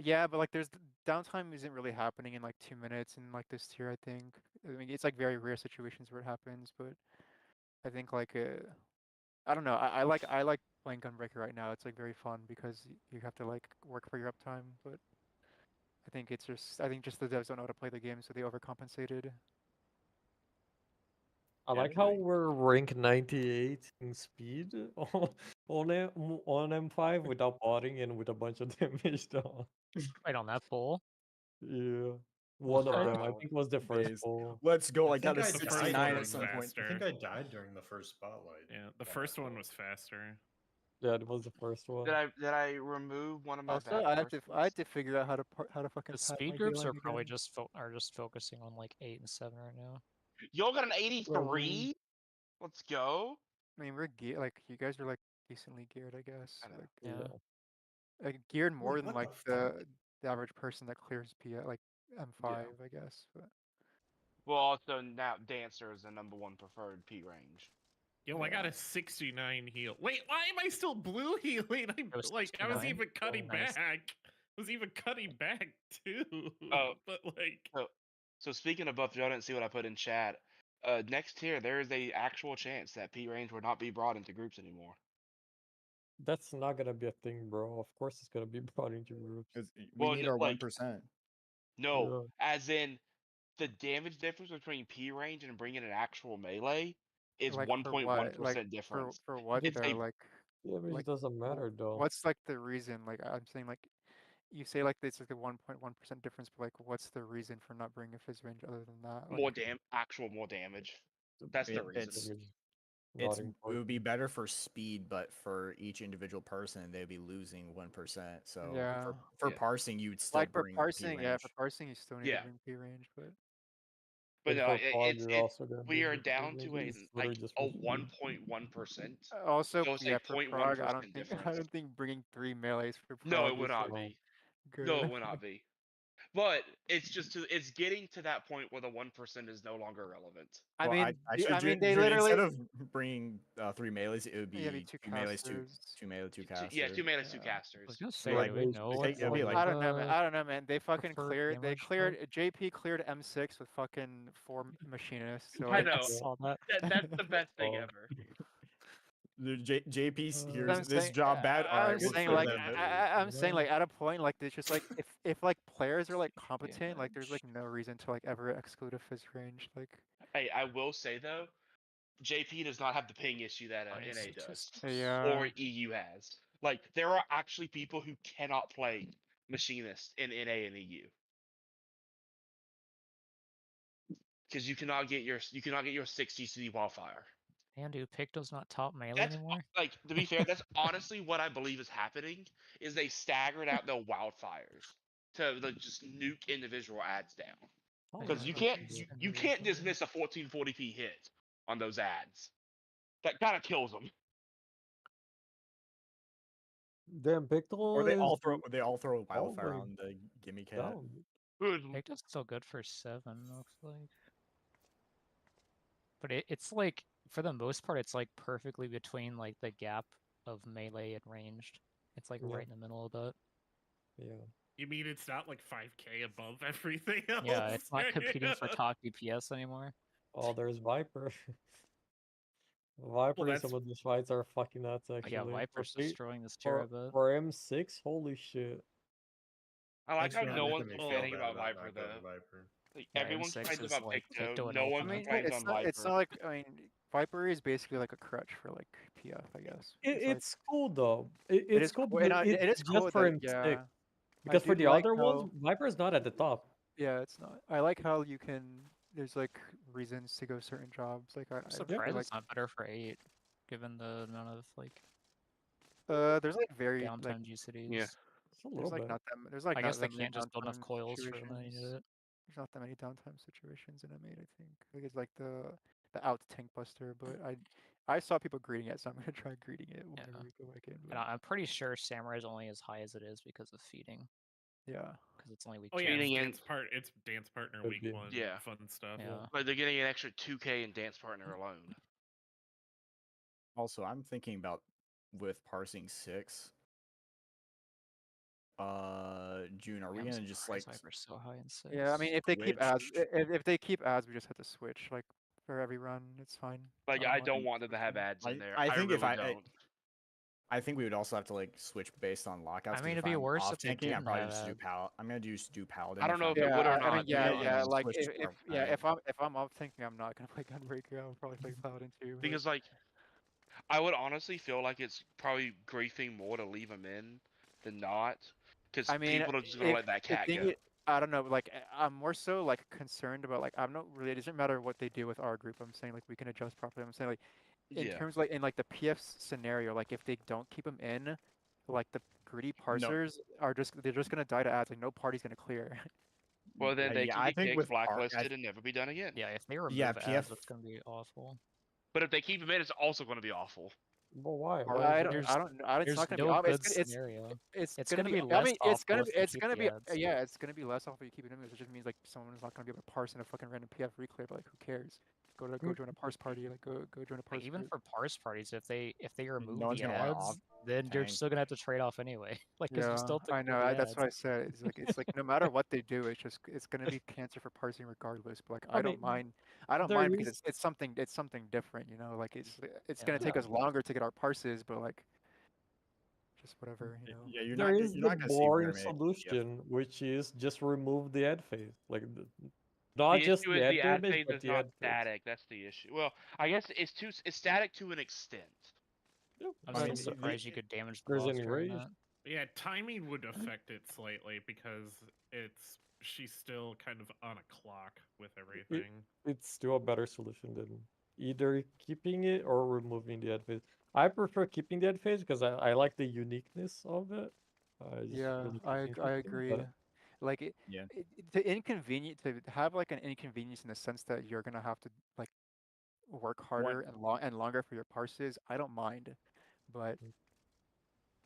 Yeah, but like there's downtime isn't really happening in like 2 minutes in like this tier, I think. I mean, it's like very rare situations where it happens, but I think like I don't know. I like playing Gunbreaker right now. It's like very fun because you have to like work for your uptime, but I think just the devs don't know how to play the game, so they overcompensated. I Yeah, like they're how doing- we're rank 98 in speed on M5 without botting and with a bunch of damage done. Right on that pull. Yeah. One of them, I Wow. think, was the first Days. pull. Let's go! I think got a I died 69 during at some point. faster. I think I died during the first spotlight. Yeah, the on first that one pull. was faster. Yeah, it was the first one. Did I remove one of my Also, back I had to figure out how to fucking The pat speed my groups healing are probably again. just focusing on like 8 and 7 right now. Y'all got an 83? Let's go. I mean, we're like you guys are like decently geared, I guess. I know. Like, Yeah. like geared more Wait, than what like the fuck? the average person that clears P at like M5, I guess. But Well, also now Dancer is the #1 preferred P range. Yo, I got a 69 heal. Wait, why am I still blue healing? I was was 69? even cutting Nice. back. I was even cutting back too. Oh. But like, So speaking of buff, y'all didn't see what I put in chat. Next tier, there is a actual chance that P range will not be brought into groups anymore. That's not gonna be a thing, bro. Of course it's gonna be brought into groups. We Well, need no, our like- 1%. No, as in the damage difference between P range and bringing an actual melee is like for 1.1% what? Like difference. for what It's though? a- Like Damage like, doesn't matter though. what's like the reason? Like I'm saying, like you say like it's like the 1.1% difference, but like what's the reason for not bringing a fizz range other than that? Like, more damage. That's the It- reason. it's- Damage It not would be important. better for speed, but for each individual person, they'd be losing 1%. So Yeah. for Yeah. parsing, you would still like for bring parsing, P yeah, range. for parsing you still need Yeah. to bring P range, but But no, for fog, you're also gonna we be are with down damage, to a it's literally just a for speed. 1.1%. also So it's yeah, a for 0.1% Prague, I don't think difference. bringing 3 melees for Prague No, it would is not like, be. good. No, it would not be. But it's just it's getting to that point where the 1% is no longer relevant. I Well, mean, actually, I mean, they Jin, literally instead of bringing 3 melees, it would be yeah, be 2 2 melees, casters. 2 melee, 2 Two- caster. Yeah, 2 melees, 2 Yeah. I casters. was gonna say, like, do we they know take- what it'll be like- I don't know, man. I don't know, man. They fucking preferred cleared. They damage cleared. type? JP cleared M6 with fucking 4 machinists. So I like, know. I saw that. That's the best thing Oh. ever. JP I'm here's this saying- job bad. All right, I'm good saying for like them, but- I'm saying like at a point like it's just like if like players are like competent, like there's like no reason to like ever exclude a fizz range. Like Hey, I will say though, JP does not have the ping issue that Funny NA does statistics. yeah, or EU has. Like there are actually people who cannot play machinist in NA and EU. because you cannot get your 60 CD wildfire. And dude, Picto's not top melee That's anymore. like, to be fair, that's honestly what I believe is happening. Is they staggered out the wildfires to like just nuke individual ads down. Oh, Because Yeah, you yeah, can't yeah. you can't dismiss a 1440p hit on those ads. That kind of kills them. Damn, Pictol Or is they all throw wildfire probably on the gimme cat. down. Picto's still good for 7, looks like. But it's like, for the most part, it's like perfectly between like the gap of melee and ranged. It's like Yeah. right in the middle of that. Yeah. You mean it's not like 5k above everything else? Yeah, it's not competing for top DPS anymore. Oh, there's Viper. Viper in that's- some of these fights are fucking nuts, But actually. yeah, For Viper's three- destroying this tier a bit. for M6, holy shit. I like Thanks how for no making one's me feel complaining bad about Viper not going though. Viper. Like, Yeah, everyone M6 complains is about like Picto. Picto and No one I mean, complains on Viper. it's not like, I mean, Viper is basically like a crutch for like PF, I guess. It's cool though. It It's is cool cool, and because it is it's cool just for that, M6. yeah. Because for do the like other how- ones, Viper's not at the top. Yeah, it's not. I like how you can. There's like reasons to go certain jobs. Like I'm I surprised like. it's not better for 8, given the amount of like There's like very like downtime GCDs. Yeah. It's a little there's like bit. not that there's like I not guess they that many can't just build enough downtime coils for when they need situations. it. There's not that many downtime situations in M8. I think. Like it's like the out tank buster, but I saw people greeting it, so I'm gonna try greeting it whenever we go back in. And I'm pretty sure Samurai is only as high as it is because of feeding. Yeah. Because it's only week Oh 2. yeah, Feeding in- it's dance partner Could week be. 1. Yeah. Fun stuff. Yeah. Like, they're getting an extra 2k in dance partner alone. Also, I'm thinking about with parsing 6. June, are we I'm gonna just like surprised Viper's so high in 6. Yeah. I mean, if they keep ads, switch? if they keep ads, we just have to switch. Like for every run, it's fine. Like, I don't mind want them to have switching. ads in there. I think really if I don't. I think we would also have to like switch based on lockouts. I mean, 'cause it'd be I'm worse off if they tanking. I'm didn't probably have just do ads. I'm gonna do paladin. I don't know I'm if it would or I not. mean, yeah, to be yeah. honest. Like switch to if Paladin. I'm off thinking, I'm not gonna play Gunbreaker. I'll probably play Paladin too. but- Because, like, I would honestly feel like it's probably griefing more to leave them in than not. Because I mean, people are just gonna let that cat go. I don't know. Like I'm more so like concerned about like I'm not really. It doesn't matter what they do with our group. I'm saying like we can adjust properly. I'm saying like in Yeah. terms like in like the PF scenario, like if they don't keep them in, like the greedy parsers they're just gonna die to ads. Like no party's gonna clear. Well, then they can I get think kicked, with blacklisted, and never be done again. Yeah, if they remove Yeah, ads, PF that's gonna be awful. But if they keep him in, it's also going to be awful. But why? Or Why I is don't, that? I don't, I, it's There's not gonna no be. good scenario. It's It's gonna gonna be. be I less mean, it's gonna awful be. if It's you gonna keep be. the ads. Yeah, it's gonna be less awful if you keep it in. It just means like someone's not gonna be able to parse in a fucking random PF reclear. But like, who cares? Go join a parse party. Like, go join a parse. Like, even group. for parse parties, if they remove one's the gonna wanna ads, then you're tank. still gonna have to trade off anyway. Like, because Yeah, you still took I know. all the That's what I ads. said. It's like no matter what they do, it's gonna be cancer for parsing regardless. But like I don't mean, mind. I don't there mind because is- it's something different. You know, like it's Yeah. gonna take Yeah. us longer to get our parses, but like just whatever. You know. Yeah, you're There not is you're the not gonna see boring very many PF. solution, which is just remove the ad phase. Like, not The just issue the is ad the ad damage, phase but is the not ad phase. static. That's the issue. Well, I guess it's static to an extent. Yep. I'm I still mean, surprised you could damage the there's boss any during rage. that. Yeah, timing would affect it slightly because she's still kind of on a clock with everything. It's still a better solution than either keeping it or removing the ad phase. I prefer keeping the ad phase because I like the uniqueness of it. It's Yeah, really I interesting, agree. but Like Yeah. to inconvenient to have like an inconvenience in the sense that you're gonna have to like work harder and longer for your parses. I don't mind, but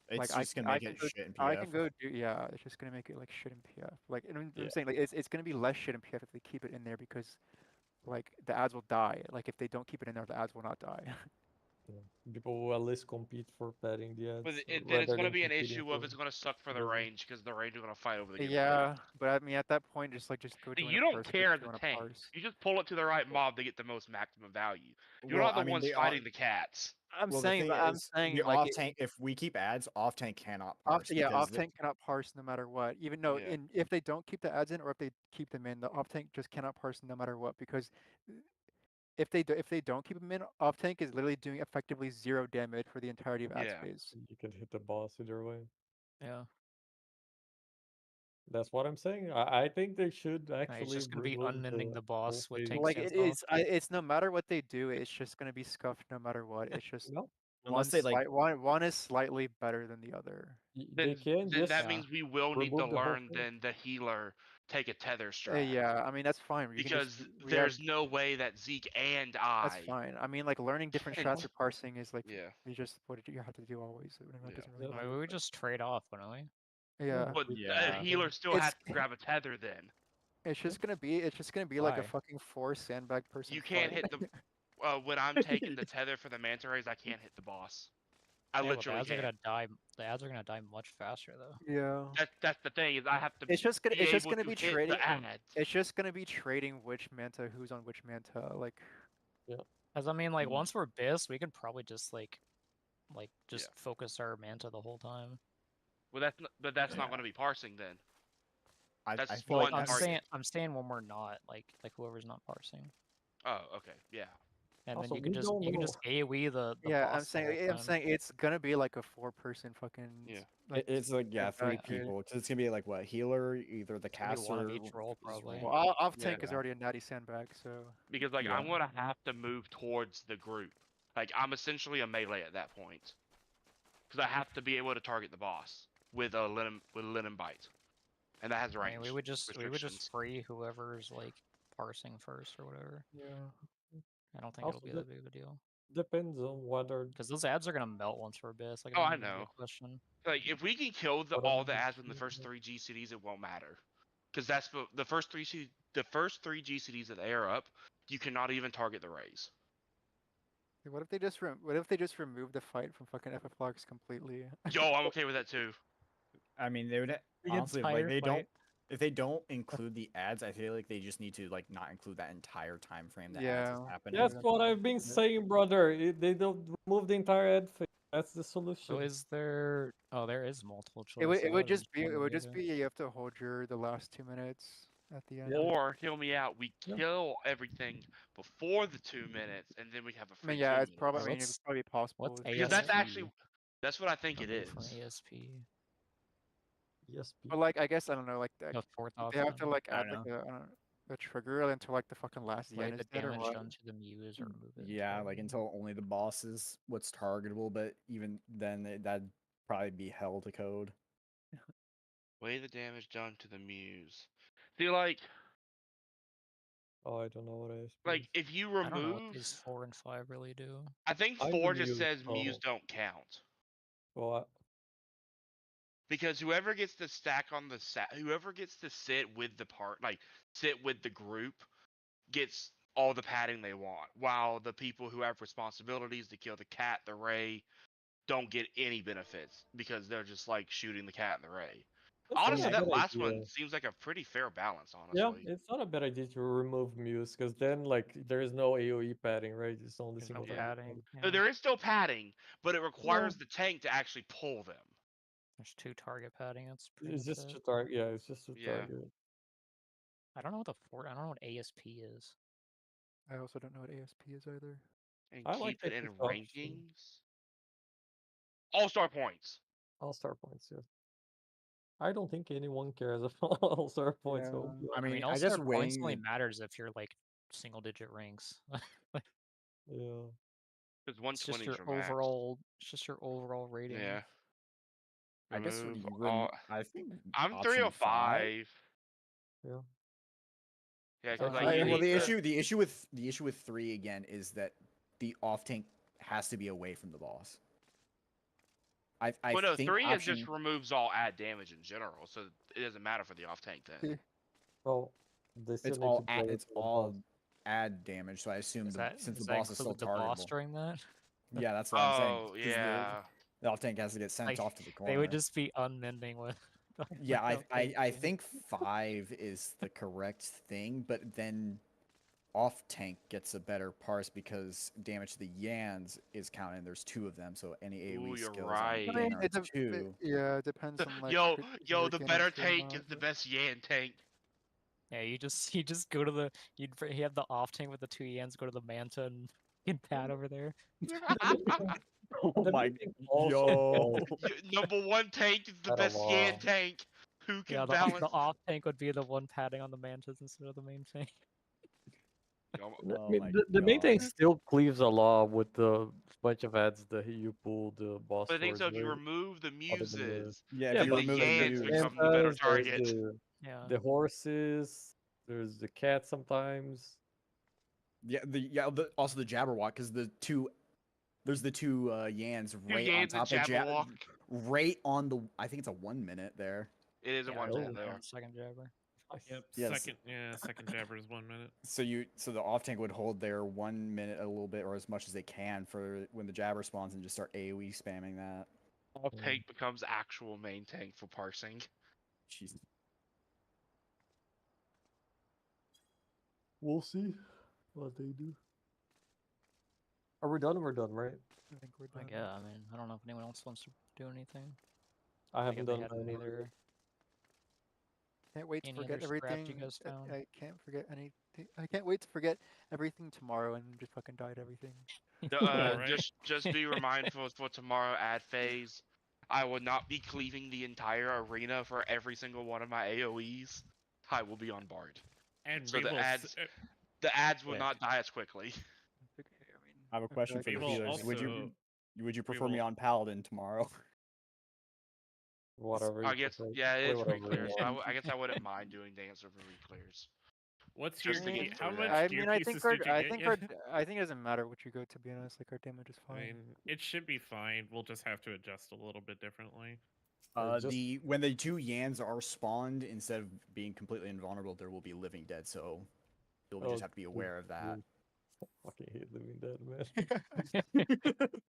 It's like just gonna make it shit in I can PF. go do yeah. It's just gonna make it like shit in PF. Like and I'm Yeah. saying like it's gonna be less shit in PF if they keep it in there because like the ads will die. Like if they don't keep it in there, the ads will not die. yeah, people will at least compete for padding the ads But then it's rather going to than be an competing issue for of it's going to suck for the the- range because the range is going to fight over the given Yeah, but I mean at that point just go join You a don't parse care group as if you a wanna tank. parse. You just pull it to the right mob to get the most maximum value. You're Well, not the I mean, ones they fighting the cats. I'm Well, saying the thing I'm is, saying the like off tank. If we keep ads, off tank cannot parse. yeah, because off tank cannot parse no matter what. Even though Yeah. if they don't keep the ads in or if they keep them in, the off tank just cannot parse no matter what because if they don't keep them in, off tank is literally doing effectively 0 damage for the entirety of ad Yeah. phase. You can hit the boss either way. Yeah. That's what I'm saying. I think they should He's actually just gonna be remove unmending the boss with phase. tank Like stance it's no matter what they do, it's just gonna be scuffed no matter what. It's just No, Unless they like one is slightly better than the other. they can Then just that Yeah. means we will need to remove the whole learn thing. then the healer take a tether strat. Yeah, I mean that's fine. You can Because just there's no way that Zeke and that's I fine. I mean like learning different can- strats for parsing is like Yeah. you just what you have to do always. It Yeah. doesn't really Yeah. I mean, matter. we would just trade off, wouldn't we? Yeah. But the Yeah. healer still It's has to grab a tether then. it's just gonna be like a Why? fucking 4 sandbag person. You can't fight. hit the when I'm taking the tether for the manta rays, I can't hit the boss. I Yeah, but the literally ads are can't. gonna die. The ads are gonna die much faster though. Yeah. That's the thing is I have to It's just gonna be it's just able gonna to be hit trading. the ads. It's just gonna be trading which manta who's on which manta. Like As I mean, like Mm. once we're bis, we could probably just like just Yeah. focus our manta the whole time. Well, that's not going to be parsing then. I That's feel one like I'm that's saying when we're not like whoever's not parsing, Oh, okay, yeah. and Also, then you can just AOE the yeah, boss the whole I'm time. saying it's gonna be like a 4-person fucking. Yeah. Like, it's like sandbag 3 dude. people because it's gonna be like what healer, either the It's gonna be one of caster. each role probably. Well, off Yeah. tank is already a natty sandbag, so Because like Yeah. I'm gonna have to move towards the group. Like I'm essentially a melee at that point. Because I have to be able to target the boss with a linen bite, and that has I range. mean, we would just restrictions. free whoever's like parsing first or whatever. yeah. I don't think Also, it'll be that big of a deal. depends on whether Because those ads are gonna melt once we're bis. Like, Oh, it's I not even gonna be know. a question. Like if we can kill What all about the the ads in the first 3 GCDs, it won't matter. Because that's the first three GCDs that they are up. You cannot even target the rays. What if they just remove the fight from fucking FFLogs completely? Yo, I'm okay with that too. I mean, they would The honestly like entire they don't. fight. If they don't include the ads, I feel like they just need to like not include that entire time frame that ads is Yeah. happening. That's what I've been saying, brother. They don't remove the entire ad thing. That's the solution. So is there? Oh, there is multiple choice. It would just be one or the other. you have to hold the last 2 minutes at the end. Or hear me out. We Yeah. kill everything before the 2 minutes, and then we have a I free mean, yeah, 2 it's probably. I mean, minutes. it's probably possible. What's Because that's ASP? actually what I think it Remove is. from ASP. ESP. But like, I guess I don't know. Like, The fourth they have to option. like I add don't like a trigger until like the fucking last Like yen the is dead or damage what? done to the muse or remove it. Yeah, entirely. like until only the boss is what's targetable, but even then that'd probably be hell to code. Weigh the damage done to the muse. See, like Oh, I don't know what ASP like is. if you I don't know what remove, these 4 and 5 really do. I think I 4 just use- says muse oh. don't count. Well, Because whoever gets to stack on the whoever gets to sit with the sit with the group, gets all the padding they want, while the people who have responsibilities to kill the cat, the ray, don't get any benefits because they're just like shooting the cat and the ray. that's not Honestly, a that bad last idea. one seems like a pretty fair balance. Yeah, Honestly, it's not a bad idea to remove Muse because then like there is no AoE padding, right? It's only There's no single target padding. So Yeah. there is still padding, but it requires the tank to actually pull them. There's 2 target padding. That's pretty It's just much to it. target. Yeah, it's just to Yeah. target. I don't know what the 4. I don't know what ASP is. I also don't know what ASP is either. And I keep like it that in it's option. rankings. All-star points. All-star points, yeah. I don't think anyone cares about all-star points. Yeah. So, I mean, I all-star guess points weighing only the matters if you're like single-digit ranks. yeah. Because It's just 120 your is your max. overall. It's just your overall rating. Yeah. I guess Remove you all. I think I'm option 305. Yeah. Yeah, I because don't like know. you well, need the issue with 3 again is that the off tank has to be away from the boss. I well, no, think 3 is option, just removes all ad damage in general, so it doesn't matter for the off tank then. Well, they still it's need all to play it's for the all boss. add damage. So I assume since the boss is still include the boss targetable. during that? Yeah, that's what I'm saying. Oh 'cause yeah. the off tank has to get sent Like, off to the corner. They would just be unmending with. Yeah, without I thinking. think 5 is the correct thing, but then off tank gets a better parse because damage to the Yans is counted. There's 2 of them, so any AoE Ooh, you're skills right. on I mean, Yin are 2. yeah, it depends on like. yo, if you're the Ganon better 2 or tank not, is the but- best Yan tank. Yeah, you just go to the you have the off tank with the 2 yens, go to the manta and pad over there. Oh The my meeting also yo. Number 1 tank is the At a best Yan law. tank. Who can Yeah, balance? the off tank would be the one padding on the mantis instead of the main tank. Oh, Oh I mean, my the main tank God. still cleaves a lot with the bunch of ads that you pull the boss But I think swords so. If you with, remove the other than the muses, Yeah, yeah, if you the but remove the Yans muse, become the better Santas, there's target. Yeah. the horses, there's the cat sometimes. also the Jabberwock, because there's the two Yans right on Yans and top of Jabberwock. right on the. I think it's a 1 minute there. It is a Yeah, one there's minute one there. second jabber. Yep. Yes. Second jabber is 1 minute. So the off tank would hold their 1 minute a little bit or as much as they can for when the Jabber spawns and just start AoE spamming that. Off tank becomes actual main tank for parsing. Jeez. We'll see what they do. Are we done? We're done, right? I think we're Like, done. yeah, I mean, I don't know if anyone else wants to do anything. I Like, haven't if they done had mine any either. other Can't wait to any forget other strats everything. you guys found. I can't forget anything. I can't wait to forget everything tomorrow and just fucking die at everything. Yeah, right. Just be mindful for tomorrow ad phase. I will not be cleaving the entire arena for every single one of my AoEs. I will be on Bard. And So we will. the ads will Yeah. not die as quickly. It's okay, I mean, I have a question like, for the will healers. Would also- you prefer me will- on Paladin tomorrow? Whatever. I you guess prefer. yeah, it Play is whatever you reclear. So want. I guess I wouldn't mind doing dance over reclears. What's your Just to gear? get How through much that. I gear mean, I pieces think our, did you I get think yet? our, I think it doesn't matter what you go. To be honest, like our damage is I fine. mean, it should be fine. We'll just have to adjust a little bit differently. When the two Yans are spawned, instead of being completely invulnerable, there will be living dead. So you'll just have to be aware of that. I fucking hate Living Dead, man.